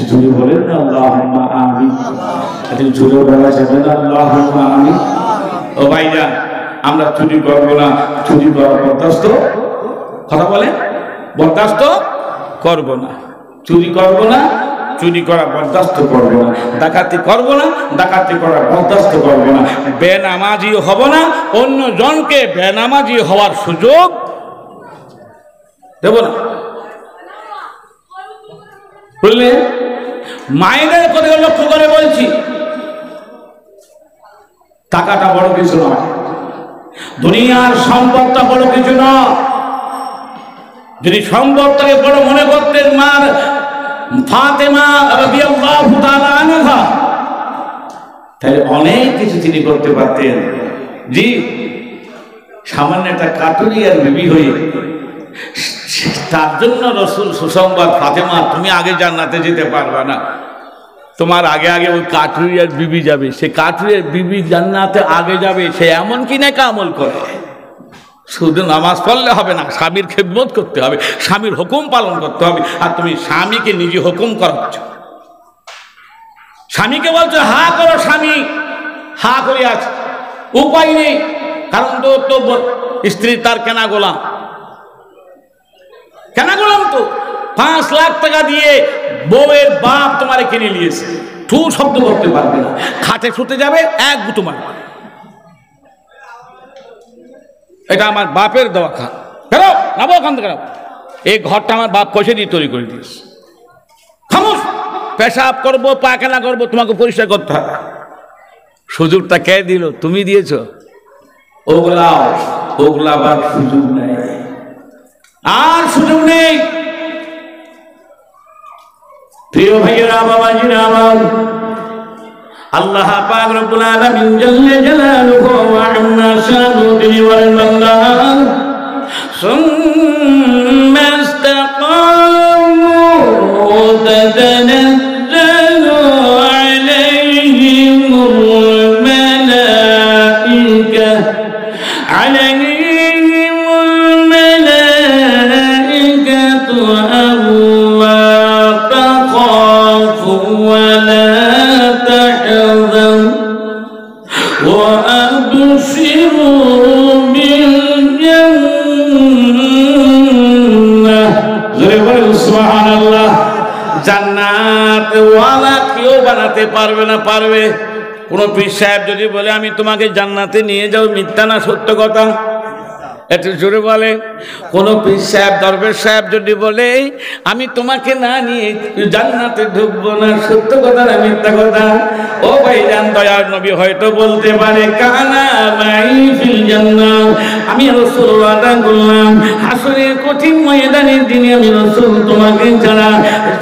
জোরে বলেন না আল্লাহুম্মা আমিন। একটু জোরে বলা যাবে না আল্লাহুম্মা আমিন? ও ভাইজান, আমরা চুরি করবো না, চুরি করা বরদাস্ত, কথা বলেন, বরদাস্ত করবো না, চুরি করবো না, চুরি করা বরদাস্ত করবো না, ডাকাতি করবো না, ডাকাতি করা বরদাস্ত করবো না, বেনামাজি হব না, অন্য জনকে বেনামাজি হওয়ার সুযোগ দেব না। বুঝলে, মায়েদের কথা লক্ষ্য করে বলছি, টাকাটা বড় কিছু নয়, দুনিয়ার সম্পদটা বড় কিছু নয়। যদি সম্পদটাকে বড় মনে করতেন মার ফাতেমা রাদিয়াল্লাহু তাআলা আনহা, তাহলে অনেক কিছু তিনি করতে পারতেন। জি, সামান্য একটা কাটুরিয়ার বিবি হয়ে, তার জন্য রাসূল সুসংবাদ, ফাতেমা তুমি আগে জান্নাতে যেতে পারবে না, তোমার আগে আগে ওই কাটুরিয়ার বিবি যাবে, সে কাটুরিয়ার বিবি জান্নাতে আগে যাবে, সে এমন কি নেক আমল করে। শুধু নামাজ পড়লে হবে না, স্বামীর খেদমত করতে হবে, স্বামীর হুকুম পালন করতে হবে। আর তুমি স্বামীকে নিজে হুকুম করাচ্ছ, স্বামীকে বলছো হা করো, স্বামী হা করে আছে, উপায় নেই, কারণ তো স্ত্রী তার কেনা গোলাম, কেনা গোলাম তো 5 লাখ টাকা দিয়ে বউয়ের বাপ তোমারে কিনে নিয়েছে, টু শব্দ করতে পারবে না, খাটে শুতে যাবে এক গুতো মারবে, এটা আমার বাপের দেওয়া খান, কেন নাবো ওখান থেকে, এই ঘরটা আমার বাপ পয়সা দিয়ে তৈরি করে দিয়েছে, খামোশ, পেশাব করবো পায়খানা করবো তোমাকে পরিষ্কার করতে হবে, সুযোগটা কে দিল? তুমি দিয়েছ। ওগুলা আবার সুযোগ নেই, আর সুযোগ নেই। প্রিয় ভাইয়েরা, বাবাজিরা আমার, আল্লাহ পাক রব্বুল আলামিন জাল্লা জালালুহু ওয়া আম্মা শানুহু ওয়াল মাল্লাহ সুম্মা ইসতাকামু তাতানাজ্জালু আলাইহিমুল মালাইকাতু আল্লা তাখাফু ওয়া লা তাহজানু ওয়া আবশিরু বিল জান্নাহ। জোরে বলেন সুবহানাল্লাহ। জান্নাত ওয়ালা কেউ বানাতে পারবে না, পারবে? কোন পীর সাহেব যদি বলে আমি তোমাকে জান্নাতে নিয়ে যাও, মিথ্যা না সত্য কথা? একটু জোরে বলে। কোন পীর সাহেব দরবেশ সাহেব যদি বলে আমি তোমাকে না নিয়ে জান্নাতে ঢুকবো না, সত্য কথা না মিথ্যা কথা? ও ভাইজান, দয়ার নবী হয়তো বলতে পারে কানা মাই ফিল জান্নাহ, আমি রাসূল ওয়াদা করলাম হাসরের কঠিন ময়দানের দিনে আমি রাসূল তোমাকে ছাড়া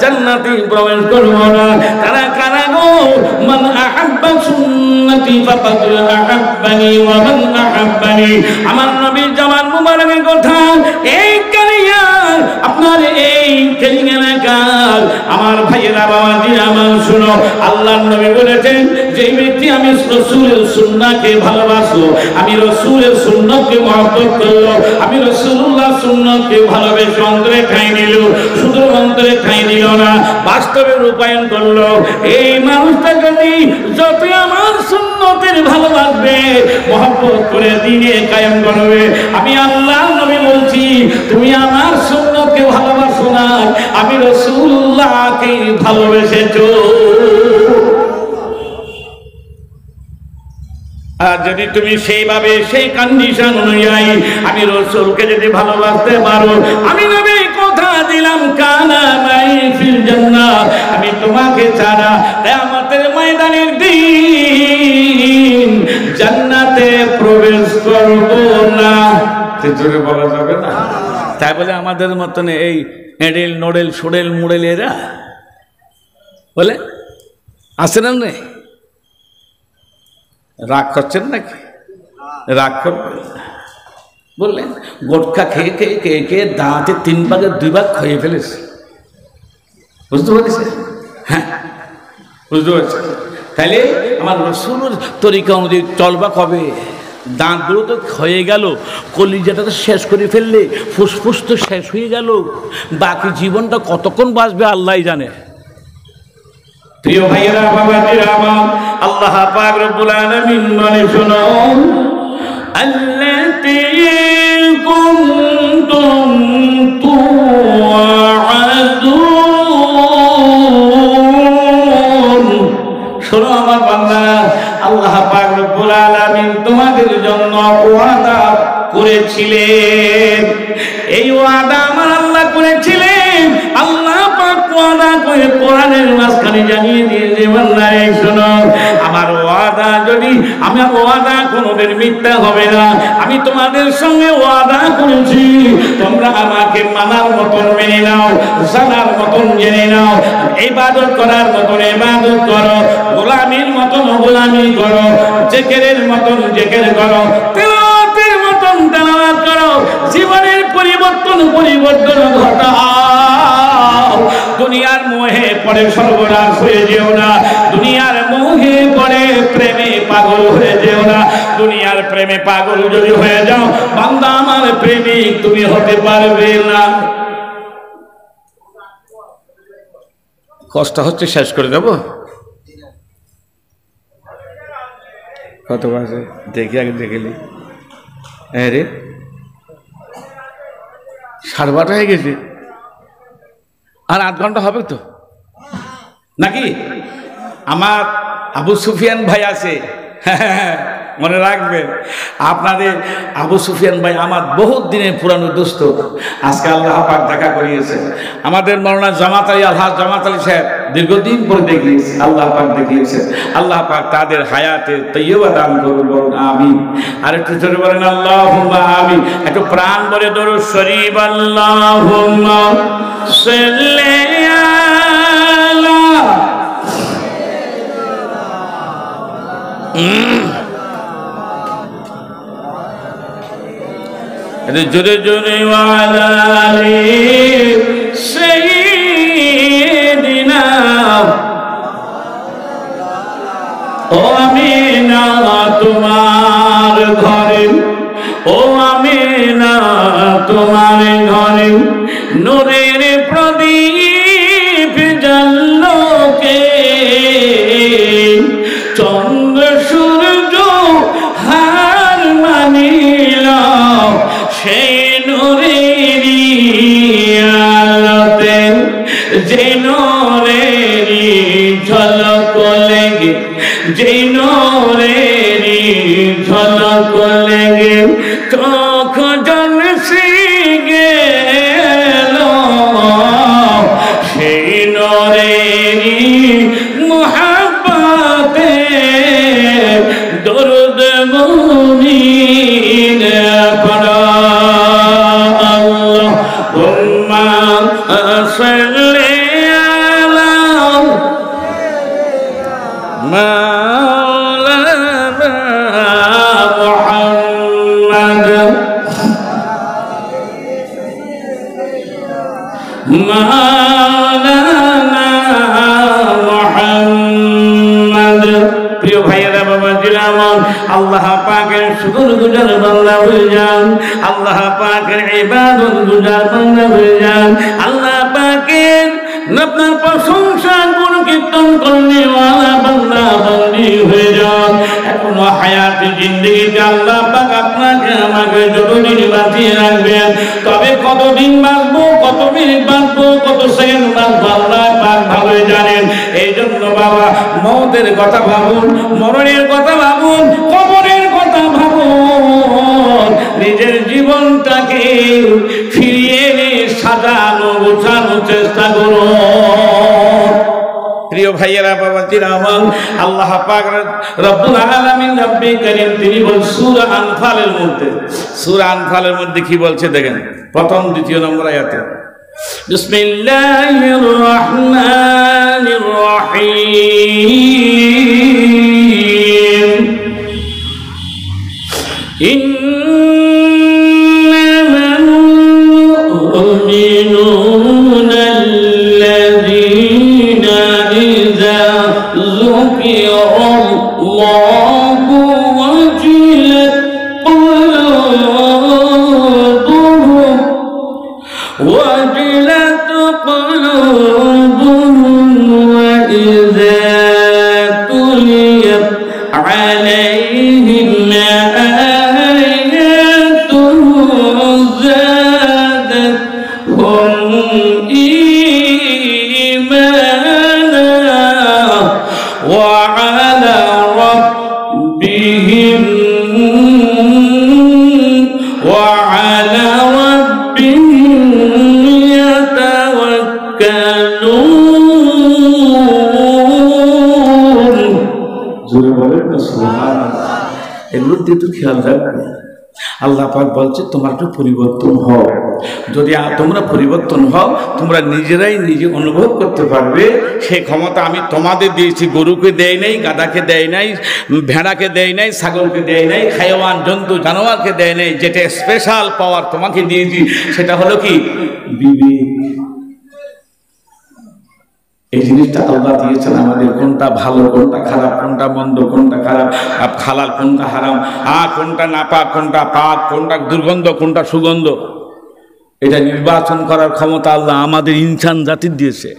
জান্নাতে প্রবেশ করব না। কারা কারা গো? মান আহাব্বা সুন্নতি ফাকাদ আহাব্বানি ওয়া মান আহাব্বানি। আমার নবীর জামান মুবারকের কথা এই কালিয়া আপনার এই কেলিং এলাকার আমার ভাইয়েরা বাবাজিরা আমার শুনো, আল্লাহর নবী বলেছেন যে ব্যক্তি আমি রাসূলের সুন্নাহকে ভালোবাসলো, আমি রাসূলের সুন্নাহকে মহব্বত করলো, আমি রাসূলুল্লাহ সুন্নাহকে ভালোবেসে অন্তরে ঠাঁই নিল, শুধু অন্তরে ঠাঁই নিল না, বাস্তবে রূপায়ণ করলো, এই মানুষটা যদি যত আমার সুন্নতের ভালোবাসবে, মহব্বত করে দিনে কায়েম করবে, আমি আল্লাহর নবী বলছি তুমি আমার সুন্নতকে ভালোবাসো না, আমি রাসূলুল্লাহকে ভালোবেসেছো। আর যদি তুমি সেইভাবে সেই কন্ডিশন অনুযায়ী আমি রাসূলকে যদি ভালোবাসতে পারো, আমি নবী কথা দিলাম কানা মাই ফিল জান্নাহ, আমি তোমাকে ছাড়া কিয়ামতের ময়দানের দিন জান্নাতে প্রবেশ করব না। জোরে বলা যাবে না? তাই বলে আমাদের মতন এই এডেল নোডেল সোডেল মুডেল এরা বলে আসে না, নেই রাগ করছেন নাকি? রাগ করবেন বললেন গোটকা খেয়ে খেয়ে খেয়ে খেয়ে দাঁতে 3 ভাগের 2 ভাগ খেয়ে ফেলেছে, বুঝতে পেরেছে? হ্যাঁ, বুঝতে পারছি। তাহলে আমার রাসূলের তরিকা অনুযায়ী চলবা কবে? দাঁতগুলো তো ক্ষয়ে গেল, কলিজাটা তো শেষ করে ফেললে, ফুসফুস তো শেষ হয়ে গেল, বাকি জীবনটা কতক্ষণ বাঁচবে আল্লাহই জানে। প্রিয় ভাইয়েরা, বাবাজিরা আমার, আল্লাহ পাক রব্বুল আলামিন বলে শোনো, আল্লাতী কুনতুম তুআদুন। শোনো আমার বান্দা, আল্লাহ পাক রব্বুল আলামিন তোমাদের জন্য ওয়াদা করেছিলেন, এই ওয়াদা আমার আল্লাহ করেছিলেন। আল্লাহ পাক ওয়াদা করে কোরআনের মাঝখানে জানিয়ে দিয়েছে বান্দা এই শোনো, আমার ওয়াদা যদি, আমার ওয়াদা কোনোদিন মিথ্যা হবে না, আমি তোমাদের সঙ্গে ওয়াদা করেছি, তোমরা আমাকে মানার মতন মেনে নাও, জানার মতন জেনে নাও, ইবাদত করার মতন ইবাদত করো, গোলামির মতন গোলামি করো, জিকিরের মতন জিকির করো, তিলাওয়াতের মতন তিলাওয়াত করো, জীবনের পরিবর্তন ঘটাও। দুনিয়ার মোহে পড়ে সর্বনাশ হয়ে যেও না, দুনিয়ার মোহে পড়ে প্রেমে পাগল হয়ে যেও না। দুনিয়ার প্রেমে পাগল যদি হয়ে যাও বান্দা আমার প্রেমিক তুমি হতে পারবে না। কষ্ট হচ্ছে, শেষ করে দেব। কত বাজে দেখি, আগে দেখেলি রে 12:30 হয়ে গেছে, আর 8 ঘন্টা হবে তো নাকি? আমার আবু সুফিয়ান ভাই আছে, মনে রাখবেন আপনাদের আবু সুফিয়ান ভাই আমার বহুত দিনের পুরানো দোস্ত। আজকে আল্লাহ পাক দেখা করিয়েছে। আমাদের মৌলানা জামাত আলী, আলহাজ জামাত আলী সাহেব দীর্ঘদিন পরে দেখিয়েছে, আল্লাহ পাক দেখিয়েছে। আল্লাহ পাক তাদের হায়াতে তৈয়বা দান করুন, বলুন আমিন। আর একটু জোরে বলেন আল্লাহুম্মা আমিন। একটু প্রাণ ভরে দরুদ শরীফ আল্লাহুম্মা সাল্লি আলা জোরে জোরে ওয়ালা আলি সাইয়্যিদিনা। ও আমিনা তোমার ঘরে, ও আমিনা তোমার ঘরে নূরের প্রদীপ জ্বালো কে, চন্দ্র সূর্য হার মানিল সেই নূরেরই আলোতে, যে নূরেরই ঝলক লেগে, যে নূরেরই ঝলক লেগে চোখ জনসি গেল, সেই নূরেরই মুহাব্বতে দরুদ মুমিন পড়ো। আল্লাহুম্মা সাল্লি আলা মাওলানা মুহাম্মদ, মাওলানা মুহাম্মদ। প্রিয় ভাইয়েরা, বাবা জিরামন, আল্লাহ পাকের শুকরগুজার বান্দা হয়ে যান, আল্লাহ পাকের ইবাদত গুজার বান্দা হয়ে যান, আল্লাহ পাকের আপনার প্রশংসা গুণ কীর্তন করনে ওয়ালা বান্দা বান্দি হয়ে যান। এখনো হায়াতে জিন্দেগিতে আল্লাহ পাক আপনাকে আমাকে যতদিন বাঁচিয়ে রাখবেন, তবে কতদিন বাঁচবো, কত মিনিট বাঁচবো, কত সেকেন্ড বাঁচবো আল্লাহ পাক ভালোই জানেন। এই জন্য বাবা মওতের কথা ভাবুন, মরণের কথা ভাবুন, কবরের কথা ভাবুন। নিজের জীবনটাকে ফিরিয়ে এনে সাজানো গোছানোর চেষ্টা করুন। প্রিয় ভাইয়েরা, বাবা জিরামান, আল্লাহ পাক রব্বুল আলামিন রব্বে করিম তিনি বলেন সূরা আনফালের মধ্যে, সূরা আনফালের মধ্যে কি বলছে দেখেন, প্রথম দ্বিতীয় নম্বর আয়াতে বিসমিল্লাহির রহমানির রহিম। ইন্নামাল মুমিনুনা আল্লাযীনা ইযা যুকিরাল্লাহু ওয়াজিলাত قلوبهم وجلت قلوبهم وإذا تليت عليهم آياته زادتهم إيمانا وعلى ربهم এগুলোর দিকে একটু খেয়াল রাখবে। আল্লাহ পাক বলছে তোমরা একটু পরিবর্তন হও। যদি তোমরা পরিবর্তন হও, তোমরা নিজেরাই নিজে অনুভব করতে পারবে সেই ক্ষমতা আমি তোমাদের দিয়েছি। গরুকে দেয় নাই, গাধাকে দেয় নাই, ভেড়াকে দেয় নাই, ছাগলকে দেয় নাই, হায়াওয়ান জন্তু জানোয়ারকে দেয় নাই। যেটা স্পেশাল পাওয়ার তোমাকে দিয়েছি সেটা হলো কি? বিবেক। এই জিনিসটা আল্লাহ দিয়েছেন আমাদের, কোনটা ভালো কোনটা খারাপ, কোনটা মন্দ কোনটা খারাপ, হালাল কোনটা হারাম, কোনটা নাপাক কোনটা পাক, কোনটা দুর্গন্ধ কোনটা সুগন্ধ, এটা নির্বাচন করার ক্ষমতা আল্লাহ আমাদের ইনসান জাতির দিয়েছে।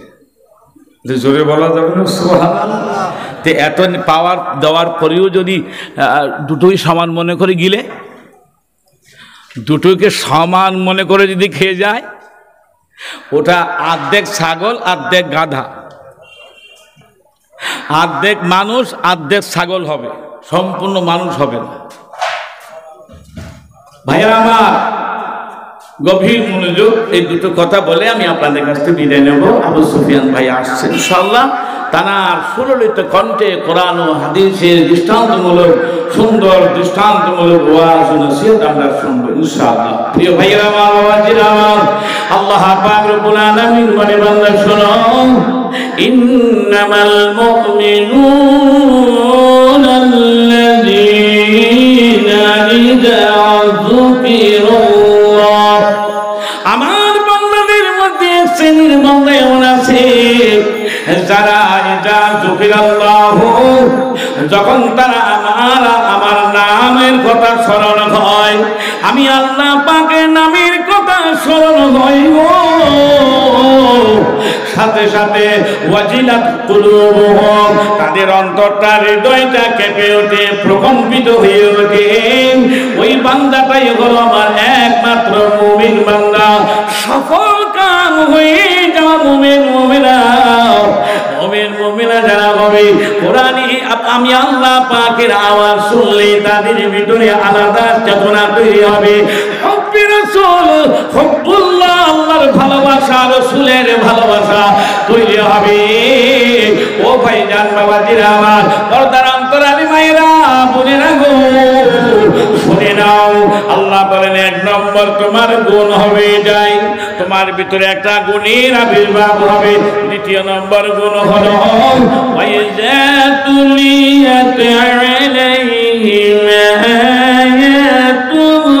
জোরে বলা যাবে না সুবহানাল্লাহ। তো এত পাওয়ার দেওয়ার পরেও যদি দুটোই সমান মনে করে গিলে, দুটোকে সমান মনে করে যদি খেয়ে যায়, ওটা অর্ধেক ছাগল অর্ধেক গাধা, অর্ধেক মানুষ অর্ধেক ছাগল হবে, সম্পূর্ণ মানুষ হবে না। ভাইয়া আমার গভীর মনোযোগ, এই দুটো কথা বলে আমি আপনাদের কাছ থেকে বিদায় নেব। আবু সুফিয়ান ভাই আসছেন ইনশাআল্লাহ, তানার সুললিত কণ্ঠে কোরআন ও হাদিসের দৃষ্টান্তমূলক সুন্দর দৃষ্টান্তমূলক ওয়াজ ও নসিহত আমরা শুনবো ইনশাআল্লাহ। প্রিয় ভাইয়েরা আমার, বাবাজিরা আমার, আল্লাহ পাক রব্বুল আলামিন বলে, বান্দা শোনো, ইন্নামাল মুমিনুনা আল্লাযীনা ইযা যুকিরাল্লাহ, আমার বান্দাদের মধ্যে শ্রেণীর বান্দা এমন আছে যারা ইযা যুকিরাল্লাহ, যখন তারা আমার নামের কথা স্মরণ হয়, আমি আল্লাহ পাকের নামের কথা স্মরণ হয়, সাথে সাথে ওয়াজিলাত কুলুবুহুম, তাদের অন্তরটা হৃদয়টা কেঁপে ওঠে, প্রকম্পিত হয়ে ওঠে। ওই বান্দাটাই হলো আমার একমাত্র মুমিন বান্দা। সফল কাম হয়ে যাওয়া মুমিন মুমিনা, মুমিন মুমিনা যারা হবে, কোরআনে আমি আল্লাহ পাকের আওয়াজ শুনলে তাদের ভিতরে আলাদা চেতনা তৈরি হবে। হব্বি রাসূল, হব্বুল্লাহ, আল্লাহর ভালোবাসা, রাসূলের ভালোবাসা তৈরি হবে। ও ভাইজান, বাবাজিরা আমার, পর্দার অন্তরালী মায়েরা, বোনেরা গো, শুনে নাও, আল্লাহ বলেন, এক নম্বর তোমার গুণ হবে যাই, তোমার ভিতরে একটা গুণের আবির্ভাব হবে। দ্বিতীয় নম্বর গুণ হলো ওয়াইযা তুলিয়াত আলাইহিম আয়াতুহু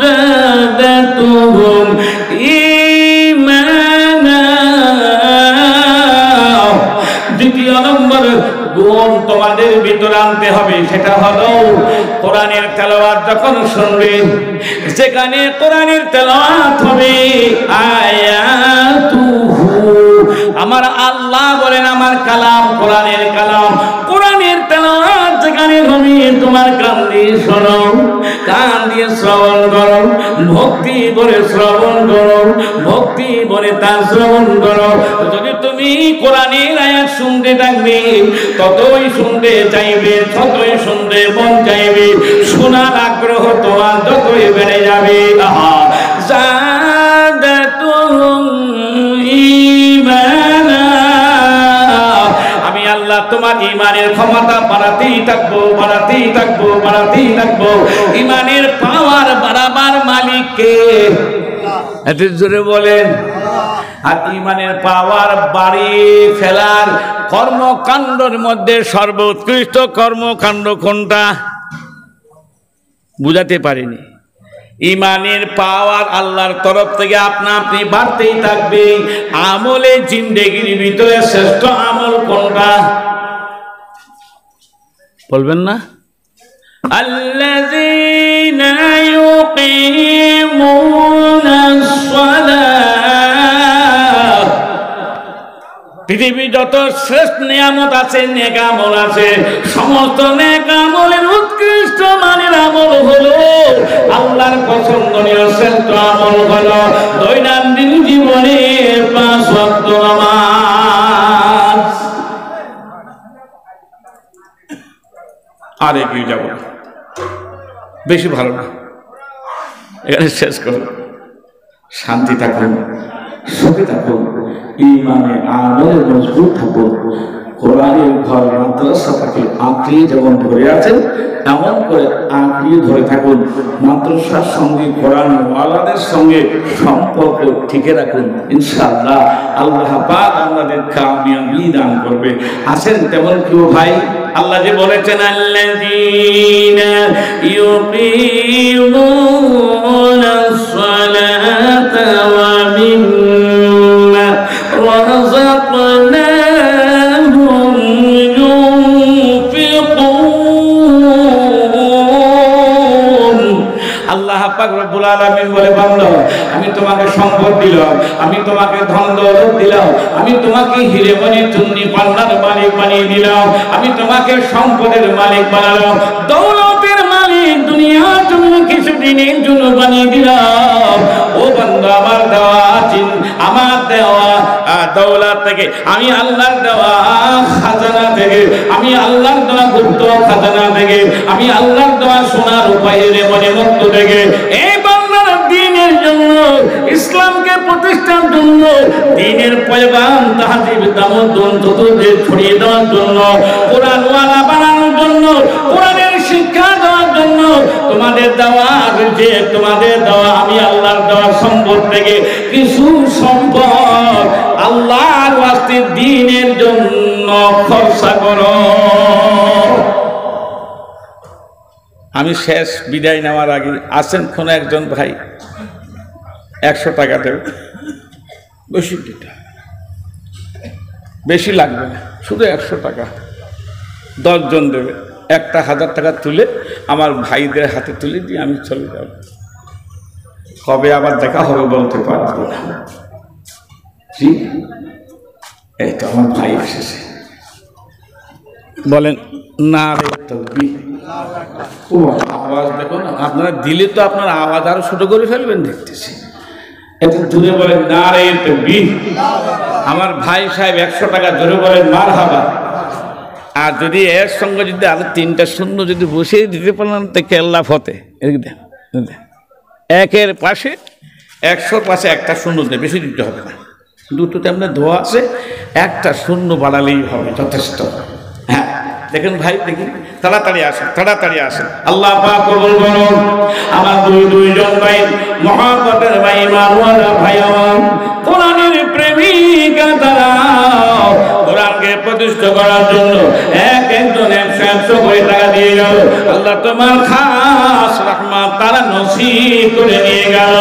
যাদাতুহুম ঈমানা। দ্বিতীয় নম্বর গুণ তোমাদের ভিতরে আনতে হবে, সেটা হলো কোরআনের তেলাওয়াত যখন শুনবে, সেখানে কোরআনের তেলাওয়াত হবে আয়াতুহু, আমার আল্লাহ বলেন আমার কালাম, কোরআনের কালাম, কোরআনের তেলাওয়াত যেখানে হবে, তোমার কান দিয়ে শোনো, কান দিয়ে শ্রবণ করো, ভক্তি করে শ্রবণ করো, ভক্তি করে তা শ্রবণ করো। যদি তুমি কোরআনের আয়াত শুনতে থাকবে, ততই শুনতে চাইবে, ততই শুনতে মন চাইবে, শোনার আগ্রহ তোমার যতই বেড়ে যাবে। যাদাতুহুম ঈমানা, আমি আল্লাহ তোমার ঈমানের ক্ষমতা বাড়াতেই থাকবো, বাড়াতেই থাকবো, বাড়াতেই থাকবো। ঈমানের পাওয়ার বাড়াবার মালিক কে? এত জোরে বলেন। আর ঈমানের পাওয়ার বাড়িয়ে ফেলার কর্মকাণ্ডের মধ্যে সর্বোৎকৃষ্ট কর্মকাণ্ড কোনটা? বুঝাতে পারিনি। ঈমানের পাওয়ার আল্লাহর তরফ থেকে আপনা আপনি বাড়তেই থাকবে। আমলে জিন্দেগির ভিতরে শ্রেষ্ঠ আমল কোনটা বলবেন না? আল্লাযীনা ইউকিমুনাস সালাত, পৃথিবীর যত শ্রেষ্ঠ নিয়ামত আছে, নেক আমল আছে, সমস্ত নেক আমলের উৎকৃষ্ট মানের আমল হলো, আল্লাহর পছন্দনীয় শ্রেষ্ঠ আমল হলো দৈনন্দিন জীবনে 5 ওয়াক্ত নামাজ। আর এগিয়ে যাব না, বেশি ভালো না, এখানে শেষ করুন। শান্তি থাকুন, সুখে থাকুন, ঈমানে আমলে মজবুত থাকুন। কোরআনের ঘর মাদ্রাসা থেকে আঁকড়িয়ে যেমন ধরে আছেন, এমন করে আঁকড়িয়ে ধরে থাকুন। মাদ্রাসার সঙ্গে কোরআন ওয়ালাদের সঙ্গে সম্পর্ক ঠিকে রাখুন। ইনশাআল্লাহ আল্লাহ পাক আমাদের কামিয়াবি দান করবে। আছেন তেমন কেউ ভাই? আল্লাহ যে বলেছেন, আল্লাযীনা ইউকিমুনাস সালাতা ওয়া মিম্মা রাযাকনাহুম আল্লাহ পাক রব্বুল আলামিন বলে বান্দা আমি তোমাকে সম্পদ দিলাম, আমি তোমাকে ধন দৌলত দিলাম, আমি তোমাকে হিরে মণি চুন্নি পান্নার মালিক বানিয়ে দিলাম, আমি তোমাকে সম্পদের মালিক বানালাম, দৌলতের মালিক দুনিয়ার জন্য কিছু দিনের জন্য বানিয়ে দিলাম। ও বান্দা আমার দেওয়া আমার দেওয়া দৌলত থেকে, আমি আল্লাহর দেওয়া খাজানা থেকে, আমি আল্লাহর দেওয়া গুপ্ত খাজানা থেকে, আমি আল্লাহর দেওয়া সোনার উপায়ের মনে মুক্ত থেকে এই বান্দার দ্বীনের জন্য, ইসলামকে প্রতিষ্ঠার জন্য, দ্বীনের পয়গাম তাহজিব তামাদ্দুন চতুর্দিকে ছড়িয়ে দেওয়ার জন্য, কোরআন ওয়ালা বানানোর জন্য, কোরআনের শিক্ষা দেওয়ার জন্য তোমাদের দেওয়া আমি আল্লাহর দেওয়া সম্পদ থেকে কিছু সম্পদ আল্লাহর ওয়াস্তে দ্বীনের জন্য খরচা করো। আমি শেষ বিদায় নেওয়ার আগে আছেন কোন একজন ভাই 100 টাকা দেবে, বেশি দিতে বেশি লাগবে না, শুধু 100 টাকা 10 জন দেবে, 1000 টাকা তুলে আমার ভাইদের হাতে তুলে দিয়ে আমি চলে যাব। কবে আবার দেখা হবে বলতে পারবো না। জি এই তো আমার ভাই এসেছে, বলেন না রে তাকবীর। ও আওয়াজ দেখো না, আপনারা দিলে তো আপনার আওয়াজ আরো ছোট করে ফেলবেন দেখতেছি, একটু জোরে বলেন না রে তাকবীর। আমার ভাই সাহেব 100 টাকা জোরে বলেন মারহাবা। আর যদি এর সঙ্গে যদি আরো 3টা শূন্য যদি বসিয়ে দিতে পারলাম তো কেল্লা ফতে, একের পাশে 100 পাশে একটা শূন্য দেয়, বেশি দিতে হবে না, দুটোতে আপনার ধোয়া আছে, একটা শূন্য বাড়ালেই হবে যথেষ্ট। হ্যাঁ দেখেন ভাই, দেখেন তাড়াতাড়ি আসেন, তাড়াতাড়ি আসেন। আল্লাহ পাক কবুল করুন। আমার দুইজন ভাই মহব্বতের ভাই, মারওয়ালা ভাই, আমার কোরআনের প্রেমিকা, তারা কোরআনকে প্রতিষ্ঠা করার জন্য একজন 100 করে টাকা দিয়ে গেল। আল্লাহ তোমার খাস রহমত তারা নসিব করে নিয়ে গেল।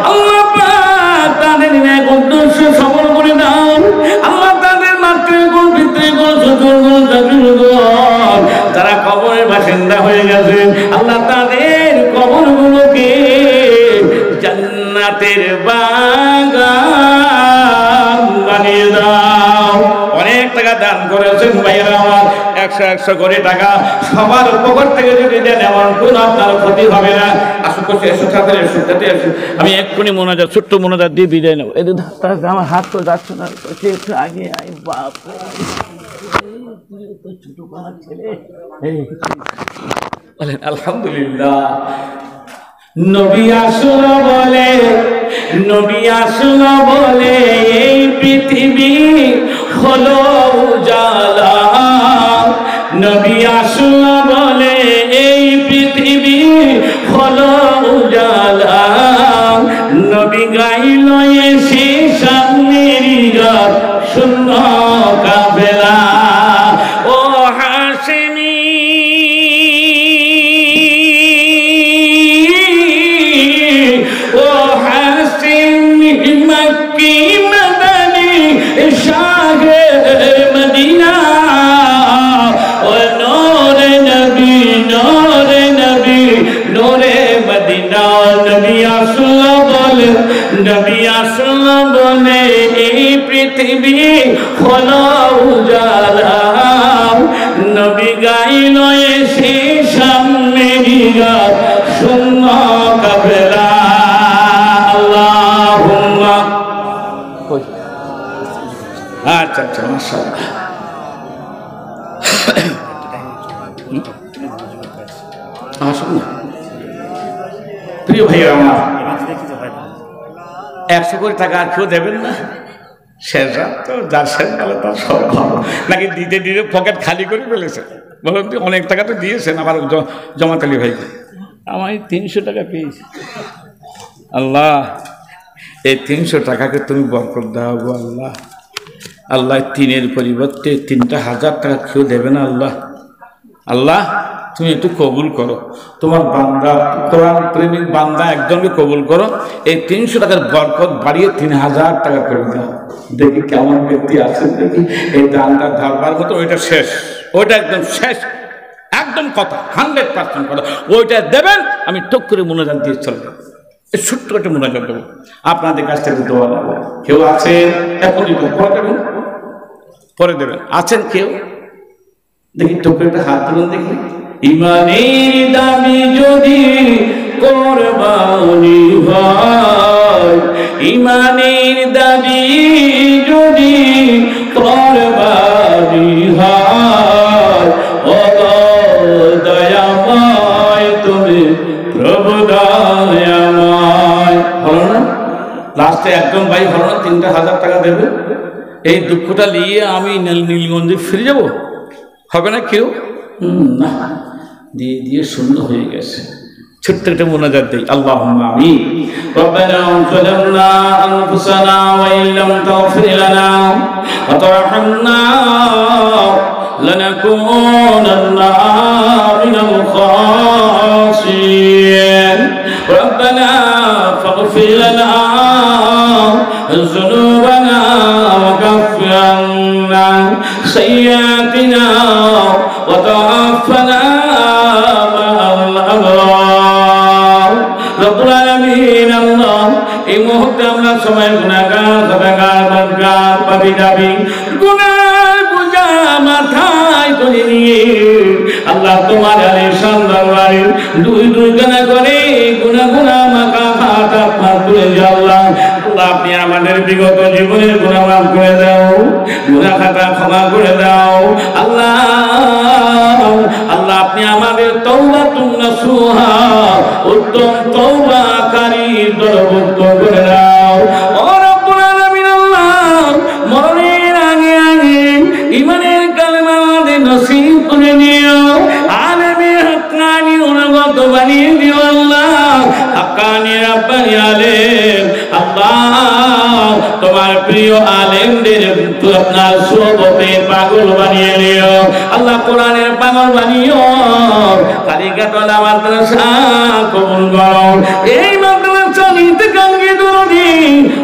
আল্লাহ পাক তাদের ন্যায় উদ্দেশ্য সফল করে দাও। আল্লাহ তাদের মাতৃগুণ পিতৃগুণ শ্বশুরগুণ শাশুড়িগুণ যারা কবরের বাসিন্দা হয়ে গেছে, আল্লাহ তাদের কবরগুলোকে জান্নাতের বাগান বানিয়ে দাও। অনেক টাকা দান করেছেন ভাইয়েরা আমার, 100 করে টাকা সবার পকেট থেকে যদি দেন এমন কোন আপনার ক্ষতি হবে না। আসুন করছি, এসো সাথে এসো, আমি এক্ষুনি মোনাজাত, ছোট্ট মোনাজাত দিয়ে বিদায় নেবো। এদের আমার হাত তো যাচ্ছে না, একটু আগে আই বাপ ছোট ছেলে। বলেন আলহামদুলিল্লাহ। নবী আসলো বলে এই পৃথিবী হলো উজালা। নবী আসলো বলে এই পৃথিবী হলো উজালা। নবী গাইল এসে সামনের গান শূন্য কাফেলা। ও হাসেনি মক্কি মদনী শাহে মদিনা। ও নূরে নবী নূরে মদিনা। নবী আসলো বলে এই পৃথিবী হলো উজালা। নবী গাইল এসে সামনের গান শূন্য কাফেলা। আচ্ছা আচ্ছা মাশাআল্লাহ। প্রিয় ভাইয়া আমার, 100 করে টাকা আর কেউ দেবেন না? শেষ রাত তো, যার শেষ গেল তার সব ভালো নাকি? দিতে দিতে পকেট খালি করে ফেলেছে। বলুন তো, অনেক টাকা তো দিয়েছেন আবার জমাতালি ভাইকে। আমার 300 টাকা পেয়েছি। আল্লাহ এই 300 টাকাকে তুমি বরকত দাও গো আল্লাহ। আল্লাহ 3-এর পরিবর্তে 3,000 টাকা কেউ দেবে না আল্লাহ। আল্লাহ তুমি একটু কবুল করো, তোমার বান্দা কোরআন প্রেমিক বান্দা একজনকে কবুল করো। এই 300 টাকার বরকত বাড়িয়ে 3,000 টাকা করে দাও। দেখি কেমন ব্যক্তি আছেন, দেখি এই দানটা ধরবার মতো। ওইটা শেষ, ওইটা একদম শেষ, একদম কথা 100% কথা, ওইটা দেবেন, আমি টক করে মোনাজাত দিয়ে চলে যাবো, ছোট্ট একটা মোনাজাত দেবো, আপনাদের কাছ থেকে দোয়া নেবো। কেউ আছেন? এখনই তো পরে দেবেন, পরে দেবেন। আছেন কেউ? দেখি টক করে একটা হাত তুলুন দেখি। ইমানের দাবি যদি কোরবানি হয়, ইমানের দাবি যদি কোরবানি হয়, ও দয়াময় তুমি প্রভু দয়াময়। হলো না? লাস্টে একদম ভাই হলো না, 3,000 টাকা দেবে, এই দুঃখটা নিয়ে আমি নীলগঞ্জে ফিরে যাব? হবে না কেউ? না, দিয়ে দিয়ে শূন্য হয়ে গেছে। ছোট্ট একটা মোনাজাত দেই, আল্লাহুম্মা আমিন। রব্বানা যালামনা আনফুসানা ওয়া ইল্লাম তাগফির লানা ওয়া তারহামনা লানাকুনান্না মিনাল খাসিরিন। রব্বানা ফাগফির লানা যুনুবানা ওয়া কাফির আন্না সাইয়্যাতিনা ওয়া তাওয়াফানা এই মুহূর্তে আমরা সবাই গুনাহগার, সদাগার, বদগার, পাপী দাবি, গুনাহ বোঝা মাথায় করে নিয়ে আল্লাহ তোমার আলিশান দরবারে দুই গানা করে গুনাহ মাখা হাত আপনার তুলে যাও। আল্লাহ আপনি আমাদের বিগত জীবনের গুনাহ মাফ করে দাও, গুনাহ খাতা ক্ষমা করে দাও। আল্লাহ আপনি আমাদের তওবাতুন নাসুহা, উত্তম তওবাকারী দলভুক্ত করে দাও। ও রব্বুল আলামিন, আল্লাহ মরণের আগে আগে ঈমানের কালেমা আমাদের নসিব করে দিও, আলেমে হাক্কানি অনুগত বানিয়ে দিও। আল্লাহ হাক্কানি রাব্বানি আলেম, আল্লাহ তোমার প্রিয় আলেমদের আপনার সোহবতে পাগল বানিয়ে দিও। আল্লাহ কোরআনের পাগল বানিও, কারিকাতলা মাদ্রাসা কবুল করো, এই মাদ্রাসা নিতে কাঙ্গে দরদি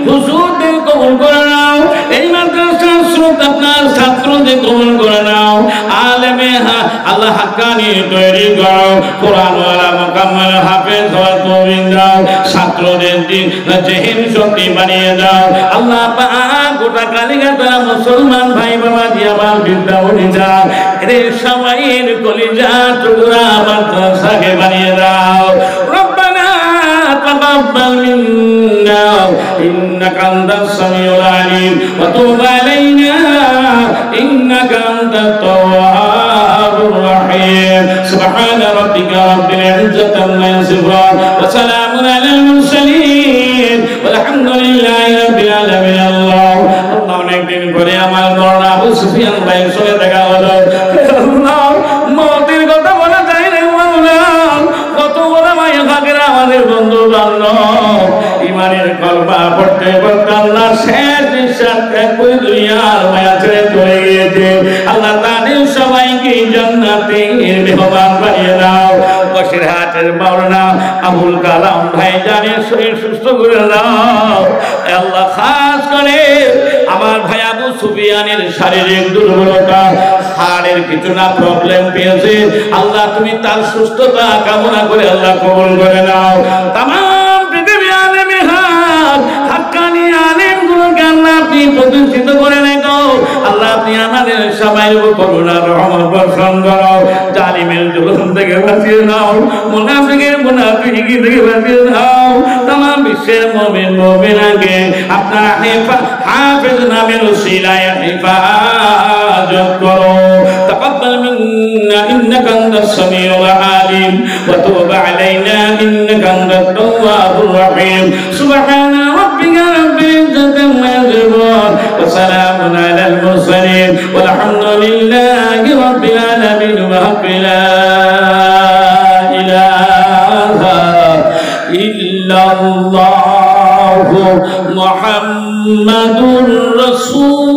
হুজুরদের কবুল করে নাও, এই মাদ্রাসার স্রোত আপনার ছাত্রদের কবুল করে নাও। আলেমে আল্লাহ হাক্কানি তৈরি করো, কোরআনওয়ালা মুকাম্মাল হাফেজ হওয়ার তৌফিক দাও, ছাত্রদের জেহেন শক্তি বানিয়ে দাও। আল্লাহ পাক গোটা কালিকাতলা মুসলমান ভাই বাবা দিয়া আমার বিদ্যা উনি যাও, এদের সবাইয়ের কলিজা টুকরা মাদ্রাসাকে বানিয়ে দাও। রব্বানা তাকাব্বাল মিন্না ইন্নাকা আনতাস সামিউল আলিম ওয়া তুব আলাইনা ইন্নাকা আনতাত তাওয়াবুর রহিম। সুবহানা রাব্বিকা রাব্বিল ইজ্জাতি আম্মা ইয়াসিফুন ওয়া সালামুন আলাল মুরসালিন ওয়ালহামদুলিল্লাহি রাব্বিল আলামিন। আল্লাহ অনেকদিন পরে আমার মওলানা আবু সুফিয়ান ভাইয়ের সঙ্গে দেখা হলো। মতের কথা বলা যায় না মাওলা, কত বড় মায়া ফাকেরা আমাদের বন্ধু বান্ধব, ইমানের কলমা পড়তে পড়তে আল্লাহ শেষ নিঃশ্বাস ত্যাগ করে দুনিয়ার মায়া ছেড়ে চলে গিয়েছে। আল্লাহ তাদের সবাইকে জান্নাতের মেহমান বানিয়ে দাও। বসিরহাটের মাওলানা আবুল কালাম ভাই জানের শরীর সুস্থ করে দাও। আল্লাহ খাস করে আমার ভাই আবু সুফিয়ানের শারীরিক দুর্বলতা, হাড়ের কিছু না প্রবলেম পেয়েছে, আল্লাহ তুমি তার সুস্থতা কামনা করে আল্লাহ কবুল করে নাও। তামাম পৃথিবী আলেমে হক হাক্কানি আলেমগুলোকে আল্লাহ আপনি প্রতিষ্ঠিত করে রাখো। আল্লাহ আপনি আমাদের সবাই করুণার রহমত বর্ষণ করো, জালিমের জুলুম থেকে বাঁচিয়ে নাও, মুনাফিকের মুনাফিকি থেকে বাঁচিয়ে নাও। তামাম বিশ্বের মুমিন মুমিনাকে আপনার হাফেজ নামের উসিলায় হিফাজত করো। তাকাব্বাল মিন্না ইন্নাকা আনতাস সামিউল আলিম ওয়া তুব আলাইনা ইন্নাকা আনতাত তাওয়াবুর রহিম। সুবহানা রাব্বিকা রাব্বিল ইজ্জাতি আম্মা ইয়াসিফুন ওয়া সালামুন আলাল মুরসালিন ওয়ালহামদুলিল্লাহি রাব্বিল আলামিন। ওয়া লা ইলাহা ইল্লাল্লাহু মুহাম্মাদুর রাসূলুল্লাহ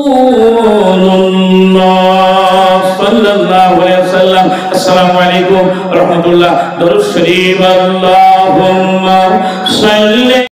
সাল্লাল্লাহু আলাইহি ওয়াসাল্লাম। আসসালামু আলাইকুম ওয়া রাহমাতুল্লাহ। দরুদ শরীফ। আল্লাহুম্মা সাল্লি